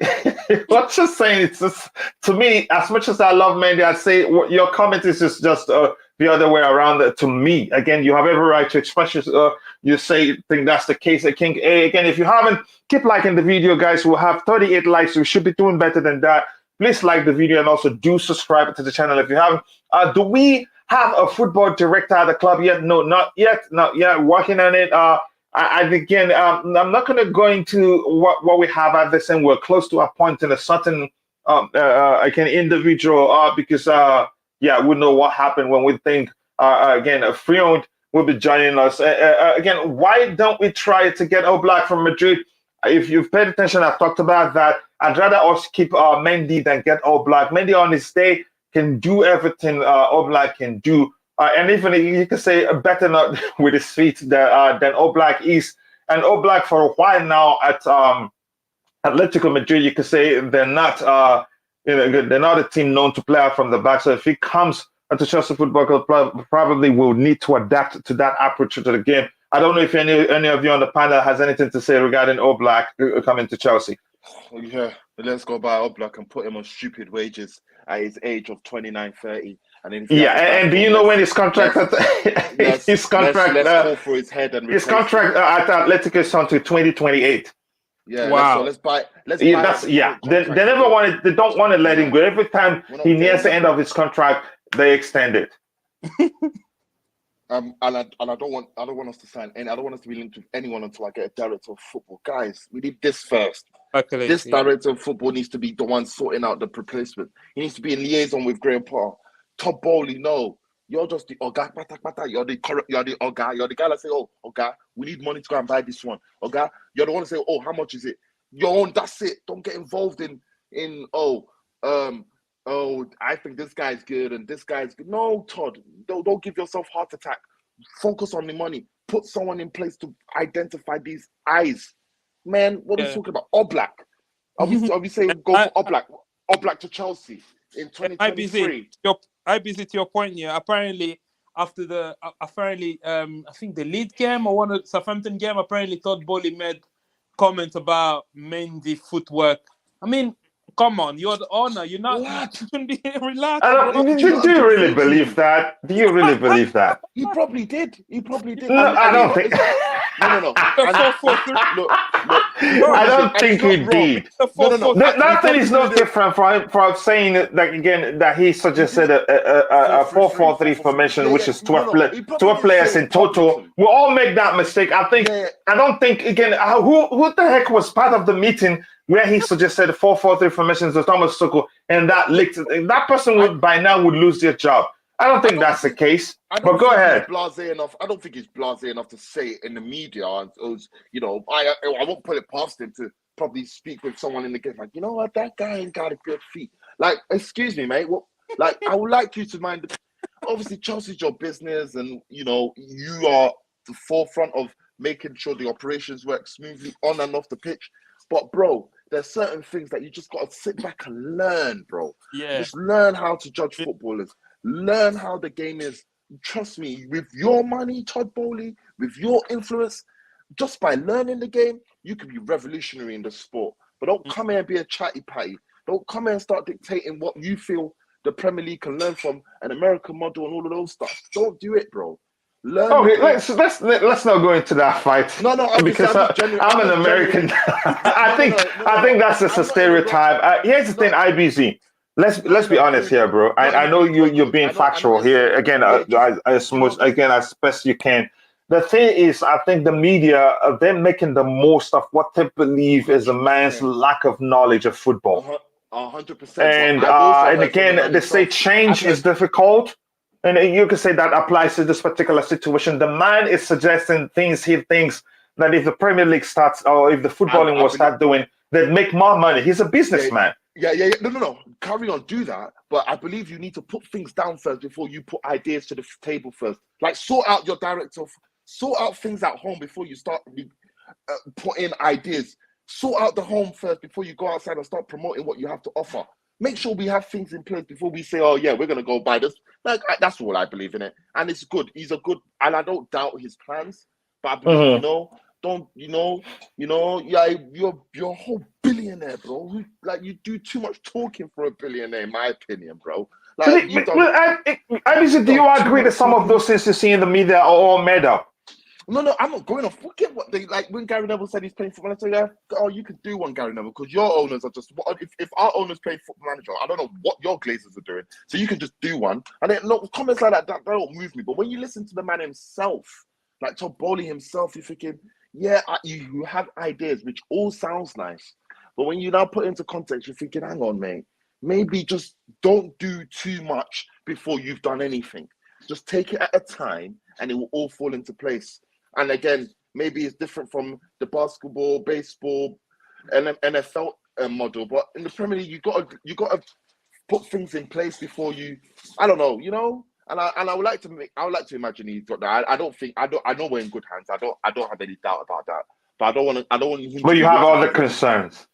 What's just saying? It's just, to me, as much as I love Mendy, I'd say your comment is just the other way around. To me, again, you have every right to express you think that's the case. King A. Again, if you haven't, keep liking the video, guys. We'll have 38 likes. We should be doing better than that. Please like the video and also do subscribe to the channel if you haven't. Do we have a football director at the club yet? No, not yet. Working on it. Again, I'm not going to go into what we have at this end. We're close to appointing a certain individual because we know what happened when we think again Frion will be joining us. Again, why don't we try to get Oblak from Madrid? If you've paid attention, I've talked about that. I'd rather us keep Mendy than get Oblak. Mendy on his day can do everything Oblak can do. And even you can say better not with his feet than Oblak is. And Oblak for a while now at Atletico Madrid, you could say they're not they're not a team known to play out from the back. So if he comes to Chelsea Football Club, probably will need to adapt to that approach to the game. I don't know if any of you on the panel has anything to say regarding Oblak coming to Chelsea. Yeah, let's go buy Oblak and put him on stupid wages at his age of 29, 30. And then and do you know when his contract let's call for his head and his contract at Atletico is on to 2028. Yeah, wow. Let's buy. They never wanted. They don't want to let him go. Every time he nears the end of his contract, they extend it. And I don't want us to sign any. I don't want us to be linked with anyone until I get a director of football. Guys, we need this first. Luckily, this director of football needs to be the one sorting out the replacement. He needs to be in liaison with Graham Potter. Todd Bowley, no, you're just the Oga. You're the Oga. You're the guy that say, "Oh, Oga, we need money to go and buy this one." Oga, you're the one to say, "Oh, how much is it?" Your own. That's it. Don't get involved in I think this guy's good and this guy's good. No, Todd, don't give yourself heart attack. Focus on the money. Put someone in place to identify these eyes. Man, what are you talking about? Oblak. Are we saying go for Oblak? Oblak to Chelsea in 2023. IBZ to your point here. Apparently, after the I think the lead game or one of the Southampton game, apparently Todd Bowley made comment about Mendy footwork. I mean, come on, you're the owner. You're not. You can be relaxed. Do you really believe that? Do you really believe that? He probably did. No, I don't think. No. I don't think he did. Nothing is no different from saying that again that he suggested a 4-4-3 formation, which is 12 players in total. We all make that mistake. I don't think again. Who the heck was part of the meeting where he suggested 4-4-3 formations to Thomas Tuchel, and that person would by now would lose their job. I don't think that's the case. But go ahead. I don't think he's blasé enough to say it in the media. I won't put it past him to probably speak with someone in the game. Like, you know what, that guy ain't got a good feet. Like, excuse me, mate. I would like you to mind. Obviously, Chelsea's your business, and you are the forefront of making sure the operations work smoothly on and off the pitch. But bro, there's certain things that you just got to sit back and learn, bro. Yeah. Just learn how to judge footballers. Learn how the game is. Trust me, with your money, Todd Bowley, with your influence, just by learning the game, you can be revolutionary in the sport. But don't come here and be a chatty patty. Don't come here and start dictating what you feel the Premier League can learn from an American model and all of those stuff. Don't do it, bro. Learn. Okay, let's not go into that fight. No, because I'm an American. I think that's just a stereotype. Here's the thing, IBZ. Let's be honest here, bro. I know you're being factual here. Again, as best you can. The thing is, I think the media, they're making the most of what they believe is a man's lack of knowledge of football. 100%. And again, they say change is difficult. And you can say that applies to this particular situation. The man is suggesting things he thinks that if the Premier League starts, or if the footballing will start doing, they'd make more money. He's a businessman. Yeah. No. Carry on, do that. But I believe you need to put things down first before you put ideas to the table first. Like, sort out your director, sort out things at home before you start putting ideas. Sort out the home first before you go outside and start promoting what you have to offer. Make sure we have things in place before we say, oh, yeah, we're going to go buy this. Like, that's all I believe in it. And it's good. He's a good, and I don't doubt his plans. But I believe, you're a whole billionaire, bro. Like, you do too much talking for a billionaire, in my opinion, bro. Like, do you agree that some of those things you see in the media are all made up? No, I'm not going off. Forget what they like. When Gary Neville said he's playing Football Manager, you could do one, Gary Neville, because your owners are just. If our owners play Football Manager, I don't know what your Glazers are doing, so you can just do one. And then comments like that don't move me. But when you listen to the man himself, like Todd Bowley himself, you're thinking, yeah, you have ideas, which all sounds nice. But when you now put it into context, you're thinking, hang on, mate, maybe just don't do too much before you've done anything. Just take it at a time, and it will all fall into place. And again, maybe it's different from the basketball, baseball, and NFL model. But in the Premier League, you got to put things in place before you. I don't know, And I would like to imagine he's got that. I know we're in good hands. I don't have any doubt about that. But I don't want him. But you have other concerns.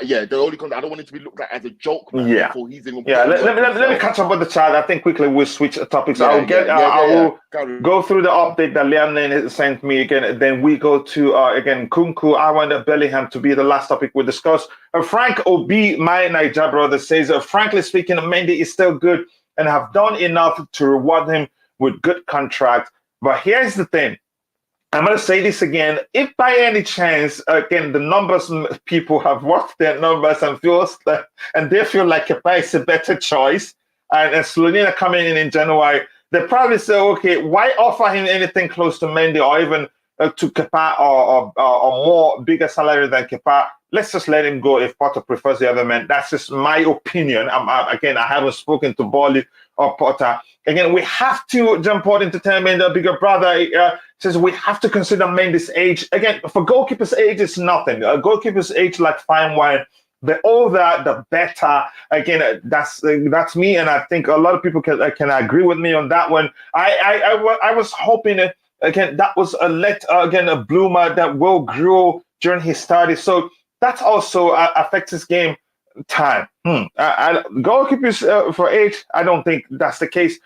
The only I don't want it to be looked at as a joke. Man, before he's even let me catch up with the chat. I think quickly we'll switch topics. I will go through the update that Liam Lane sent me again. Then we go to again Nkunku. I want Bellingham to be the last topic we discuss. Frank Obi, my Niger brother, says, frankly speaking, Mendy is still good and have done enough to reward him with good contract. But here's the thing. I'm going to say this again. If by any chance, again, the numbers, people have worked their numbers and they feel like Kepa is a better choice, and Slovenia coming in January, they probably say, okay, why offer him anything close to Mendy or even to Kepa or more bigger salary than Kepa? Let's just let him go if Potter prefers the other man. That's just my opinion. Again, I haven't spoken to Bowley or Potter. Again, we have to jump on entertainment. The bigger brother says we have to consider Mendy's age. Again, for goalkeeper's age, it's nothing. A goalkeeper's age like fine wine. The older, the better. Again, that's me, and I think a lot of people can agree with me on that one. I was hoping again that was a bloomer that will grow during his studies. So that also affects his game time. Goalkeepers for age, I don't think that's the case.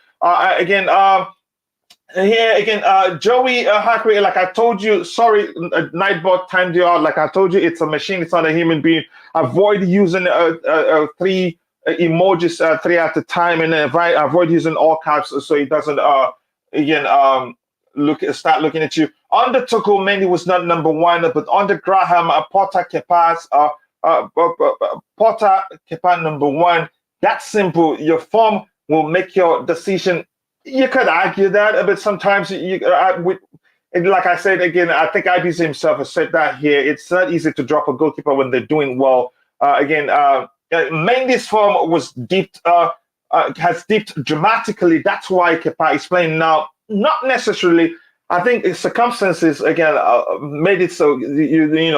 Joey Hackray, like I told you, sorry, Nightbot timed you out. Like I told you, it's a machine, it's not a human being. Avoid using three emojis, three at a time, and avoid using all caps so it doesn't start looking at you. Under Tuchel, Mendy was not number one, but under Graham, Potter, Kepa number one. That's simple. Your form will make your decision. You could argue that, but sometimes like I said again, I think IBC himself has said that here. It's not easy to drop a goalkeeper when they're doing well. Mendy's form has dipped dramatically. That's why Kepa is playing now. Not necessarily. I think circumstances again made it so.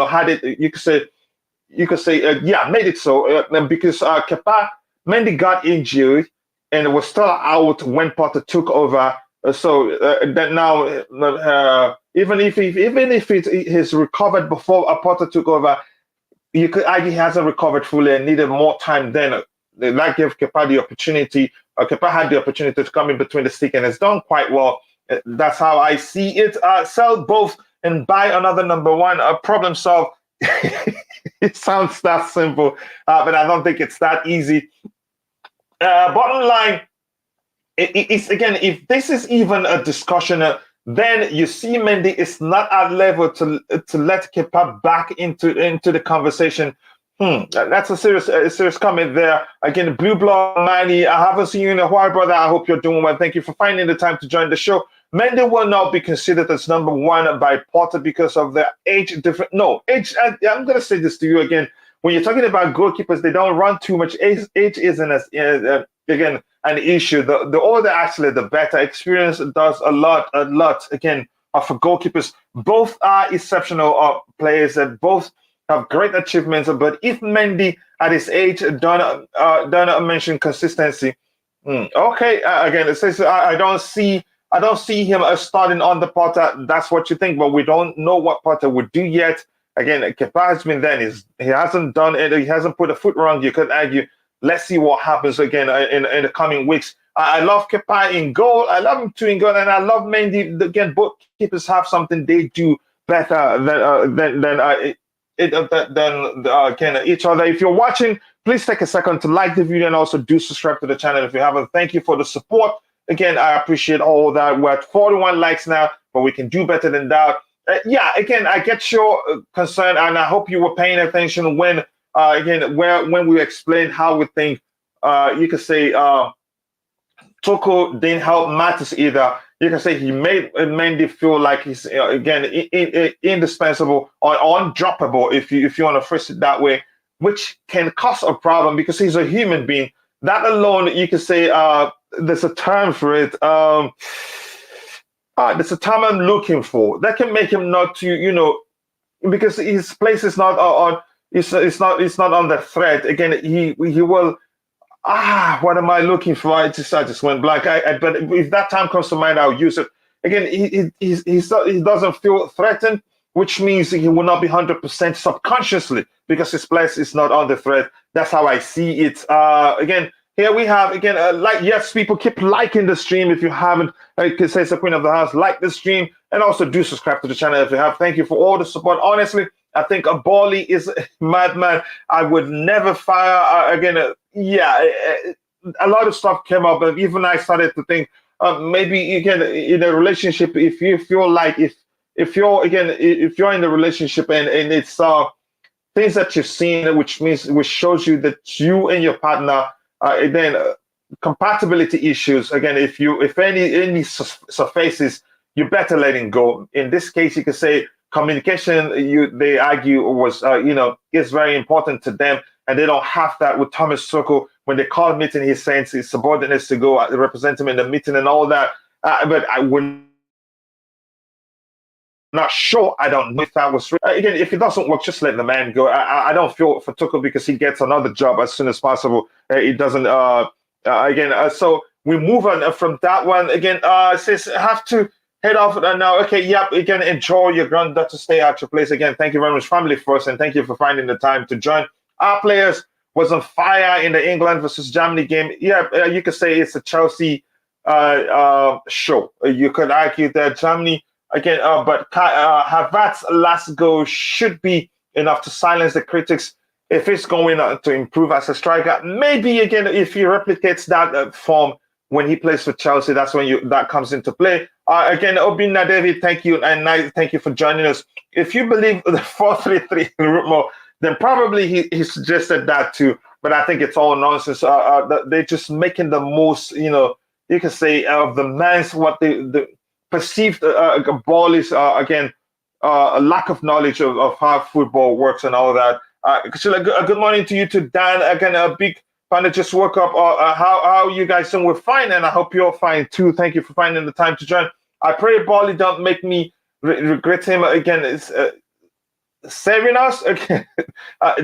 Had it. You could say made it so because Kepa Mendy got injured and was still out when Potter took over. So that now even if he's recovered before Potter took over, you could argue he hasn't recovered fully and needed more time then. That gave Kepa the opportunity. Kepa had the opportunity to come in between the stick and has done quite well. That's how I see it. Sell both and buy another number one. Problem solved. It sounds that simple, but I don't think it's that easy. Bottom line, it's again, if this is even a discussion, then you see Mendy is not at level to let Kepa back into the conversation. That's a serious comment there. Again, Blue Blood Manny, I haven't seen you in a while, brother. I hope you're doing well. Thank you for finding the time to join the show. Mendy will not be considered as number one by Potter because of the age difference. No, age. I'm going to say this to you again. When you're talking about goalkeepers, they don't run too much. Age isn't as again an issue. The older actually, the better. Experience does a lot. Again, for goalkeepers, both are exceptional players that both have great achievements. But if Mendy at his age don't mention consistency, okay. Again, it says I don't see him starting on the Potter. That's what you think, but we don't know what Potter would do yet. Again, Kepa has been there. He hasn't done it. He hasn't put a foot wrong. You could argue. Let's see what happens again in the coming weeks. I love Kepa in goal. I love him too in goal, and I love Mendy. Again, both keepers have something they do better than each other. If you're watching, please take a second to like the video and also do subscribe to the channel if you haven't. Thank you for the support. Again, I appreciate all that. We're at 41 likes now, but we can do better than that. Again, I get your concern, and I hope you were paying attention when when we explained how we think. You could say Tuchel didn't help Matters either. You can say he made Mendy feel like he's indispensable or undroppable, if you want to phrase it that way, which can cause a problem because he's a human being. That alone, you can say there's a term for it. There's a term I'm looking for that can make him not to, because his place is not on. It's not on the thread. Again, he will. What am I looking for? I just went blank. But if that time comes to mind, I'll use it. Again, he doesn't feel threatened, which means he will not be 100% subconsciously because his place is not on the thread. That's how I see it. Again, here we have yes, people keep liking the stream if you haven't. It says the Queen of the House, like the stream and also do subscribe to the channel if you have. Thank you for all the support. Honestly, I think a Bali is a madman. I would never fire a lot of stuff came up, and even I started to think maybe again in a relationship, if you feel like if you're in a relationship and it's things that you've seen, which shows you that you and your partner compatibility issues. Again, if any surfaces, you better letting go. In this case, you could say communication. They argue was is very important to them, and they don't have that with Thomas Tuchel. When they call meeting, he sends his subordinates to go represent him in the meeting and all that. But I would not sure. I don't know if that was again. If it doesn't work, just let the man go. I don't feel for Tuchel because he gets another job as soon as possible. It doesn't. So we move on from that one. Again, says have to head off now. Okay, yep. Again, enjoy your granddaughter. Stay at your place. Again, thank you very much, family first, and thank you for finding the time to join. Our players was on fire in the England versus Germany game. Yeah, you could say it's a Chelsea show. You could argue that Germany. Again, but Havertz's last goal should be enough to silence the critics if it's going to improve as a striker. Maybe again, if he replicates that form when he plays for Chelsea, that's when that comes into play. Again, Obina David, thank you, and thank you for joining us. If you believe the 4-3-3 Rutmo, then probably he suggested that too. But I think it's all nonsense. They're just making the most, you can say, of the man's what the perceived ball is again a lack of knowledge of how football works and all that. Good morning to you, to Dan. Again, a big fan that just woke up. How you guys doing? We're fine, and I hope you're fine too. Thank you for finding the time to join. I pray Bali don't make me regret him again. It's saving us again.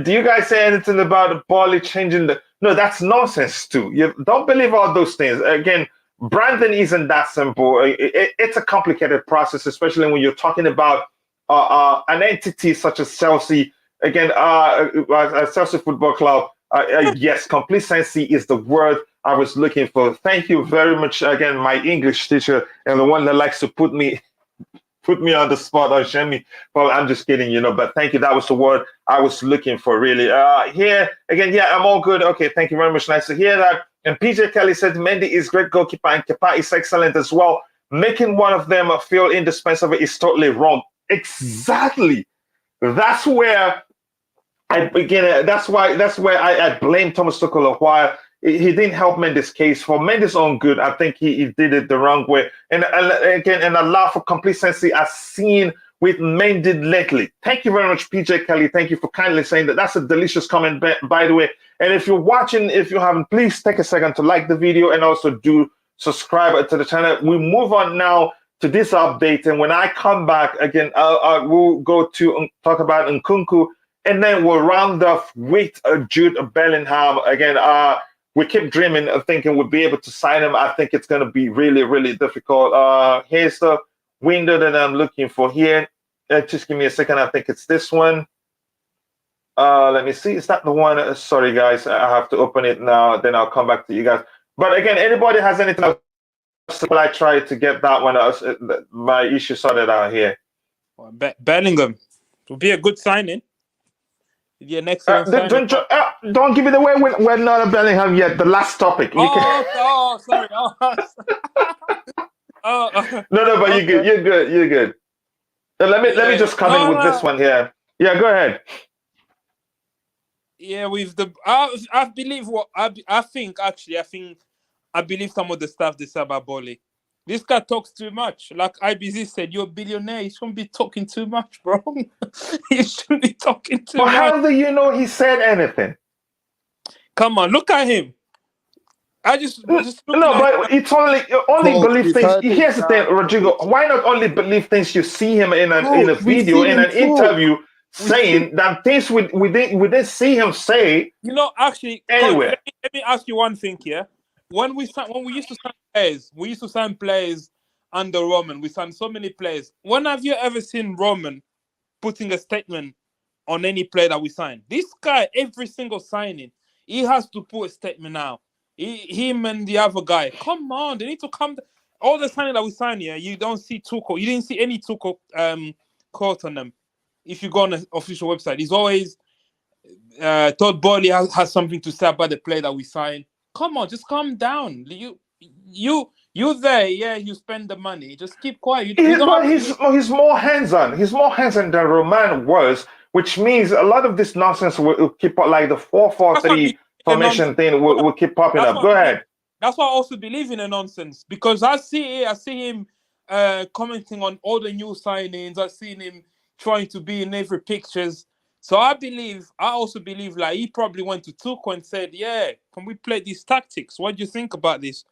Do you guys say anything about Bali changing the? No, that's nonsense too. You don't believe all those things again. branding isn't that simple. It's a complicated process, especially when you're talking about an entity such as Chelsea. Again, Chelsea Football Club. Yes, complacency is the word I was looking for. Thank you very much again, my English teacher, and the one that likes to put me on the spot or shame me. Well, I'm just kidding, but thank you. That was the word I was looking for, really. Here, again, yeah, I'm all good. Okay, thank you very much. Nice to hear that. And PJ Kelly said Mendy is great goalkeeper and Kepa is excellent as well. Making one of them feel indispensable is totally wrong. Exactly. That's where I begin. That's where I blame Thomas Tuchel a while. He didn't help Mendy's case. For Mendy's own good, I think he did it the wrong way. And again, and a lot for complacency I've seen with Mendy lately. Thank you very much, PJ Kelly. Thank you for kindly saying that. That's a delicious comment, by the way. And if you're watching, if you haven't, please take a second to like the video and also do subscribe to the channel. We move on now to this update. And when I come back, again, we'll go to talk about Nkunku. And then we'll round off with Jude Bellingham. Again, we keep dreaming of thinking we'll be able to sign him. I think it's going to be really, really difficult. Here's the window that I'm looking for here. Just give me a second. I think it's this one. Let me see. Is that the one? Sorry, guys. I have to open it now. Then I'll come back to you guys. But again, anybody has anything else? I try to get that one. My issue sorted out here. Well, Bellingham will be a good signing. Yeah, next time. Don't give it away. We're not at Bellingham yet. The last topic. Sorry. No, but okay. You're good. Let me just come in with this one here. Yeah, go ahead. Yeah, with the I believe what I think I believe some of the stuff they say about Bolly. This guy talks too much. Like IBZ said, you're a billionaire. You shouldn't be talking too much, bro. You shouldn't be talking too much. How do you know he said anything? Come on, look at him. I just no, but it's only believe things. Here's the thing, Rodrigo. Why not only believe things you see him in a video, in an interview, saying that things we didn't see him say? Actually, anyway. Let me ask you one thing here. When we used to sign players under Roman. We signed so many players. When have you ever seen Roman putting a statement on any player that we sign? This guy, every single signing, he has to put a statement out. Him and the other guy. Come on, they need to come. All the signing that we sign here, you don't see Tuchel. You didn't see any Tuchel quote on them. If you go on the official website, he's always Todd Boehly has something to say about the player that we signed. Come on, just calm down. You there, yeah, you spend the money. Just keep quiet. He's more hands-on. He's more hands-on than Roman was, which means a lot of this nonsense will keep up, like the 4-4-3 formation thing will keep popping up. Go ahead. That's why I also believe in the nonsense, because I see him commenting on all the new signings. I've seen him trying to be in every pictures. So I also believe like he probably went to Tuchel and said, yeah, can we play these tactics? What do you think about this?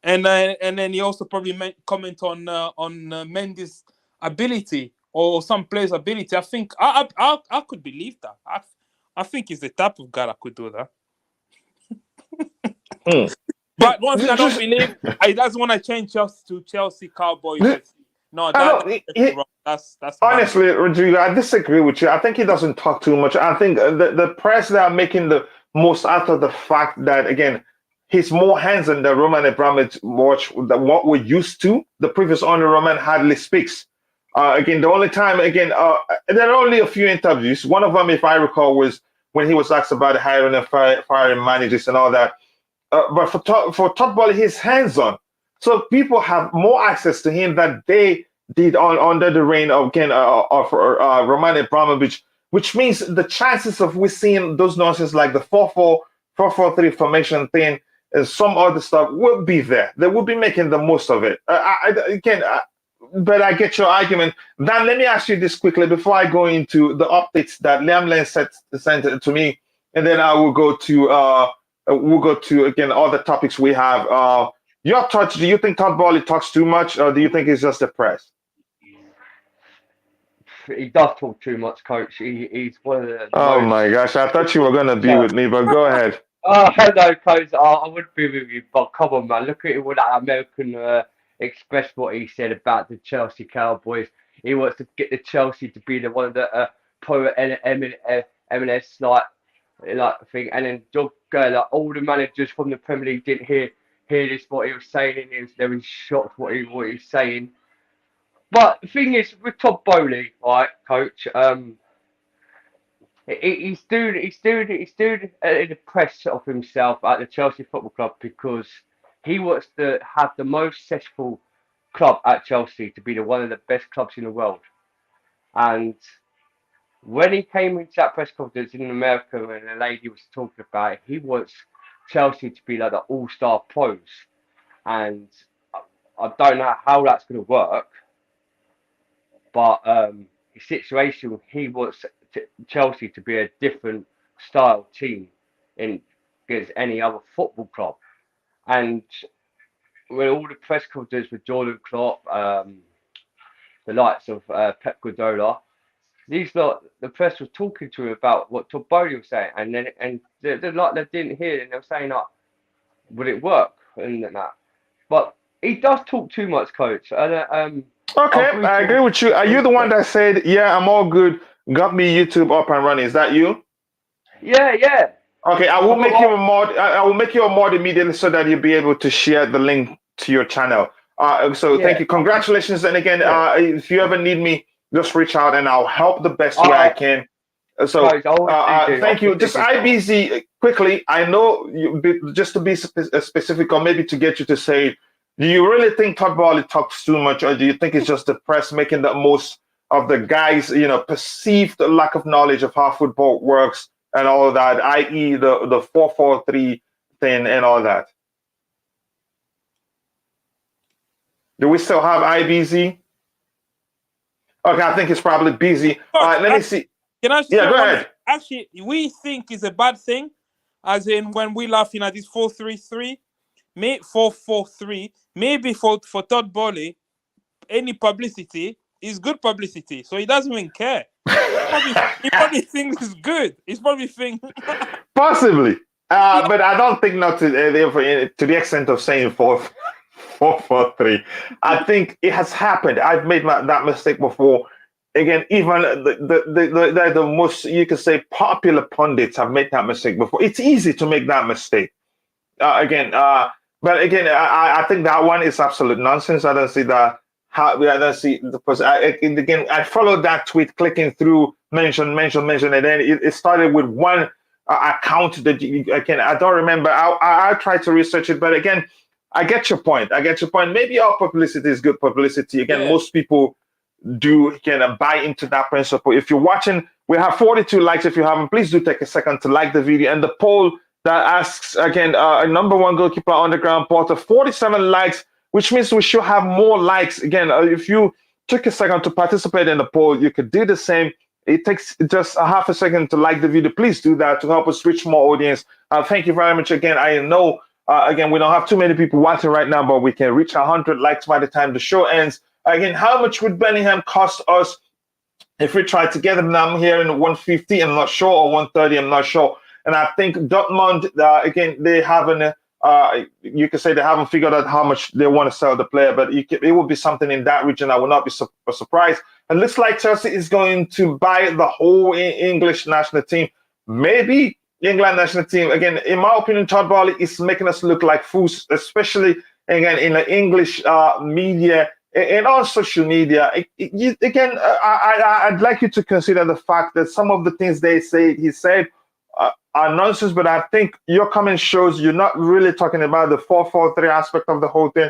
And then he also probably comment on Mendy's ability or some players' ability. I think I could believe that. I think he's the type of guy that could do that. But one thing I don't believe, he doesn't want to change Chelsea to Chelsea Cowboys. No, that's honestly, Rodrigo, I disagree with you. I think he doesn't talk too much. I think the press that are making the most out of the fact that, again, he's more hands-on than Roman Abramovich, what we're used to. The previous owner, Roman, hardly speaks. Again, the only time, there are only a few interviews. One of them, if I recall, was when he was asked about hiring and firing managers and all that. But for Todd Boehly, he's hands-on. So people have more access to him than they did under the reign of Roman Abramovich, which means the chances of we seeing those nonsense like the 4-4-3 formation thing and some other stuff will be there. They will be making the most of it. But I get your argument. Dan, let me ask you this quickly before I go into the updates that Liam Lane sent to me, and then I will go to again all the topics we have. Your thoughts? Do you think Todd Boehly talks too much, or do you think he's just depressed? He does talk too much, Coach. He's one of the. Oh my gosh! I thought you were gonna be with me, but go ahead. Oh, hello, coach. I would be with you, but come on, man. Look at it with that American Express, what he said about the Chelsea Cowboys. He wants to get the Chelsea to be the one that pro MLS like thing, and then like all the managers from the Premier League didn't hear this what he was saying, and they were shocked what he was saying. But the thing is, with Todd Bowley, right, coach, he's doing the press of himself at the Chelsea Football Club because he wants to have the most successful club at Chelsea to be one of the best clubs in the world. And when he came into that press conference in America and the lady was talking about it, he wants Chelsea to be like the all-star pros. And I don't know how that's going to work, but the situation, he wants Chelsea to be a different style team against any other football club. And with all the press conferences with Jordan Klopp, the likes of Pep Guardiola, the press was talking to him about what Todd Bowley was saying, and they didn't hear it, and they were saying, like, would it work and that. But he does talk too much, coach. And Okay, I agree with you. Are you the one that said, "Yeah, I'm all good. Got me YouTube up and running"? Is that you? Yeah. Okay, I will make you a mod. I will make you a mod immediately so that you'll be able to share the link to your channel. Thank you, congratulations, and again, if you ever need me, just reach out and I'll help the best way I can. Thank you. Just IBZ quickly. I know just to be specific, or maybe to get you to say, do you really think Todd Bowley talks too much, or do you think it's just the press making the most of the guys, perceived lack of knowledge of how football works and all of that, i.e. the 4-4-3 thing and all that? Do we still have IBZ? Okay, I think it's probably busy. Let me see. Can I go ahead. Actually, we think it's a bad thing, as in when we're laughing at this 4-3-3, 4-4-3, maybe for Todd Bowley, any publicity is good publicity, so he doesn't even care. He probably thinks it's good. He's probably thinking possibly, but I don't think not to the extent of saying 4-4-3. I think it has happened. I've made that mistake before. Again, even the most, you could say, popular pundits have made that mistake before. It's easy to make that mistake. But again, I think that one is absolute nonsense. I don't see that. I don't see the person. Again, I followed that tweet, clicking through, mention, and then it started with one account that I don't remember. I tried to research it, but again, I get your point. Maybe our publicity is good publicity. Again, most people can buy into that principle. If you're watching, we have 42 likes. If you haven't, please do take a second to like the video. And the poll that asks, again, number one goalkeeper underground porter, 47 likes, which means we should have more likes. Again, if you took a second to participate in the poll, you could do the same. It takes just a half a second to like the video. Please do that to help us reach more audience. Thank you very much. Again, I know, again, we don't have too many people watching right now, but we can reach 100 likes by the time the show ends. Again, how much would Bellingham cost us if we try to get him? Now I'm hearing 150, I'm not sure, or 130, I'm not sure. And I think Dortmund, again, they haven't, you could say they haven't figured out how much they want to sell the player, but it will be something in that region. I will not be surprised. And looks like Chelsea is going to buy the whole English national team. Maybe England national team. Again, in my opinion, Todd Bowley is making us look like fools, especially, again, in the English media and on social media. Again, I'd like you to consider the fact that some of the things he said are nonsense, but I think your comment shows you're not really talking about the 4-4-3 aspect of the whole thing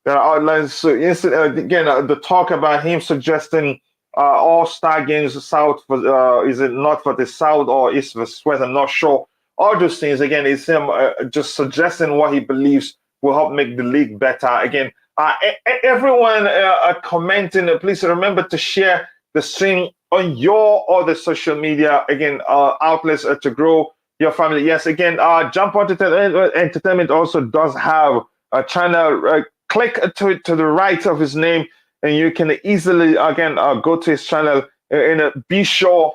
that outlines. So again, the talk about him suggesting all-star games south for is it not for the south or east versus west? I'm not sure. All those things, again, is him just suggesting what he believes will help make the league better. Again, everyone commenting, please remember to share the stream on your other social media, again, outlets to grow your family. Yes, again, Jump On Entertainment also does have a channel. Click to the right of his name, and you can easily, again, go to his channel and be sure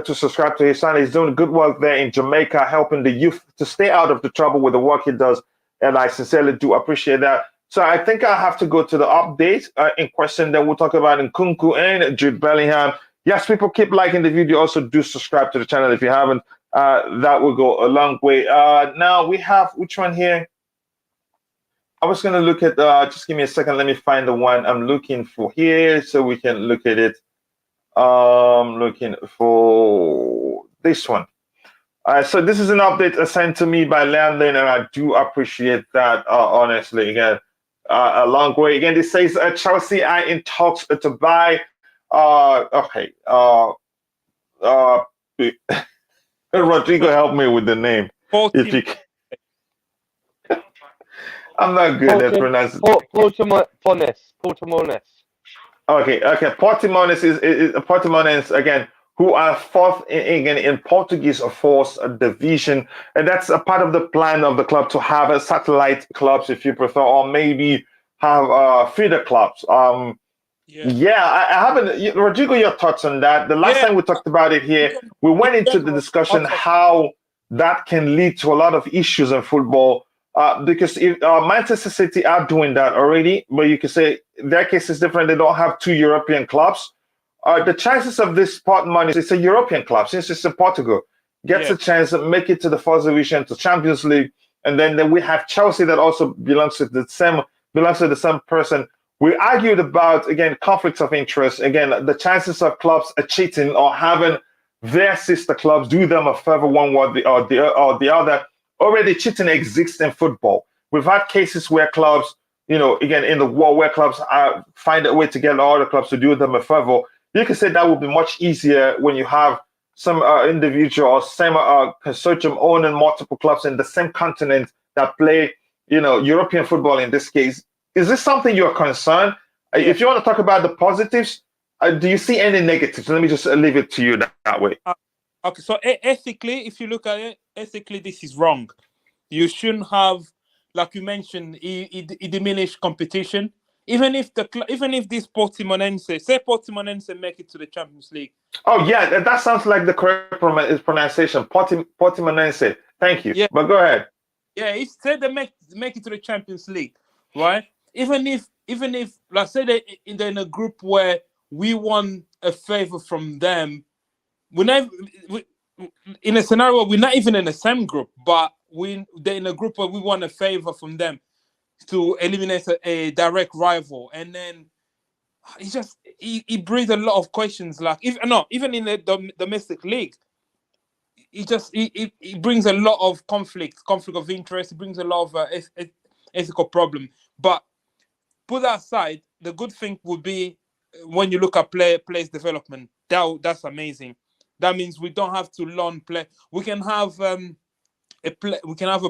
to subscribe to his channel. He's doing good work there in Jamaica, helping the youth to stay out of the trouble with the work he does. And I sincerely do appreciate that. So I think I have to go to the update in question. Then we'll talk about Nkunku and Jude Bellingham. Yes, people keep liking the video. Also, do subscribe to the channel if you haven't. That will go a long way. Now we have, which one here? I was going to look at, just give me a second. Let me find the one I'm looking for here so we can look at it. Looking for this one. So this is an update sent to me by Landon, and I do appreciate that, honestly. Again, a long way. Again, this says Chelsea are in talks to buy. Okay. Rodrigo, help me with the name. If you can. I'm not good at pronouncing. Portimonense. Okay. Portimonense is Portimonense again, who are fourth in Portuguese fourth division, and that's a part of the plan of the club to have a satellite clubs, if you prefer, or maybe have feeder clubs. I haven't. Rodrigo, your thoughts on that? The last time we talked about it here, we went into the discussion how that can lead to a lot of issues in football. Because if Manchester City are doing that already, but you can say their case is different. They don't have two European clubs. The chances of this pot money, it's a European club, since it's in Portugal, gets a chance to make it to the first division, to Champions League, and then we have Chelsea that also belongs to the same person. We argued about, again, conflicts of interest. Again, the chances of clubs cheating or having their sister clubs do them a favor one way or the other. Already cheating exists in football. We've had cases where clubs, again, in the world where clubs find a way to get all the clubs to do them a favor. You can say that would be much easier when you have some individual or same consortium owning multiple clubs in the same continent that play, European football in this case. Is this something you're concerned? If you want to talk about the positives, do you see any negatives? Let me just leave it to you that way. Okay, so ethically, if you look at it, ethically, this is wrong. You shouldn't have, like you mentioned, it diminished competition. Even if this Portimonense make it to the Champions League. Oh yeah, that sounds like the correct pronunciation. Portimonense. Thank you. Yeah. But go ahead. Yeah, if say they make it to the Champions League, right? Even if like say they're in a group where we won a favor from them. In a scenario, we're not even in the same group, but they're in a group where we want a favor from them to eliminate a direct rival, and then it brings a lot of questions. Like even in the domestic league, it brings a lot of conflict of interest. It brings a lot of ethical problem. But put that aside, the good thing would be when you look at players' development. That's amazing. That means we don't have to learn play. We can have a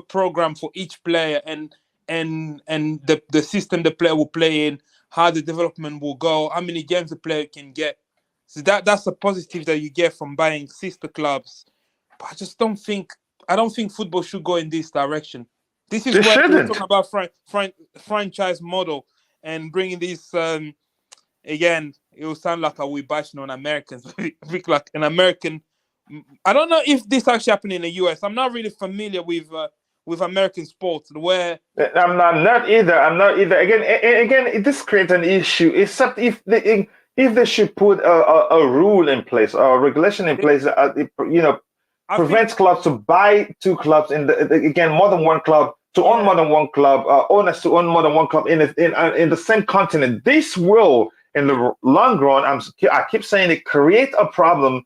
program for each player and the system the player will play in, how the development will go, how many games the player can get. So that's a positive that you get from buying sister clubs. But I don't think football should go in this direction. This is where we're talking about franchise model and bringing this. Again, it will sound like we bashing on Americans. Like an American. I don't know if this actually happened in the US. I'm not really familiar with American sports where I'm not either. Again, this creates an issue. Except if they should put a rule in place or a regulation in place, prevents clubs to buy two clubs more than one club. To own more than one club, owners to own more than one club in the same continent. This will, in the long run, I keep saying it, create a problem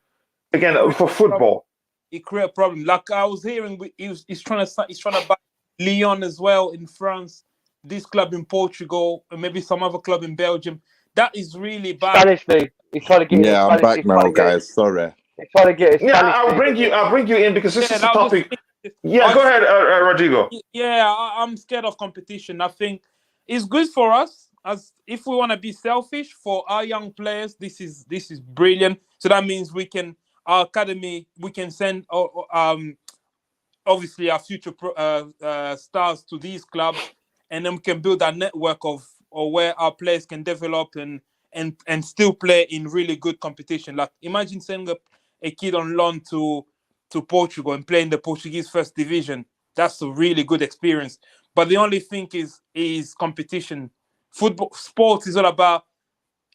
again for football. It create a problem. Like I was hearing, he's trying to buy Lyon as well in France. This club in Portugal, and maybe some other club in Belgium. That is really bad. Spanish league. He's trying to get. Yeah, I'm back now, guys. Sorry. He's trying to get. I'll bring you in because this is the topic. Yeah, go ahead, Rodrigo. Yeah, I'm scared of competition. I think it's good for us as if we want to be selfish for our young players. This is brilliant. So that means our academy, we can send obviously our future stars to these clubs, and then we can build that network of where our players can develop and still play in really good competition. Like imagine sending a kid on loan to Portugal and play in the Portuguese first division. That's a really good experience. But the only thing is competition. Football, sport is all about,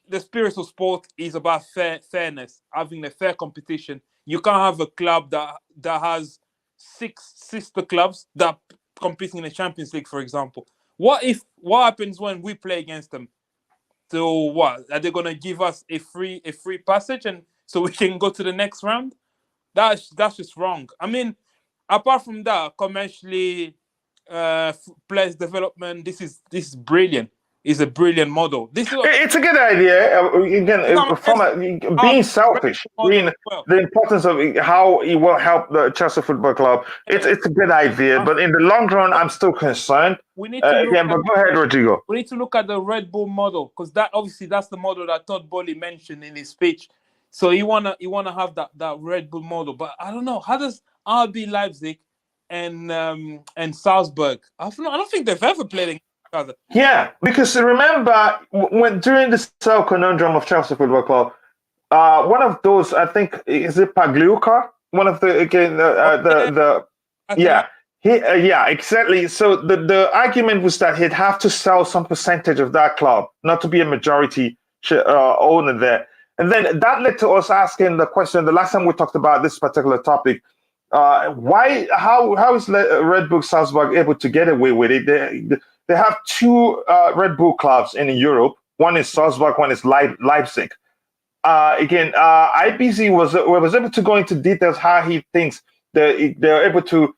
the spirit of sport is about fairness, having a fair competition. You can't have a club that has 6 sister clubs that compete in the Champions League, for example. What happens when we play against them? So what? Are they gonna give us a free passage and so we can go to the next round? That's just wrong. I mean, apart from that, commercially, players development, this is brilliant. It's a brilliant model. It's a good idea. Again, being selfish, being the importance of how it will help the Chelsea Football Club. It's a good idea, but in the long run, I'm still concerned. We need to but go ahead, Rodrigo. We need to look at the Red Bull model, because that's the model that Todd Bowley mentioned in his speech. So you wanna have that Red Bull model, but I don't know, how does RB Leipzig and Salzburg? I don't think they've ever played against each other. Yeah, because remember when during the cell conundrum of Chelsea Football Club, one of those, I think, is it Pagliuca? One of the exactly. So the argument was that he'd have to sell some percentage of that club, not to be a majority owner there. And then that led to us asking the question the last time we talked about this particular topic. How is Red Bull Salzburg able to get away with it? They have 2 Red Bull clubs in Europe. One is Salzburg, one is Leipzig. IBZ was able to go into details how he thinks they're able to,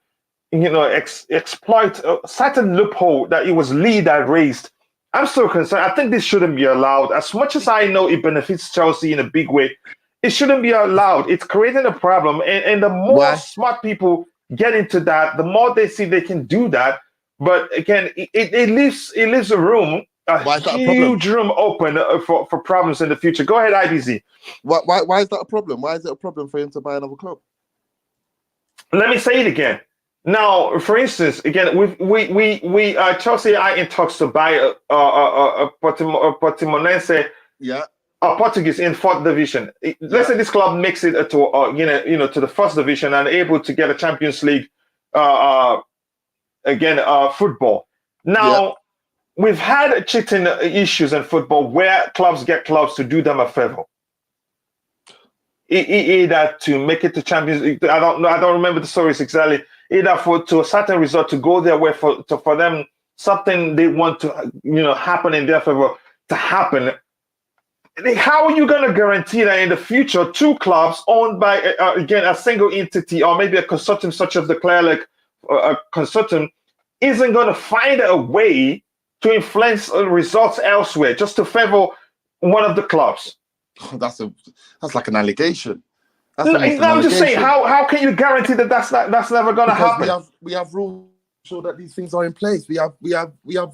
exploit a certain loophole that it was Lee that raised. I'm still concerned. I think this shouldn't be allowed. As much as I know it benefits Chelsea in a big way, it shouldn't be allowed. It's creating a problem. And the more smart people get into that, the more they see they can do that. But again, it leaves a room, huge room open for problems in the future. Go ahead, IBZ. Why is that a problem? Why is it a problem for him to buy another club? Let me say it again. Now, for instance, again, we Chelsea are in talks to buy a Portimonense, Portuguese in 4th division. Let's say this club makes it to to the 1st division and able to get a Champions League football. Now, we've had cheating issues in football where clubs get clubs to do them a favor. Either to make it to Champions League, I don't remember the stories exactly. Either to a certain result to go their way for them something they want to happen in their favor to happen. How are you going to guarantee that in the future 2 clubs owned by a single entity or maybe a consortium such as the Clear Lake consortium isn't going to find a way to influence results elsewhere just to favor one of the clubs? That's like an allegation. I'm just saying, how can you guarantee that that's never going to happen? We have rules so that these things are in place. We have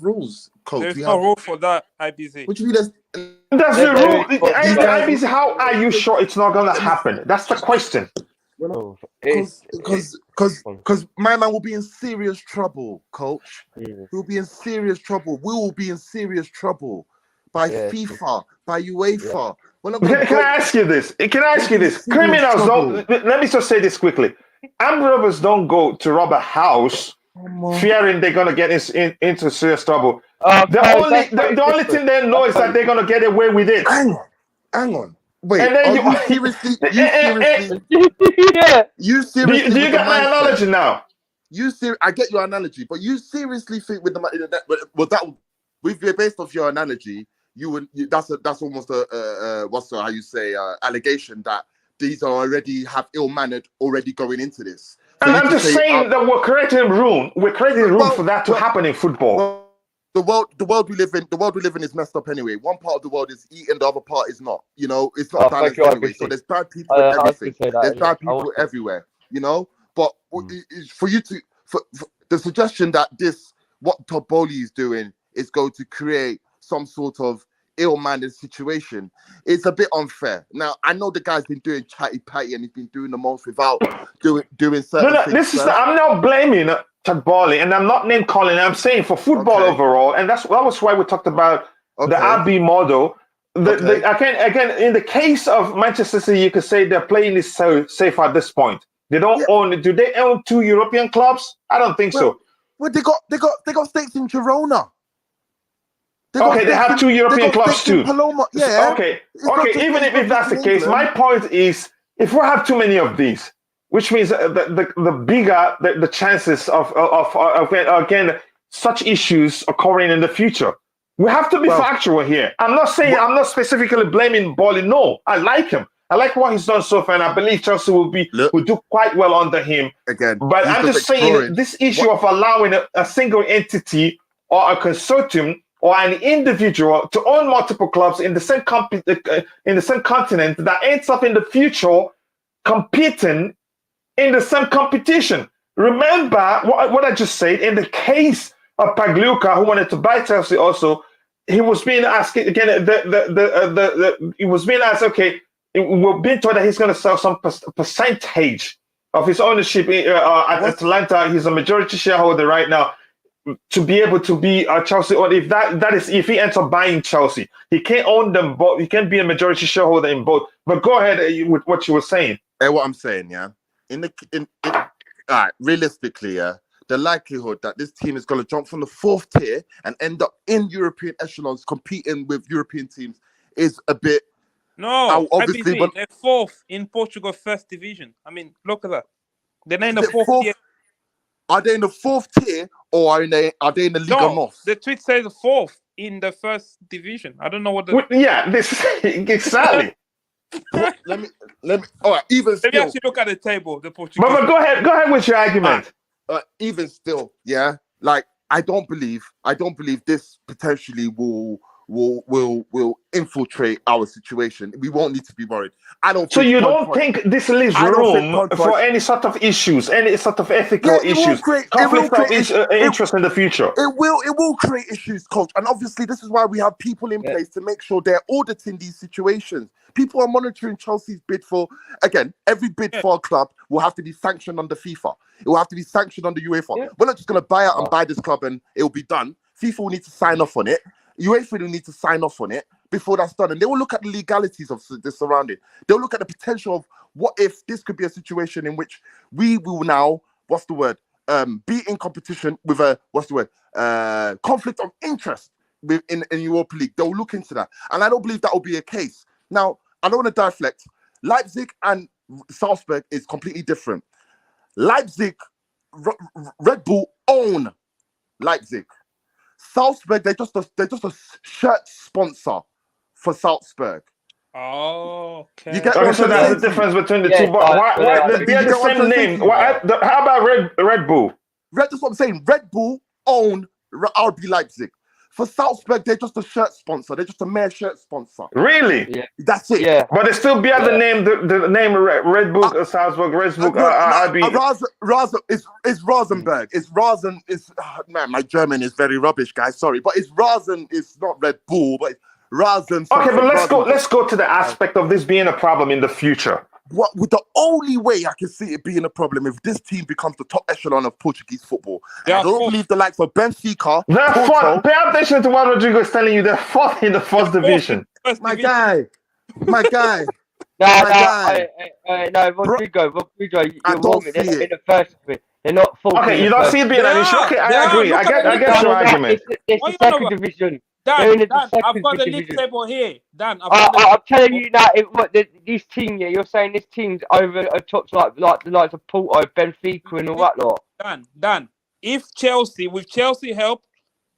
rules, coach. There's no rule for that, IBZ. Which means that's the rule. IBZ, how are you sure it's not going to happen? That's the question. Because my man will be in serious trouble, coach. He'll be in serious trouble. We will be in serious trouble by FIFA, by UEFA. Can I ask you this? Criminals don't. Let me just say this quickly. Armed robbers don't go to rob a house fearing they're gonna get into serious trouble. The only thing they know is that they're gonna get away with it. Hang on. Wait, and then you seriously? You seriously? Do you get my analogy now? I get your analogy, but you seriously think with based off your analogy, that's almost a allegation that these are already have ill-mannered already going into this. And I'm just saying that we're creating room. We're creating room for that to happen in football. The world we live in is messed up anyway. One part of the world is eating, the other part is not. It's not balanced anyway. So there's bad people in everything. There's bad people everywhere. But for the suggestion that what Todd Bowley is doing is going to create some sort of ill-mannered situation, it's a bit unfair. Now, I know the guy's been doing chatty-patty and he's been doing the most without doing certain things. I'm not blaming Todd Bowley and I'm not name-calling. I'm saying for football overall, and that was why we talked about the RB model. Again, in the case of Manchester City, you could say they're playing this so safe at this point. They don't own. Do they own 2 European clubs? I don't think so. Well, they got stakes in Girona. They have 2 European clubs too. Paloma. Yeah. Okay. Even if that's the case, my point is, if we have too many of these, which means the bigger the chances of again such issues occurring in the future. We have to be factual here. I'm not specifically blaming Bolly. No, I like him. I like what he's done so far, and I believe Chelsea will do quite well under him. Again, but I'm just saying this issue of allowing a single entity or a consortium or an individual to own multiple clubs in the same continent that ends up in the future competing in the same competition. Remember what I just said. In the case of Pagliuca, who wanted to buy Chelsea, also he was being asked again. He was being asked, okay. We're being told that he's going to sell some percentage of his ownership at Atalanta. He's a majority shareholder right now to be able to be a Chelsea. Or if he ends up buying Chelsea, he can't own them both. He can't be a majority shareholder in both. But go ahead with what you were saying. What I'm saying, yeah. All right, realistically, yeah, the likelihood that this team is going to jump from the 4th tier and end up in European echelons competing with European teams is a bit. No, obviously, they're 4th in Portugal 1st division. I mean, look at that. They're in the 4th tier. Are they in the 4th tier or are they in the Liga North? The tweet says 4th in the 1st division. I don't know what the. This exactly. let me. All right, even still. Let me actually look at the table. The Portuguese. But go ahead with your argument. Even still, yeah. Like I don't believe this potentially will infiltrate our situation. We won't need to be worried. I don't. So you don't think this leaves room for any sort of issues, any sort of ethical issues, conflict of interest in the future? It will create issues, coach. And obviously, this is why we have people in place to make sure they're auditing these situations. People are monitoring Chelsea's bid for. Again, every bid for a club will have to be sanctioned under FIFA. It will have to be sanctioned under UEFA. Yeah. We're not just going to buy out and buy this club and it will be done. FIFA will need to sign off on it. UEFA will need to sign off on it before that's done. And they will look at the legalities of the surrounding. They'll look at the potential of what if this could be a situation in which we will now, be in competition with a, conflict of interest in Europa League. They'll look into that. And I don't believe that will be a case. Now, I don't want to deflect. Leipzig and Salzburg is completely different. Leipzig, Red Bull own Leipzig. Salzburg, they're just a shirt sponsor for Salzburg. Oh, okay. You get so that's the difference between the two. But why they're the same name? How about Red Bull? That's what I'm saying. Red Bull own RB Leipzig. For Salzburg, they're just a shirt sponsor. They're just a mere shirt sponsor. Really? Yeah. That's it. Yeah. But they still bear the name, the name Red Bull, Salzburg, Red Bull, RB. It's Rosenberg. It's Rasen. Man, my German is very rubbish, guys. Sorry, but it's Rasen. It's not Red Bull, but it's Rasen. Okay, but let's go to the aspect of this being a problem in the future. With the only way I can see it being a problem if this team becomes the top echelon of Portuguese football. I don't believe the likes of Benfica. They're fourth. Pay attention to what Rodrigo is telling you. They're 4th in the 1st division. My guy. No, Rodrigo, you're wrong. They're in the 1st bit. They're not 4th. Okay, you don't see it being an issue. Okay, I agree. I get your argument. It's the 2nd division. Dan, I've got the league table here. Dan, I'm telling you now, this team, you're saying this team's over a top like the likes of Porto, Benfica, and all that lot. Dan, if Chelsea, with Chelsea help,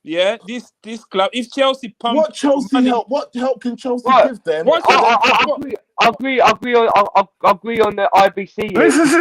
this club, if Chelsea pump, what help can Chelsea give them? I agree on the IBC. This is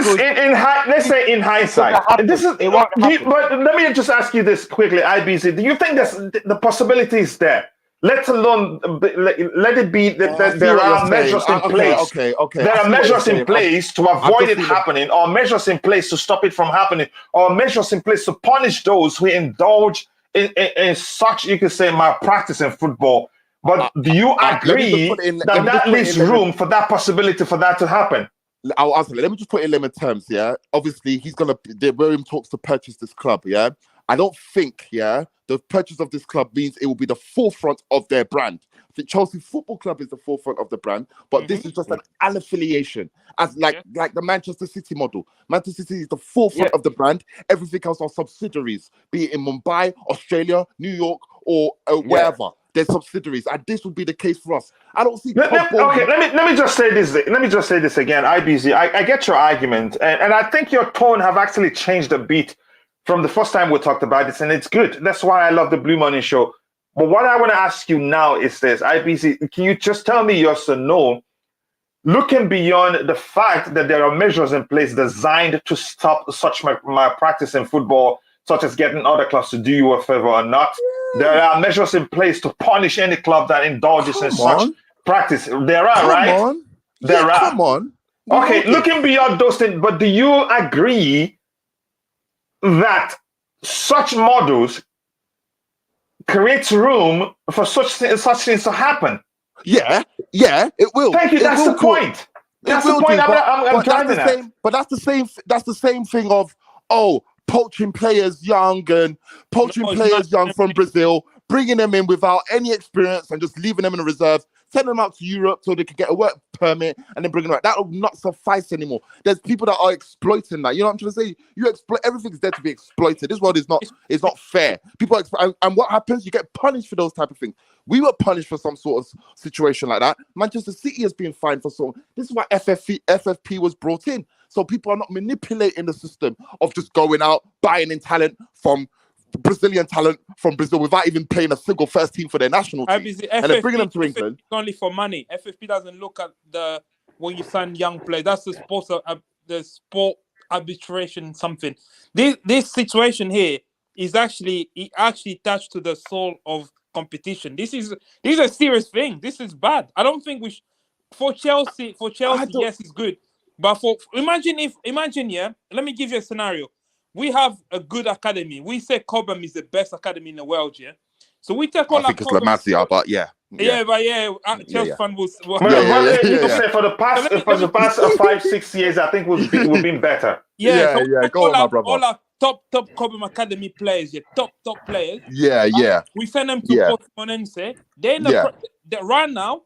let's say in hindsight. This is but let me just ask you this quickly, IBC. Do you think the possibility is there? Let alone let it be that there are measures in place. Okay. There are measures in place to avoid it happening, or measures in place to stop it from happening, or measures in place to punish those who indulge in such, you could say, malpractice in football. But do you agree that leaves room for that possibility for that to happen? I'll answer. Let me just put it in layman terms. Yeah, obviously we're in talks to purchase this club. Yeah, I don't think, the purchase of this club means it will be the forefront of their brand. I think Chelsea Football Club is the forefront of the brand, but this is just an affiliation, as like the Manchester City model. Manchester City is the forefront of the brand. Everything else are subsidiaries, be it in Mumbai, Australia, New York, or wherever. There's subsidiaries, and this will be the case for us. I don't see. Let me just say this. Let me just say this again, IBZ. I get your argument, and I think your tone have actually changed a bit from the first time we talked about this, and it's good. That's why I love the Blue Morning Show. But what I want to ask you now is this, IBZ, can you just tell me yes or no, looking beyond the fact that there are measures in place designed to stop such malpractice in football, such as getting other clubs to do you a favor or not, there are measures in place to punish any club that indulges in such practice. There are, right? There are. Come on. Okay, looking beyond those things, but do you agree that such models creates room for such things to happen? Yeah, it will. Thank you. That's the point. That's the point. I'm driving at. But that's the same thing of poaching players young from Brazil, bringing them in without any experience and just leaving them in a reserve, sending them out to Europe so they can get a work permit and then bring them back. That will not suffice anymore. There's people that are exploiting that. You know what I'm trying to say? You exploit, everything's there to be exploited. This world is not fair. People and what happens? You get punished for those type of things. We were punished for some sort of situation like that. Manchester City has been fined for some. This is why FFP was brought in. So people are not manipulating the system of just going out, buying in talent from Brazilian talent from Brazil without even playing a single first team for their national team. And then bringing them to England. It's only for money. FFP doesn't look at when you sign young players. That's the sport arbitration something. This situation here is actually touched to the soul of competition. This is a serious thing. This is bad. I don't think for Chelsea, yes, it's good. But imagine, let me give you a scenario. We have a good academy. We say Cobham is the best academy in the world, yeah? So we take all I think it's La Masia, but Chelsea fan was... You can say for the past 5-6 years, I think we've been better. Go on, my brother. All our top Cobham academy players, top players. We send them to Portimonense. Then right now,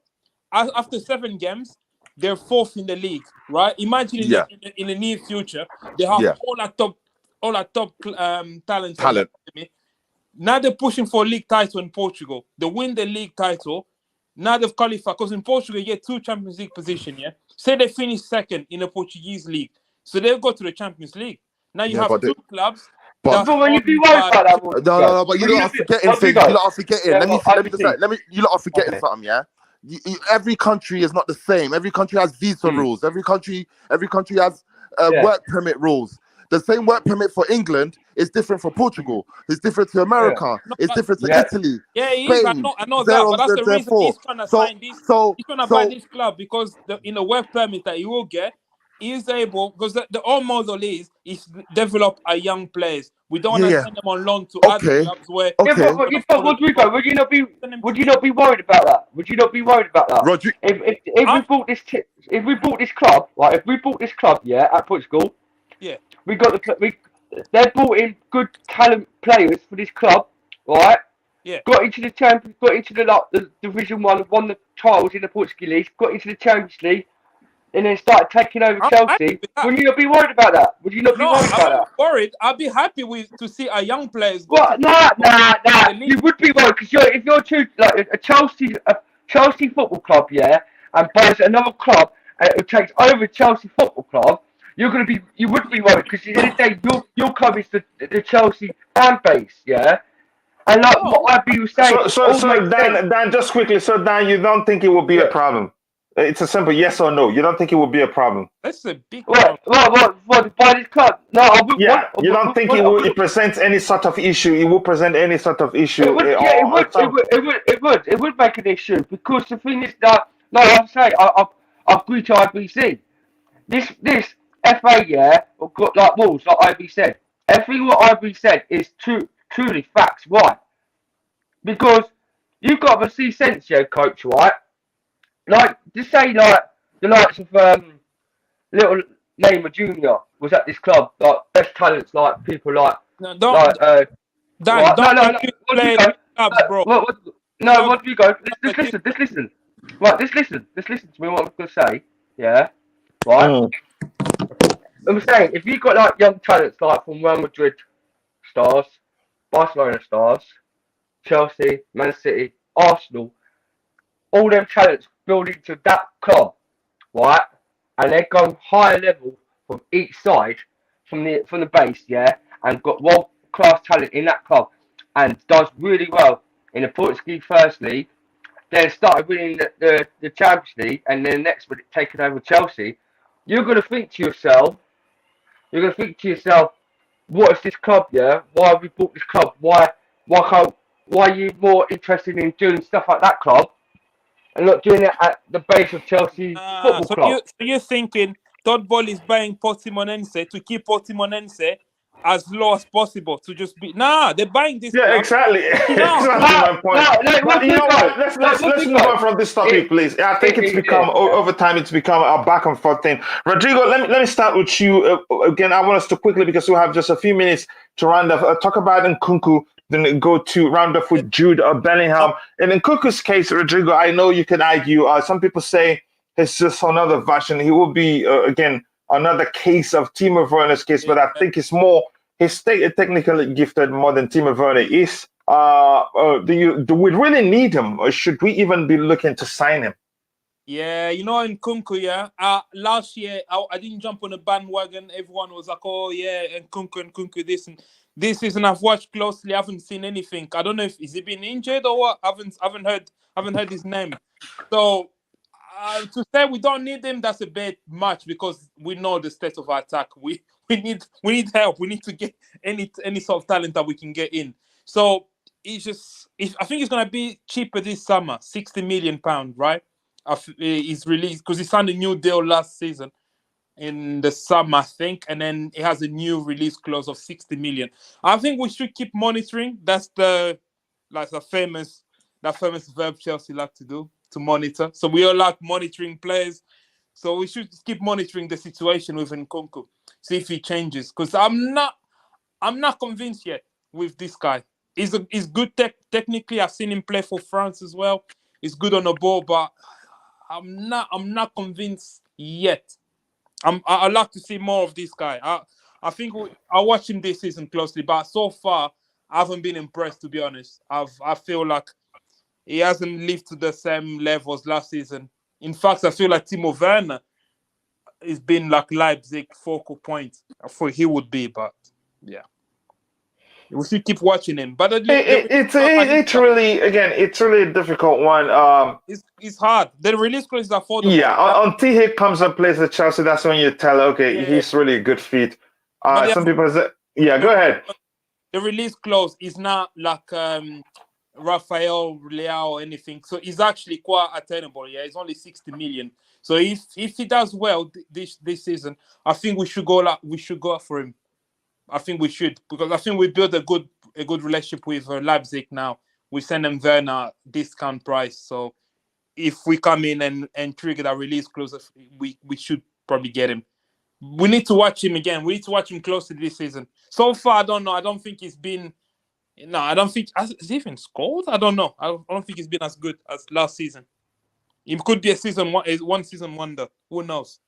after 7 games, they're 4th in the league, right? Imagine in the near future, they have all our top talent. Now they're pushing for a league title in Portugal. They win the league title. Now they've qualified because in Portugal you get 2 Champions League positions. Yeah, say they finish 2nd in the Portuguese league, so they'll go to the Champions League. Now you have 2 clubs. But when you be worried about that, no, but you lot are forgetting things. You lot are forgetting. Let me you lot are forgetting something. Yeah. Every country is not the same. Every country has visa rules. Every country has work permit rules. The same work permit for England is different for Portugal. It's different to America. It's different to Italy. Yeah, he is. I know that, but that's the reason he's trying to sign this. He's trying to buy this club because in the work permit that he will get, he is able, because the whole model is develop a young players. We don't want to send them on loan to other clubs where. But Rodrigo, would you not be worried about that? Would you not be worried about that? Rodrigo, if we bought this club, right? If we bought this club, at Portugal, they brought in good talent players for this club, right? Yeah. Got into the Champions, got into the Division 1, won the titles in the Portuguese League, got into the Champions League, and then started taking over Chelsea. Would you not be worried about that? Would you not be worried about that? I'm not worried. I'll be happy to see our young players. Nah. You would be worried because if you're like a Chelsea football club, and buys another club and it takes over Chelsea football club, you would be worried because at the end of the day, your club is the Chelsea fan base, And like what I'd be saying. So Dan, just quickly. So Dan, you don't think it will be a problem? It's a simple yes or no. You don't think it will be a problem? That's a big problem. What by this club? No, I would. You don't think it presents any sort of issue? It will present any sort of issue? It would make an issue because the thing is that, like I say, I agree to IBC. This FA, got like rules, like IB said. Everything what IB said is truly facts, right? Because you've got to see sense, coach, right? Like, just say, like, the likes of little Neymar Jr. was at this club, like, best talents, like, people like Dan, Right, no. play clubs, bro. What do you go? Just listen. Right, just listen to me. What I'm gonna say. Yeah. Right. I'm saying if you've got like young talents like from Real Madrid stars, Barcelona stars, Chelsea, Man City, Arsenal, all them talents build into that club, right? And they've gone higher level from each side, from the base, yeah, and got world class talent in that club, and does really well in the Portuguese First League. Then started winning the Champions League, and then next week taking over Chelsea. You're gonna think to yourself, what is this club? Yeah, why have we bought this club? Why are you more interested in doing stuff like that club and not doing it at the base of Chelsea Football Club? So you're thinking Todd Boehly is buying Portimonense to keep Portimonense as low as possible to just be they're buying this. Yeah, exactly. Exactly my point. But you know what? Let's move on from this topic, please. I think it's become over time. It's become a back and forth thing. Rodrigo, let me start with you again. I want us to quickly, because we have just a few minutes to round up. Talk about Nkunku, then go to round up with Jude Bellingham. In Nkunku's case, Rodrigo, I know you can argue. Some people say it's just another version. He will be again another case of Timo Werner's case, but I think it's more he's technically gifted more than Timo Werner is. Do we really need him, or should we even be looking to sign him? Yeah, you know, Nkunku, yeah. Last year, I didn't jump on a bandwagon. Everyone was like, oh, yeah, Nkunku, this and this season. I've watched closely. I haven't seen anything. I don't know if is he been injured or what. I haven't heard his name. So to say we don't need him, that's a bit much, because we know the state of our attack. We need help. We need to get any sort of talent that we can get in. So I think it's gonna be cheaper this summer, £60 million, right? He's released because he signed a new deal last season in the summer, I think, and then it has a new release clause of 60 million. I think we should keep monitoring. That's the famous verb Chelsea like to do, to monitor. So we all like monitoring players. So we should keep monitoring the situation with Nkunku, see if he changes. Because I'm not convinced yet with this guy. He's good technically. I've seen him play for France as well. He's good on the ball, but I'm not convinced yet. I'd like to see more of this guy. I think I watched him this season closely, but so far I haven't been impressed, to be honest. I feel like he hasn't lived to the same level as last season. In fact, I feel like Timo Werner has been like Leipzig focal point. I thought he would be, but yeah. We should keep watching him. But it's really a difficult one. It's hard. The release clause is affordable. Yeah, until he comes and plays at Chelsea, that's when you tell, okay, he's really a good fit. Some people say, go ahead. The release clause is not like Rafael Leao or anything, so it's actually quite attainable. Yeah, it's only 60 million. So if he does well this season, I think we should go for him. I think we should, because I think we built a good relationship with Leipzig now. We send them Werner discount price. So if we come in and trigger that release clause, we should probably get him. We need to watch him again. We need to watch him closely this season. So far, I don't know. I don't think he's been. No, I don't think has he even scored. I don't know. I don't think he's been as good as last season. It could be one season wonder. Who knows?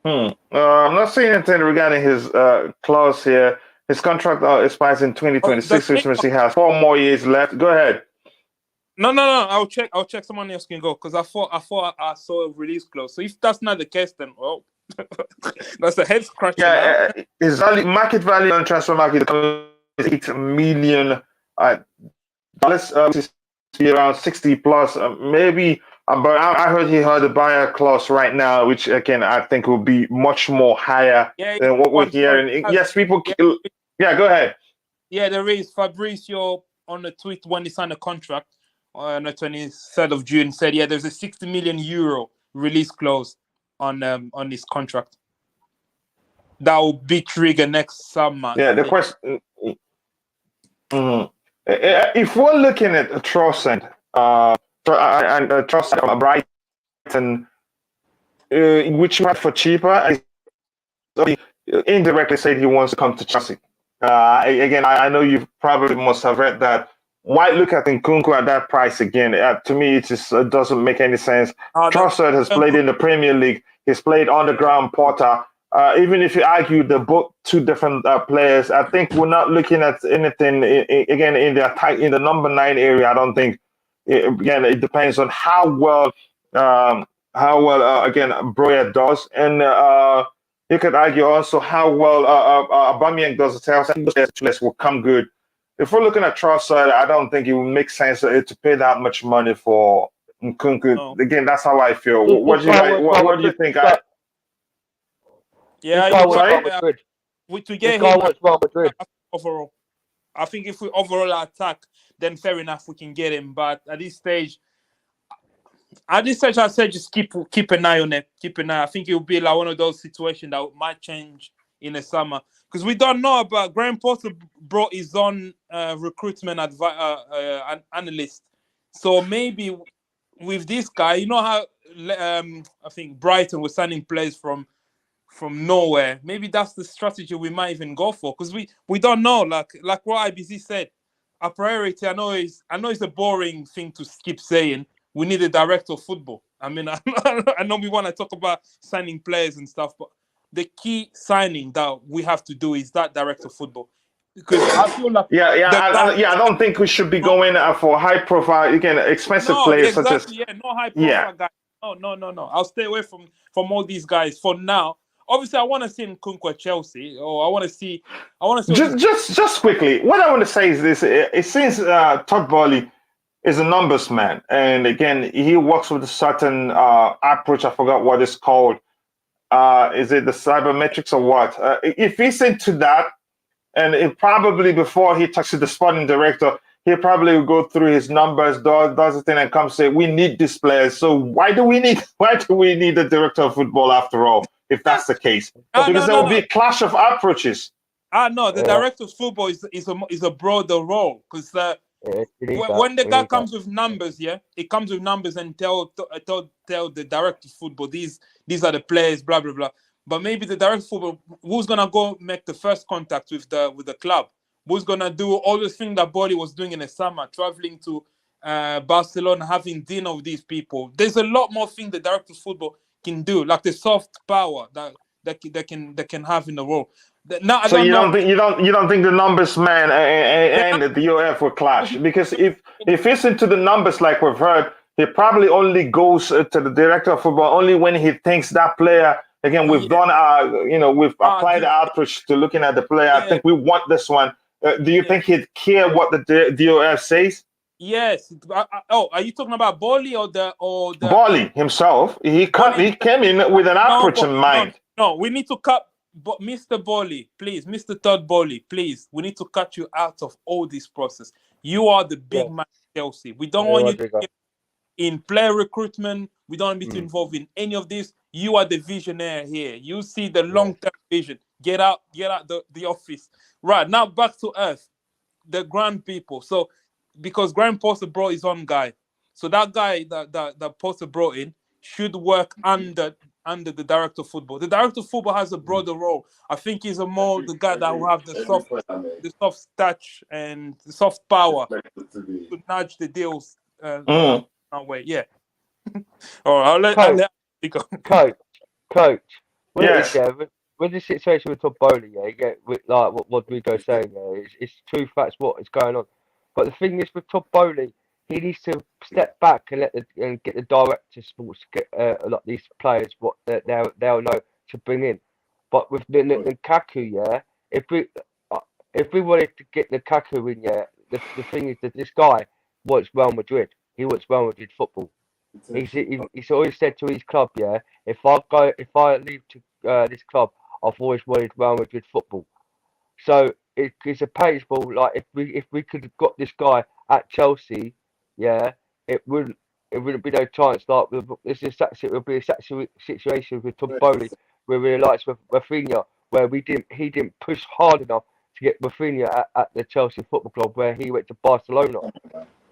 I'm not seeing anything regarding his clause here. His contract expires in 2026, which means he has 4 more years left. Go ahead. No. I'll check. Someone else can go, because I thought I saw a release clause. So if that's not the case, then that's a head scratch. Yeah, his market value on transfer market is $8 million. Around 60 plus, maybe. But I heard he had a buyer clause right now, which again I think will be much more higher than what we're hearing. Yes, people. Yeah, go ahead. Yeah, there is. Fabrizio on the tweet when he signed a contract on the 23rd of June said, there's a 60 million euro release clause on his contract that will be triggered next summer. Yeah, the question. If we're looking at Trossard, Brighton, which might for cheaper, indirectly said he wants to come to Chelsea. Again, I know you probably must have read that. Why look at Nkunku at that price again? To me, it just doesn't make any sense. Trossard has played in the Premier League. He's played on the ground Porter. Even if you argue they're both two different players, I think we're not looking at anything again in the attack in the number 9 area. I don't think. Again, it depends on how well again Broya does, and you could argue also how well Aubameyang does. I think those players will come good. If we're looking at Trossard, I don't think it would make sense to pay that much money for Nkunku. No. Again, that's how I feel. What do you think? To get him overall. I think if we overall attack, then fair enough, we can get him. But at this stage, I said just keep an eye on it. Keep an eye. I think it will be like one of those situations that might change in the summer because we don't know about Graham Potter brought his own recruitment analyst. So maybe with this guy, you know how I think Brighton was signing players from nowhere. Maybe that's the strategy we might even go for because we don't know. Like what IBC said, our priority. I know it's a boring thing to keep saying. We need a director of football. I mean, I know we want to talk about signing players and stuff, but the key signing that we have to do is that director of football. Because I feel like I don't think we should be going for high profile, again, expensive players such as no high profile guys. No. I'll stay away from all these guys for now. Obviously, I want to see Nkunku at Chelsea, or I want to see. Just quickly, what I want to say is this: it seems Todd Boehly is a numbers man, and again, he works with a certain approach. I forgot what it's called. Is it the cybermetrics or what? If he's into that, and it probably before he talks to the sporting director, he probably will go through his numbers, does the thing, and come say, "We need these players." So why do we need the director of football after all? If that's the case, because there will be a clash of approaches. No, the director of football is a broader role because when the guy comes with numbers, it comes with numbers and tell the director of football these are the players, blah blah blah. But maybe the director of football, who's gonna go make the first contact with the club? Who's gonna do all the things that Boehly was doing in the summer, traveling to Barcelona, having dinner with these people? There's a lot more things the director of football can do, like the soft power that can have in the role. Now, so you don't think the numbers man and the DOF will clash? Because if it's into the numbers like we've heard, he probably only goes to the director of football only when he thinks that player. Again, we've done we've applied the approach to looking at the player. I think we want this one. Do you think he'd care what the DOF says? Yes. Are you talking about Boehly or the Boehly himself? He came in with an approach in mind. No, we need to cut. But Mr. Boehly, please, Mr. Todd Boehly, please, we need to cut you out of all this process. You are the big man, Chelsea. We don't want you to get in player recruitment. We don't want you to be involved in any of this. You are the visionary here. You see the long-term vision. Get out the office. Right, now back to earth, the grand people. So, because Graham Potter brought his own guy. So that guy that Potter brought in should work under the director of football. The director of football has a broader role. I think he's the guy that will have the soft touch and the soft power to nudge the deals that way. Yeah. All right, I'll let you go. Coach. With the situation with Todd Boehly, with like what Rico's saying, it's true facts what is going on. But the thing is with Todd Boehly, he needs to step back and get the director sports get like these players what they'll know to bring in. But with Nkunku, if we wanted to get Nkunku in, the thing is that this guy wants Real Madrid. He wants Real Madrid football. He's always said to his club, if I leave to this club, I've always wanted Real Madrid football. So it's a palatable. Like if we could have got this guy at Chelsea, it wouldn't be no chance. Like it would be a situation with Todd Boehly where we realised with Rafinha where he didn't push hard enough to get Rafinha at the Chelsea Football Club where he went to Barcelona.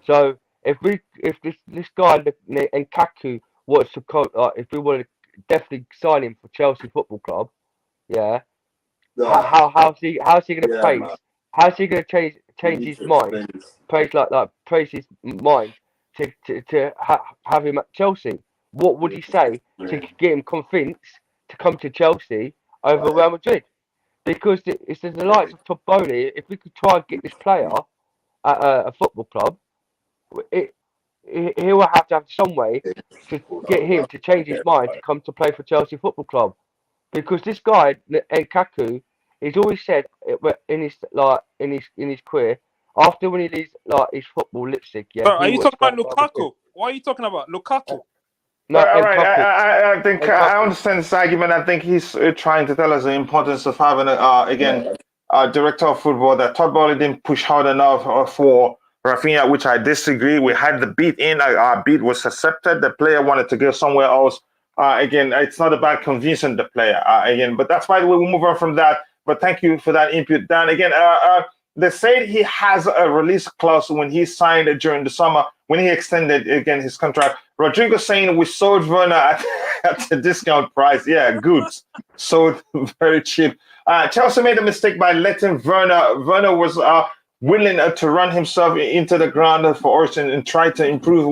So if this guy Nkunku wants to if we want to definitely sign him for Chelsea Football Club, how's he going to praise? How's he going to change his mind? Praise his mind to have him at Chelsea. What would he say to get him convinced to come to Chelsea over Real Madrid? Because it's the likes of Todd Bowley. If we could try and get this player at a football club, he will have to have some way to get him to change his mind to come to play for Chelsea Football Club. Because this guy, Nkunku, he's always said in his career, after when he leaves his football Leipzig, are you talking about Lukaku? What are you talking about, Lukaku? No, all right. I think I understand this argument. I think he's trying to tell us the importance of having a director of football. That Todd Bowley didn't push hard enough for Rafinha, which I disagree. We had the beat in. Our beat was accepted. The player wanted to go somewhere else. It's not about convincing the player. But that's why we'll move on from that. But thank you for that input, Dan. They said he has a release clause when he signed it during the summer, when he extended his contract. Rodrigo saying we sold Werner at a discount price. Yeah, good. Sold very cheap. Chelsea made a mistake by letting Werner. Werner was willing to run himself into the ground for us and try to improve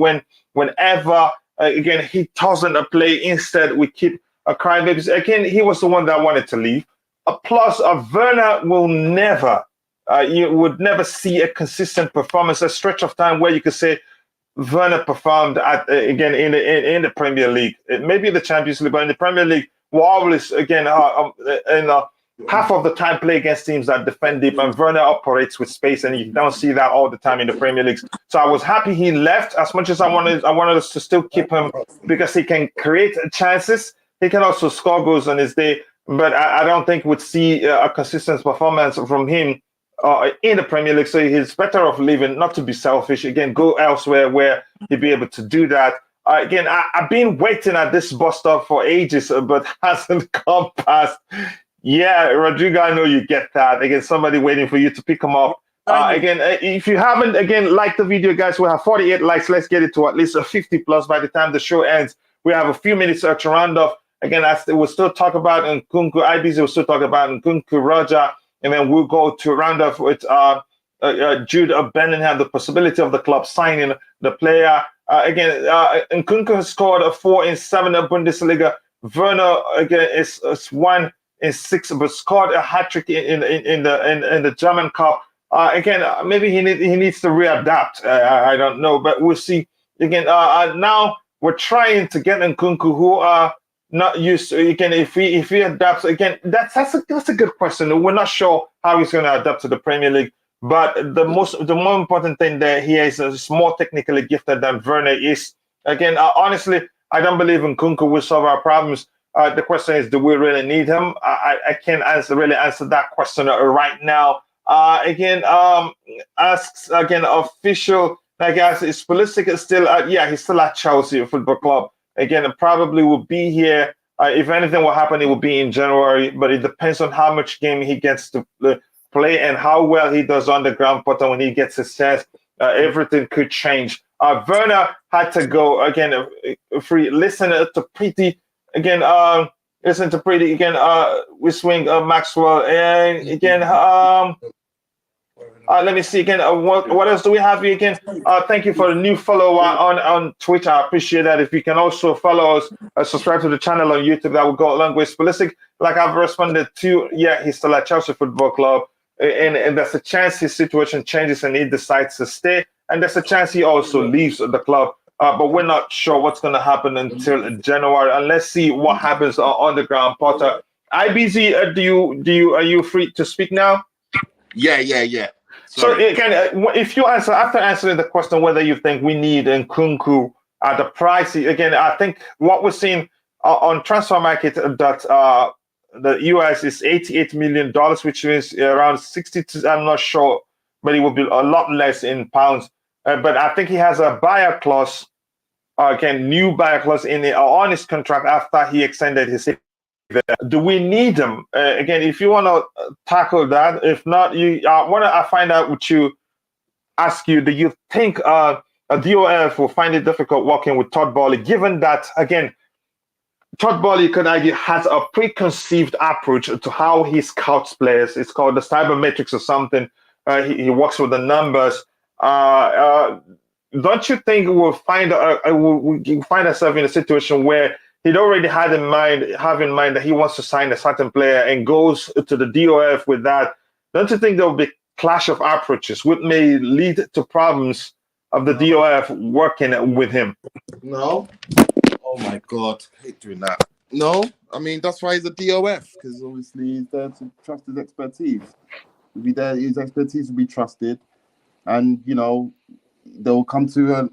whenever he doesn't play. Instead, we keep crying babies. Again, he was the one that wanted to leave. Plus, Werner will never. You would never see a consistent performance, a stretch of time where you could say Werner performed in the Premier League. It may be the Champions League, but in the Premier League, we always half of the time play against teams that defend deep, and Werner operates with space, and you don't see that all the time in the Premier League. So I was happy he left. As much as I wanted us to still keep him because he can create chances. He can also score goals on his day, but I don't think we'd see a consistent performance from him in the Premier League. So he's better off leaving, not to be selfish. Again, go elsewhere where he'll be able to do that. I've been waiting at this bus stop for ages, but hasn't come past. Yeah, Rodrigo, I know you get that. Again, somebody waiting for you to pick him up. If you haven't, liked the video, guys, we have 48 likes. Let's get it to at least 50 plus by the time the show ends. We have a few minutes to round off. Again, we'll still talk about Nkunku. IBZ will still talk about Nkunku, Roger. And then we'll go to round off with Jude Bellingham, the possibility of the club signing the player. Nkunku has scored 4 in 7 in Bundesliga. Werner is 1 in 6, but scored a hat trick in the German Cup. Maybe he needs to readapt. I don't know, but we'll see. Now we're trying to get Nkunku, who are not used to if he adapts that's a good question. We're not sure how he's going to adapt to the Premier League, but the more important thing that he is more technically gifted than Werner is. Honestly, I don't believe Nkunku will solve our problems. The question is, do we really need him? I can't really answer that question right now. Asks official. I guess is Pulisic still he's still at Chelsea Football Club. It probably will be here. If anything will happen, it will be in January, but it depends on how much game he gets to play and how well he does on the ground. But when he gets his chance, everything could change. Werner had to go free. Listen to Pretty listen to Pretty we swing Maxwell and let me see what else do we have here again? Thank you for the new follower on Twitter. I appreciate that. If you can also follow us, subscribe to the channel on YouTube, that will go a long way. Pulisic, like I've responded to, he's still at Chelsea Football Club, and there's a chance his situation changes and he decides to stay, and there's a chance he also leaves the club. But we're not sure what's going to happen until January, and let's see what happens on the ground. Potter, IBZ, are you free to speak now? Yeah. Sorry. So if you answer after answering the question whether you think we need Nkunku at the price, I think what we're seeing on transfer market that the US is $88 million, which means around 62. I'm not sure, but it will be a lot less in pounds. But I think he has a buyer clause, new buyer clause on his contract after he extended his. Do we need them? If you want to tackle that, if not, I find out what you ask you. Do you think a DOF will find it difficult working with Todd Bowley, given that Todd Boehly, you could argue, has a preconceived approach to how he scouts players. It's called the cybermetrics or something. He works with the numbers. Don't you think we'll find ourselves in a situation where he'd already have in mind that he wants to sign a certain player and goes to the DOF with that? Don't you think there will be clash of approaches, which may lead to problems of the DOF working with him? No. Oh my God, I hate doing that. No, I mean that's why he's a DOF, because obviously he's there to trust his expertise. He'll be there, his expertise will be trusted, and they'll come to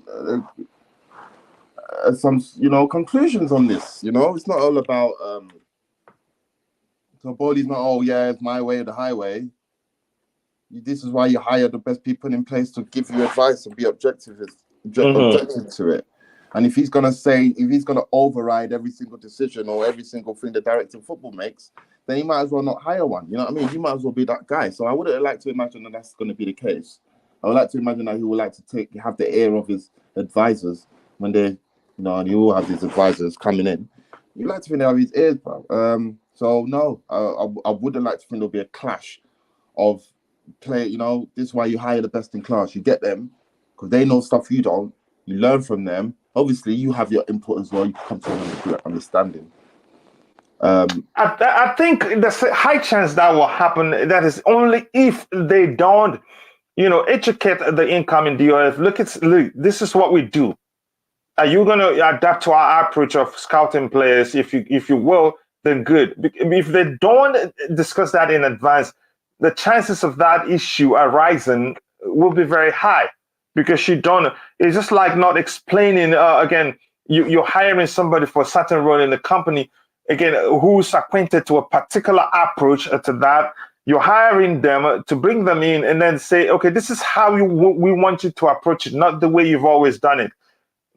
some conclusions on this. It's not all about so Boehly's not, oh yeah, it's my way or the highway. This is why you hire the best people in place to give you advice and be objective to it. And if he's gonna override every single decision or every single thing the director of football makes, then he might as well not hire one. You know what I mean? He might as well be that guy. So I wouldn't like to imagine that that's going to be the case. I would like to imagine that he would like to have the ear of his advisors when they, and he will have his advisors coming in. You'd like to think they have his ears, bro. So no, I wouldn't like to think there'll be a clash of play. This is why you hire the best in class. You get them because they know stuff you don't. You learn from them. Obviously, you have your input as well. You come to an understanding. I think there's a high chance that will happen. That is only if they don't, educate the incoming DOF. Look, this is what we do. Are you going to adapt to our approach of scouting players? If you will, then good. If they don't discuss that in advance, the chances of that issue arising will be very high. Because you don't, it's just like not explaining, again, you're hiring somebody for a certain role in the company, again, who's acquainted to a particular approach to that. You're hiring them to bring them in and then say, okay, this is how we want you to approach it, not the way you've always done it.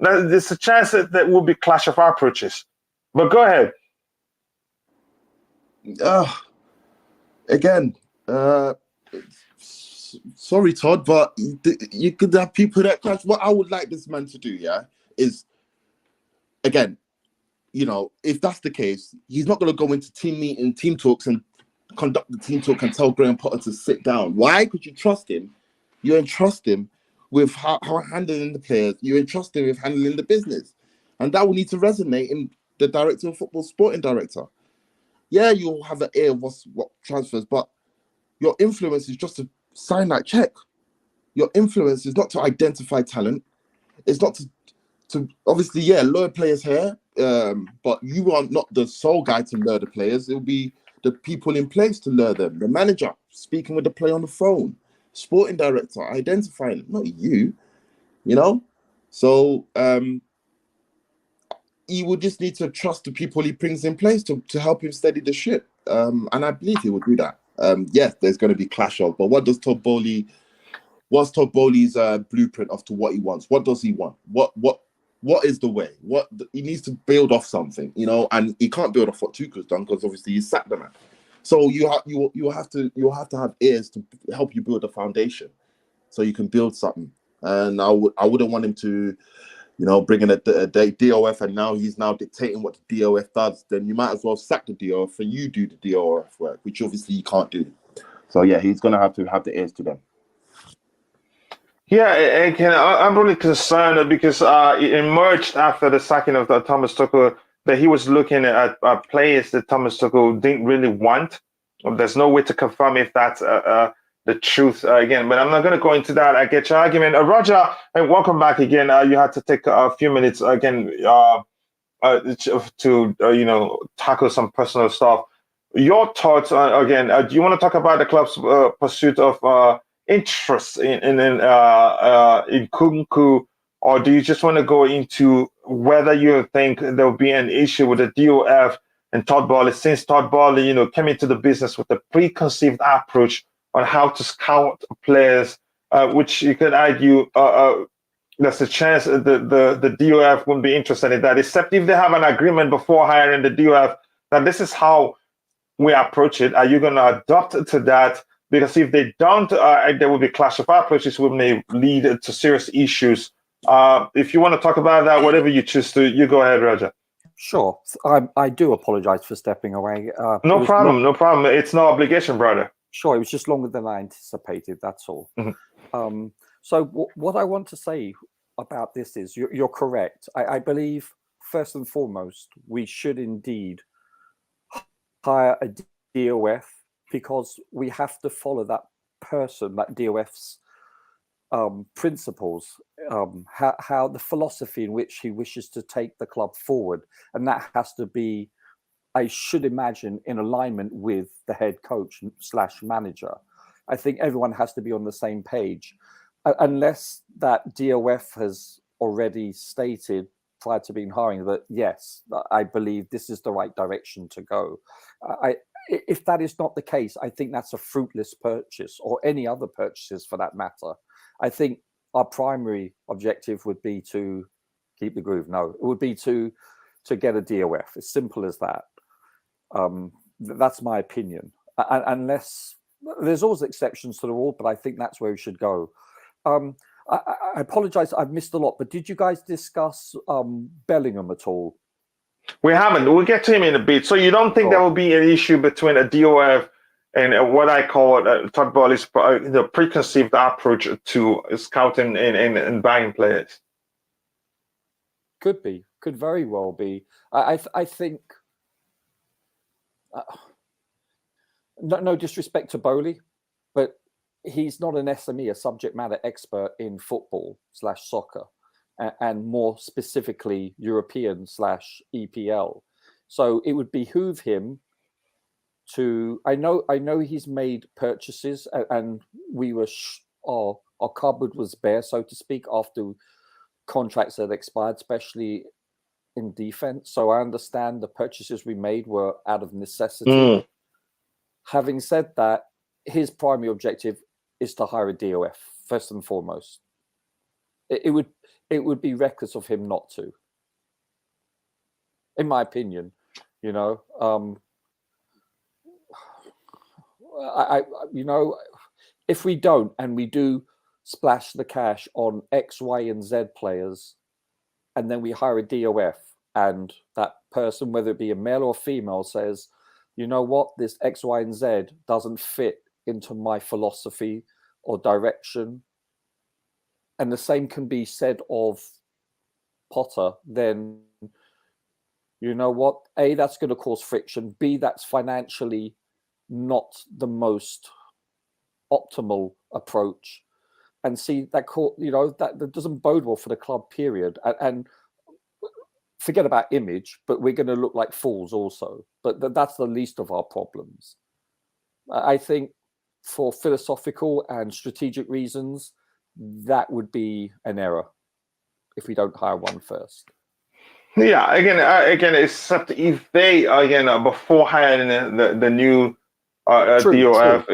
Now, there's a chance that there will be clash of approaches. But go ahead. Again, sorry, Todd, but you could have people that clash. What I would like this man to do, is, again, if that's the case, he's not going to go into team talks and conduct the team talk and tell Graham Potter to sit down. Why? Because you trust him. You entrust him with how handling the players. You entrust him with handling the business. And that will need to resonate in the director of football, sporting director. Yeah, you'll have an ear of what transfers, but your influence is just to sign that check. Your influence is not to identify talent. It's not to obviously, lure players here, but you are not the sole guy to lure the players. It'll be the people in place to lure them. The manager speaking with the player on the phone, sporting director identifying, not you. So he would just need to trust the people he brings in place to help him steady the ship. And I believe he will do that. Yes, there's going to be clash of, but what's Todd Boehly's blueprint of to what he wants? What does he want? What is the way? He needs to build off something, and he can't build off what Tuchel's done because obviously he sacked the man. So you have to have ears to help you build a foundation, so you can build something. And I wouldn't want him to, bring in a DOF and now he's dictating what the DOF does. Then you might as well sack the DOF and you do the DOF work, which obviously you can't do. So yeah, he's gonna have to have the ears to them. Yeah, and I'm really concerned because it emerged after the sacking of Thomas Tuchel that he was looking at players that Thomas Tuchel didn't really want. There's no way to confirm if that's the truth again, but I'm not going to go into that. I get your argument. Roger, and welcome back again. You had to take a few minutes again to tackle some personal stuff. Your thoughts again? Do you want to talk about the club's pursuit of interest in Nkunku, or do you just want to go into whether you think there will be an issue with the DOF and Todd Boehly, since Todd Boehly, came into the business with a preconceived approach on how to scout players, which you could argue there's a chance the DOF wouldn't be interested in that, except if they have an agreement before hiring the DOF that this is how we approach it. Are you going to adopt to that? Because if they don't, there will be clash of approaches, which may lead to serious issues. If you want to talk about that, whatever you choose to, you go ahead, Roger. Sure. I do apologize for stepping away. No problem. No problem. It's no obligation, brother. Sure. It was just longer than I anticipated. That's all. So what I want to say about this is you're correct. I believe, first and foremost, we should indeed hire a DOF because we have to follow that person, that DOF's principles, how the philosophy in which he wishes to take the club forward, and that has to be, I should imagine, in alignment with the head coach / manager. I think everyone has to be on the same page, unless that DOF has already stated prior to being hiring that yes, I believe this is the right direction to go. If that is not the case, I think that's a fruitless purchase, or any other purchases for that matter. I think our primary objective would be to keep the groove. No, it would be to get a DOF. As simple as that. That's my opinion. Unless there's always exceptions to the rule, but I think that's where we should go. I apologize, I've missed a lot, but did you guys discuss Bellingham at all? We haven't. We'll get to him in a bit. So you don't think there will be an issue between a DOF and what I call talk about is the preconceived approach to scouting and buying players? Could be. Could very well be. I think. No disrespect to Bowley, but he's not an SME, a subject matter expert in football / soccer, and more specifically European / EPL. So it would behoove him to. I know he's made purchases, and we were our cupboard was bare, so to speak, after contracts that expired, especially in defense. So I understand the purchases we made were out of necessity. Having said that, his primary objective is to hire a DOF first and foremost. It would be reckless of him not to, in my opinion. You know, if we don't and we do splash the cash on X, Y, and Z players, and then we hire a DOF, and that person, whether it be a male or female, says, you know what, this X, Y, and Z doesn't fit into my philosophy or direction, and the same can be said of Potter, then you know what, A, that's going to cause friction, B, that's financially not the most optimal approach, and C, that that doesn't bode well for the club, period. And forget about image, but we're going to look like fools also. But that's the least of our problems. I think for philosophical and strategic reasons, that would be an error if we don't hire one first. Yeah, again, except if they before hiring the new DOF,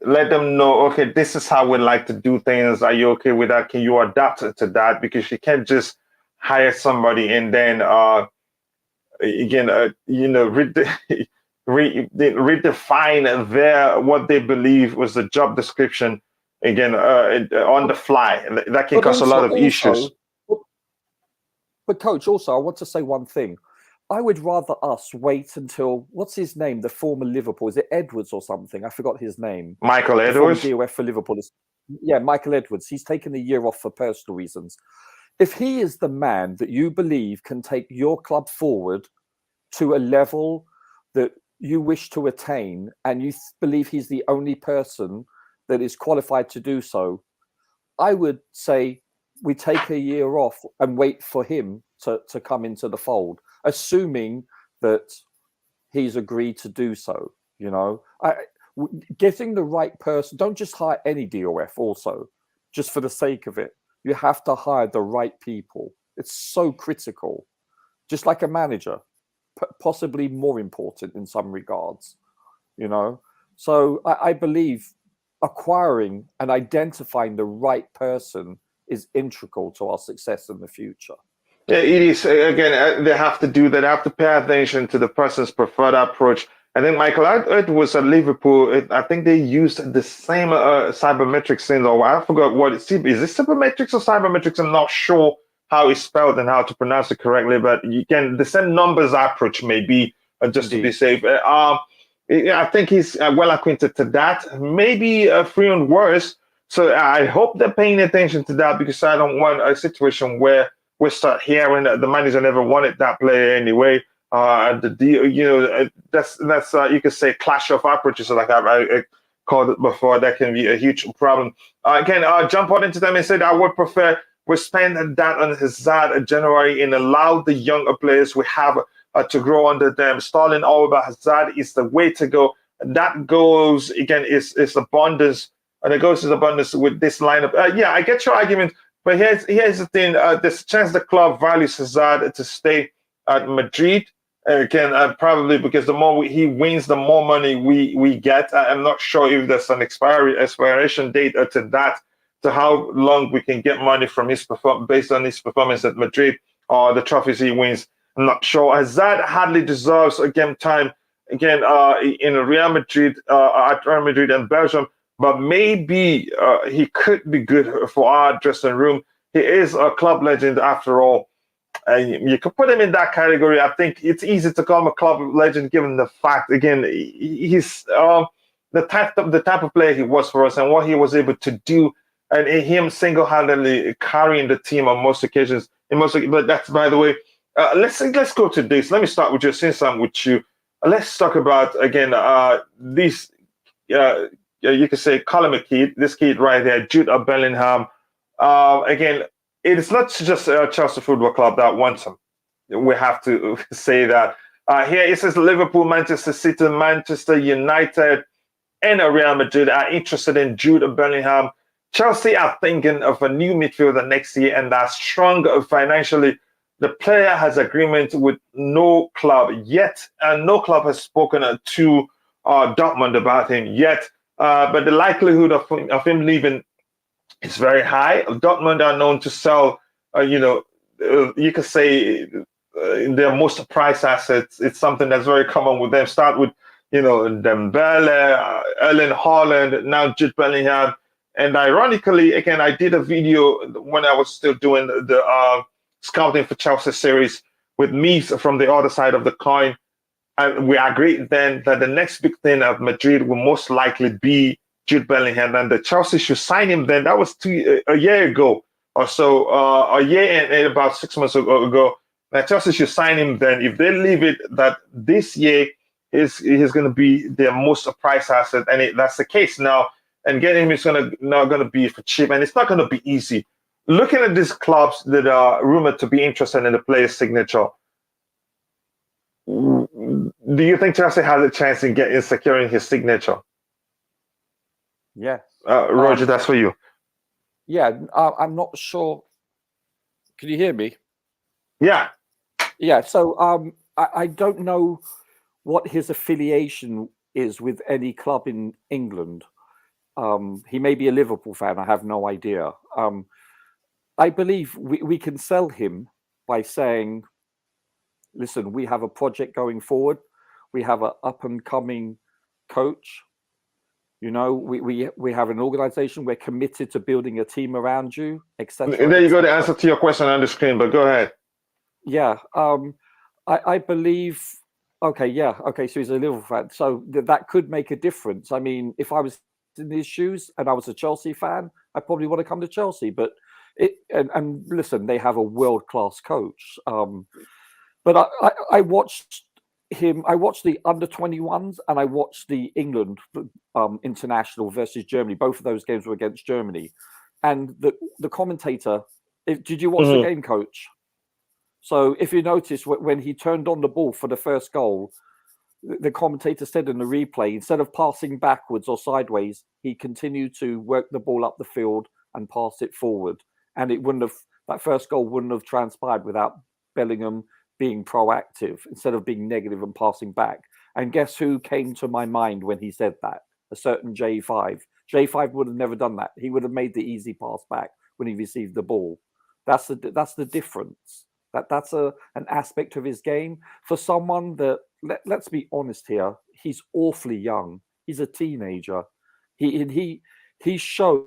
let them know, okay, this is how we like to do things. Are you okay with that? Can you adapt to that? Because you can't just hire somebody and then redefine what they believe was the job description on the fly. That can cause a lot of issues. But coach, also I want to say one thing. I would rather us wait until, what's his name, the former Liverpool, is it Edwards or something? I forgot his name. Michael Edwards? DOF for Liverpool. Yeah, Michael Edwards. He's taken a year off for personal reasons. If he is the man that you believe can take your club forward to a level that you wish to attain, and you believe he's the only person that is qualified to do so, I would say we take a year off and wait for him to come into the fold, assuming that he's agreed to do so. Getting the right person, don't just hire any DOF also, just for the sake of it. You have to hire the right people. It's so critical, just like a manager, possibly more important in some regards, So I believe acquiring and identifying the right person is integral to our success in the future. Yeah, it is. Again, they have to do that. They have to pay attention to the person's preferred approach. I think Michael Edwards at Liverpool, I think they used the same cybermetrics thing, or I forgot what it is. Is this cybermetrics or cybermetrics? I'm not sure how it's spelled and how to pronounce it correctly, but you can the same numbers approach maybe just to be safe. I think he's well acquainted to that. Maybe 3 on worse. So I hope they're paying attention to that, because I don't want a situation where we start hearing that the manager never wanted that player anyway. The deal, that's you could say clash of approaches, like I called it before. That can be a huge problem. Again, jump on into them and said I would prefer we spend that on Hazard in January and allow the younger players we have to grow under them. Stalling all about Hazard is the way to go. That goes again is abundance, and it goes to abundance with this lineup. Yeah, I get your argument, but here's the thing: there's a chance the club values Hazard to stay at Madrid. Again, probably because the more he wins, the more money we get. I'm not sure if there's an expiration date to that, to how long we can get money from his based on his performance at Madrid or the trophies he wins. I'm not sure. Hazard hardly deserves a game time again in Real Madrid, at Real Madrid and Belgium, but maybe he could be good for our dressing room. He is a club legend after all. You could put him in that category. I think it's easy to call him a club legend given the fact, again, he's the type of player he was for us and what he was able to do, and him single-handedly carrying the team on most occasions. But that's, by the way, let's go to this. Let me start with you, since I'm with you. Let's talk about again this. You could say column kid, this kid right here, Jude Bellingham. Again, it's not just Chelsea Football Club that wants him. We have to say that. Here it says Liverpool, Manchester City, Manchester United, and Real Madrid are interested in Jude Bellingham. Chelsea are thinking of a new midfielder next year and are strong financially. The player has agreement with no club yet, and no club has spoken to Dortmund about him yet. But the likelihood of him leaving is very high. Dortmund are known to sell, you could say their most prized assets. It's something that's very common with them. Start with, Dembele, Erling Haaland, now Jude Bellingham. And ironically, again, I did a video when I was still doing the Scouting for Chelsea series with me from the other side of the coin. And we agreed then that the next big thing of Madrid will most likely be Jude Bellingham, and the Chelsea should sign him then. That was a year ago or so, a year and about 6 months ago. Now Chelsea should sign him then. If they leave it that this year he's going to be their most prized asset, and that's the case now. And getting him is not going to be for cheap, and it's not going to be easy. Looking at these clubs that are rumored to be interested in the player's signature, do you think Chelsea has a chance in securing his signature? Yes. Roger, that's for you. Yeah, I'm not sure. Can you hear me? Yeah. Yeah, so I don't know what his affiliation is with any club in England. He may be a Liverpool fan. I have no idea. I believe we can sell him by saying, listen, we have a project going forward. We have an up-and-coming coach. We have an organization. We're committed to building a team around you, etc. There you go. The answer to your question on the screen, but go ahead. Yeah. I believe. Okay. Yeah. Okay. So he's a Liverpool fan. So that could make a difference. I mean, if I was in his shoes and I was a Chelsea fan, I probably want to come to Chelsea. But and listen, they have a world-class coach. But I watched him. I watched the under-21s and I watched the England international versus Germany. Both of those games were against Germany, and the commentator. Did you watch the game, Coach? So if you notice, when he turned on the ball for the first goal, the commentator said in the replay, instead of passing backwards or sideways, he continued to work the ball up the field and pass it forward. And that first goal wouldn't have transpired without Bellingham being proactive instead of being negative and passing back. And guess who came to my mind when he said that? A certain J5. J5 would have never done that. He would have made the easy pass back when he received the ball. That's the difference. That's an aspect of his game. For someone that, let's be honest here, he's awfully young. He's a teenager. He shows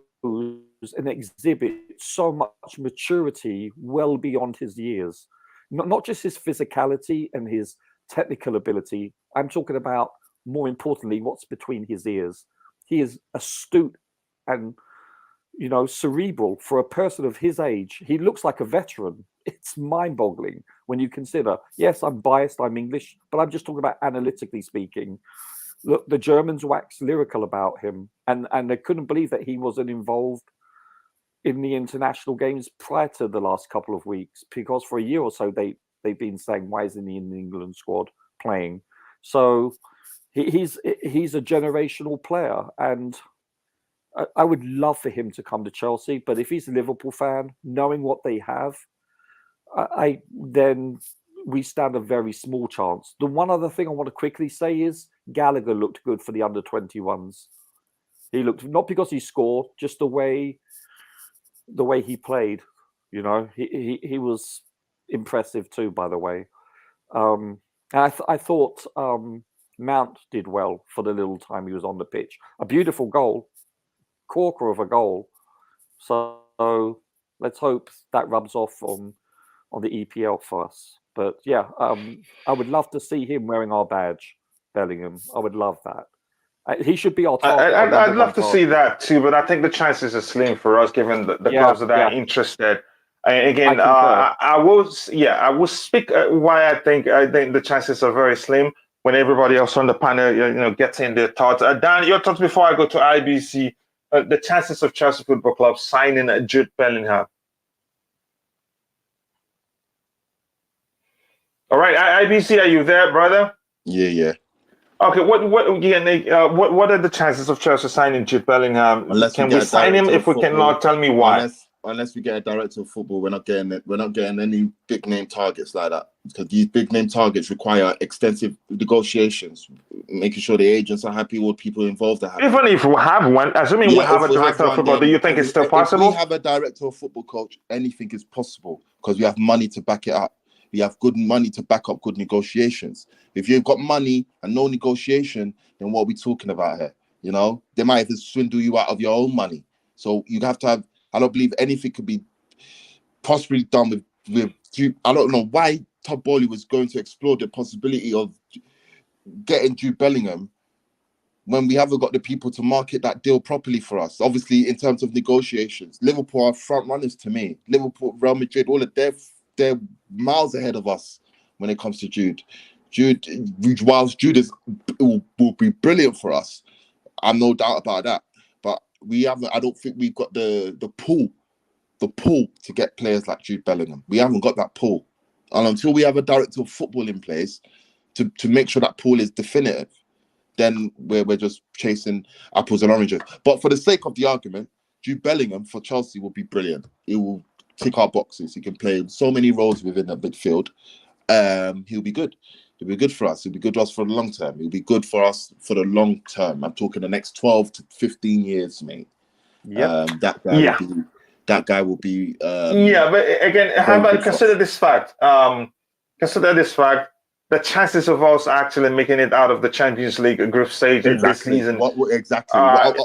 and exhibits so much maturity well beyond his years. Not just his physicality and his technical ability. I'm talking about, more importantly, what's between his ears. He is astute and, cerebral for a person of his age. He looks like a veteran. It's mind-boggling when you consider, yes, I'm biased, I'm English, but I'm just talking about analytically speaking. Look, the Germans waxed lyrical about him, and they couldn't believe that he wasn't involved in the international games prior to the last couple of weeks, because for a year or so they've been saying, why isn't he in the England squad playing? So he's a generational player, and I would love for him to come to Chelsea. But if he's a Liverpool fan, knowing what they have, then we stand a very small chance. The one other thing I want to quickly say is Gallagher looked good for the under-21s. He looked, not because he scored, just the way he played. He was impressive too, by the way. And I thought Mount did well for the little time he was on the pitch. A beautiful goal, corker of a goal. So let's hope that rubs off on the EPL for us. But yeah, I would love to see him wearing our badge, Bellingham. I would love that. He should be our target. I'd love to see that too, but I think the chances are slim for us, given the clubs that are interested. Again, I will speak why I think the chances are very slim when everybody else on the panel, gets in their thoughts. Dan, your thoughts before I go to IBC. The chances of Chelsea Football Club signing Jude Bellingham. All right, IBC, are you there, brother? Yeah. Okay, what are the chances of Chelsea signing Jude Bellingham? Can we sign him if we cannot? Tell me why. Unless we get a director of football, we're not getting any big name targets like that, because these big name targets require extensive negotiations, making sure the agents are happy, all people involved are happy. Even if we have one, assuming we have a director of football, do you think it's still possible? If we have a director of football, coach, anything is possible because we have money to back it up. We have good money to back up good negotiations. If you've got money and no negotiation, then what are we talking about here? They might even swindle you out of your own money. So you have to have. I don't believe anything could be possibly done with Jude. I don't know why Todd Bowley was going to explore the possibility of getting Jude Bellingham when we haven't got the people to market that deal properly for us. Obviously, in terms of negotiations, Liverpool are front runners to me. Liverpool, Real Madrid, all of they're miles ahead of us when it comes to Jude. Whilst Jude will be brilliant for us, I'm no doubt about that. But we haven't. I don't think we've got the pull to get players like Jude Bellingham. We haven't got that pull, and until we have a director of football in place to make sure that pull is definitive, then we're just chasing apples and oranges. But for the sake of the argument, Jude Bellingham for Chelsea will be brilliant. He will tick our boxes. He can play so many roles within the midfield. He'll be good. He'll be good for us. He'll be good to us for the long term. He'll be good for us for the long term. I'm talking the next 12 to 15 years, mate. Yeah. That guy will be. But again, how about consider this fact? The chances of us actually making it out of the Champions League group stage this season.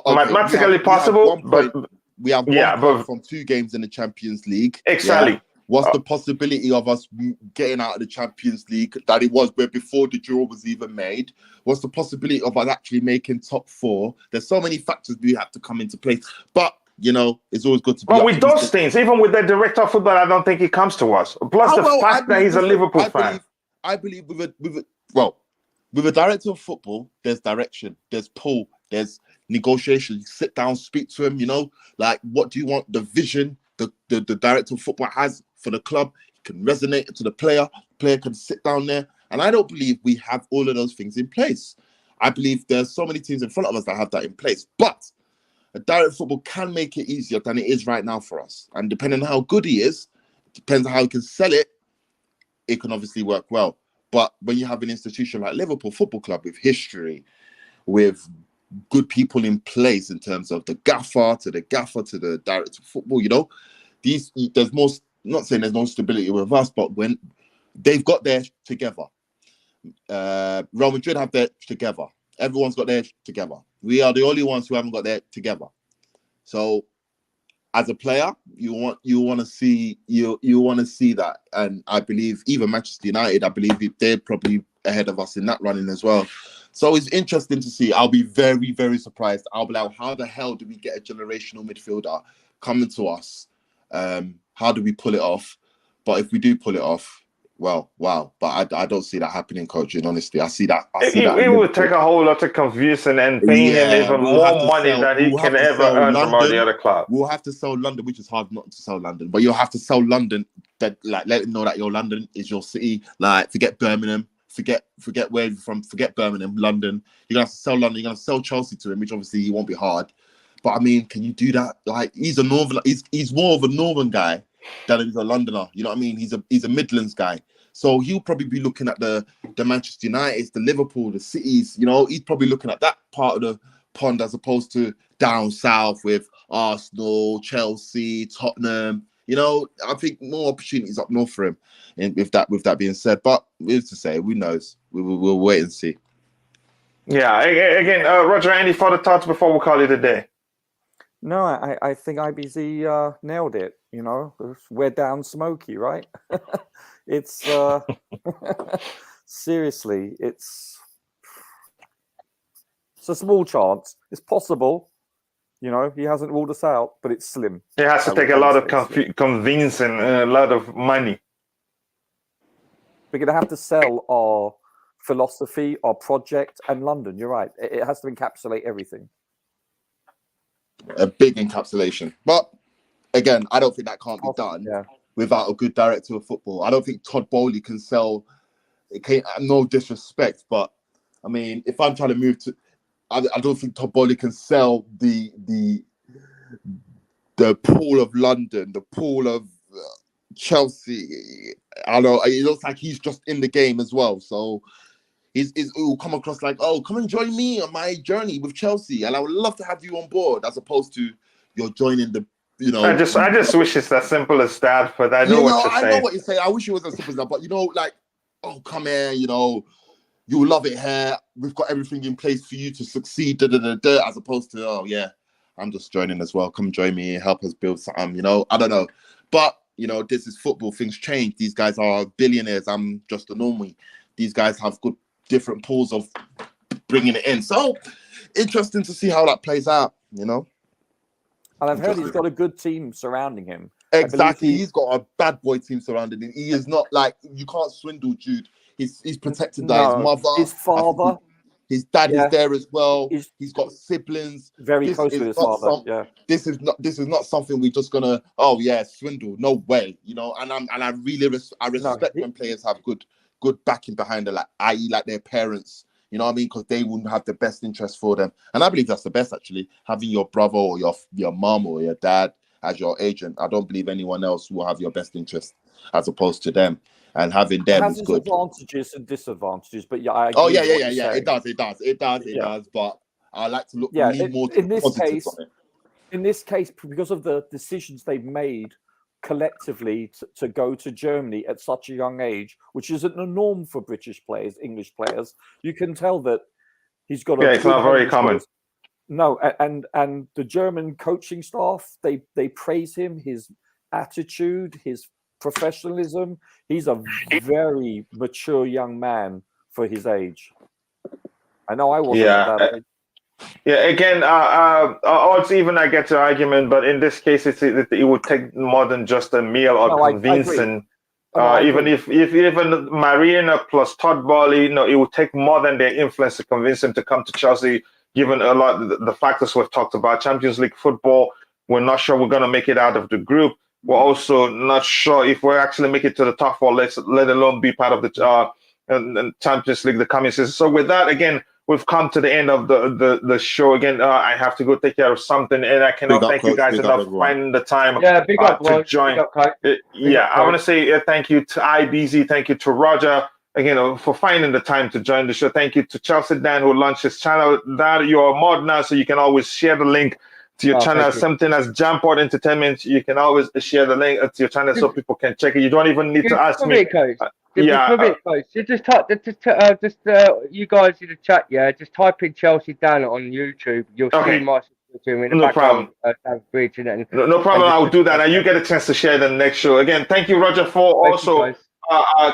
Mathematically possible, but we have one point from 2 games in the Champions League. Exactly. Yeah? What's the possibility of us getting out of the Champions League that it was where before the draw was even made? What's the possibility of us actually making top 4? There's so many factors we have to come into place. But, it's always good to be. But with those things, even with the director of football, I don't think he comes to us. Plus the fact that he's a Liverpool fan. I believe with a director of football, there's direction, there's pull, there's negotiation. You sit down, speak to him, like what do you want? The vision the director of football has for the club, he can resonate to the player. The player can sit down there. And I don't believe we have all of those things in place. I believe there's so many teams in front of us that have that in place. But a direct football can make it easier than it is right now for us. And depending on how good he is, depends on how he can sell it, it can obviously work well. But when you have an institution like Liverpool Football Club with history, with good people in place in terms of the gaffer to the director of football, there's more, not saying there's no stability with us, but when they've got their together. Real Madrid have their together. Everyone's got their together. We are the only ones who haven't got their together. So as a player, you want to see that, and I believe even Manchester United, I believe they're probably ahead of us in that running as well. So it's interesting to see. I'll be very, very surprised. I'll be like, how the hell do we get a generational midfielder coming to us? How do we pull it off? But if we do pull it off, well, wow. But I don't see that happening, coaching. Honestly, I see that. It would take a whole lot of convincing and paying him even more money than he can ever earn from all the other clubs. We'll have to sell London, which is hard not to sell London. But you'll have to sell London. That let them know that your London is your city. Like, forget Birmingham. Forget where you're from. Forget Birmingham, London. You're gonna have to sell London. You're gonna sell Chelsea to him, which obviously he won't be hard. But I mean, can you do that? Like, he's a northern. He's more of a northern guy than he's a Londoner. You know what I mean? He's a Midlands guy. So he'll probably be looking at the Manchester United, the Liverpool, the cities. You know, he's probably looking at that part of the pond as opposed to down south with Arsenal, Chelsea, Tottenham. You know, I think more opportunities up north for him. And with that being said, but who's to say? Who knows? We'll wait and see. Yeah. Again, Roger, any further thoughts before we call it a day? No, I think IBZ nailed it. You know, we're down smoky, right? It's seriously, it's a small chance. It's possible. You know, he hasn't ruled us out, but it's slim. It has to take a lot of convincing, a lot of money. We're going to have to sell our philosophy, our project, and London. You're right. It has to encapsulate everything. A big encapsulation. But again, I don't think that can't be done without a good director of football. I don't think Todd Bowley can sell. No disrespect, but I mean, if I'm trying to move to, I don't think Todd Bowley can sell the pool of London, the pool of Chelsea. I know it looks like he's just in the game as well, so it will come across like, oh, come and join me on my journey with Chelsea, and I would love to have you on board, as opposed to you're joining the, you know. I just wish it's as simple as that, but I know what you're saying. I know what you're saying. I wish it was as simple as that, but you know, like, oh, come here, you know, you'll love it here. We've got everything in place for you to succeed, as opposed to, oh yeah, I'm just joining as well. Come join me, help us build something, you know. I don't know, but you know, this is football. Things change. These guys are billionaires. I'm just a normie. These guys have good different pools of bringing it in. So interesting to see how that plays out, you know. And I've heard he's got a good team surrounding him. Exactly. He's got a bad boy team surrounding him. He is not like, you can't swindle Jude. He's protected by his mother. His father. His dad is there as well. He's got siblings. Very close to his father. This is not something we're just gonna, oh yeah, swindle. No way. You know, and I really respect when players have good backing behind them, like, i.e. like their parents. You know what I mean? Because they wouldn't have the best interest for them. And I believe that's the best, actually. Having your brother or your mom or your dad as your agent. I don't believe anyone else will have your best interest as opposed to them. And having them is good. It has advantages and disadvantages, but yeah, I agree. Oh, yeah. It does. But I like to look more to the positives on it. In this case, because of the decisions they've made collectively to go to Germany at such a young age, which isn't the norm for British players, English players, you can tell that he's got it's not very common. No, and the German coaching staff, they praise him, his attitude, his professionalism. He's a very mature young man for his age. I know I wasn't at that age. Yeah, again, odds even I get the argument, but in this case, it would take more than just a meal or convincing. Even if even Marina plus Todd Bowley, it would take more than their influence to convince him to come to Chelsea. Given a lot of the factors we've talked about, Champions League football, we're not sure we're going to make it out of the group. We're also not sure if we're actually make it to the top four, let alone be part of the Champions League the coming season. So with that, again, we've come to the end of the show. Again, I have to go take care of something, and I cannot thank you guys enough for finding the time to join. I want to say thank you to IBZ, thank you to Roger, again, for finding the time to join the show. Thank you to Chelsea Dan, who launched his channel. That you're a mod now, so you can always share the link to your channel. Something as Jamport Entertainment, you can always share the link to your channel so people can check it. You don't even need to ask me. You just type, you guys in the chat, just type in Chelsea Dan on YouTube. You'll see my between me. No problem. No problem. I'll do that, and you get a chance to share the next show. Again, thank you, Roger, for also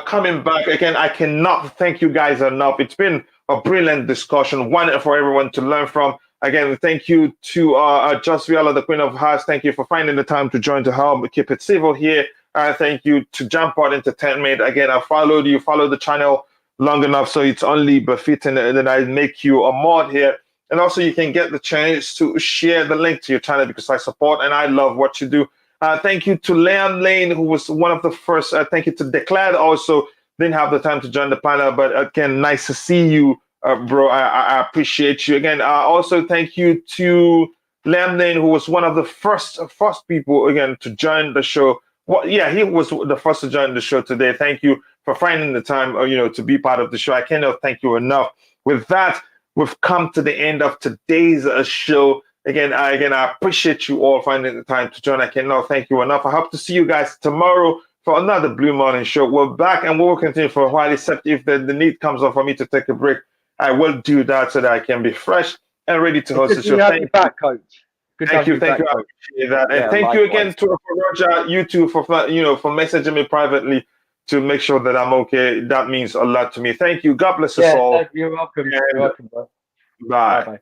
coming back. Again, I cannot thank you guys enough. It's been a brilliant discussion, one for everyone to learn from. Again, thank you to Just Viola, the Queen of Hearts. Thank you for finding the time to join to help keep it civil here. Thank you to Jampot Entertainment. Again, I followed you, follow the channel long enough, so it's only befitting that I make you a mod here. And also, you can get the chance to share the link to your channel because I support and I love what you do. Thank you to Liam Lane, who was one of the first. Thank you to Declan, also didn't have the time to join the panel, but again, nice to see you, bro. I appreciate you. Again, also thank you to Liam Lane, who was one of the first people, again, to join the show. Well, yeah, he was the first to join the show today. Thank you for finding the time, to be part of the show. I cannot thank you enough. With that, we've come to the end of today's show. Again, I appreciate you all finding the time to join. I cannot thank you enough. I hope to see you guys tomorrow for another Blue Morning Show. We're back and we'll continue for a while, except if the need comes up for me to take a break, I will do that so that I can be fresh and ready to host the show. Thank you, back, Coach. Thank you. I appreciate that. And thank you again to Roger, you too, for messaging me privately to make sure that I'm okay. That means a lot to me. Thank you. God bless us all. You're welcome. You're welcome, bro. Bye. Bye.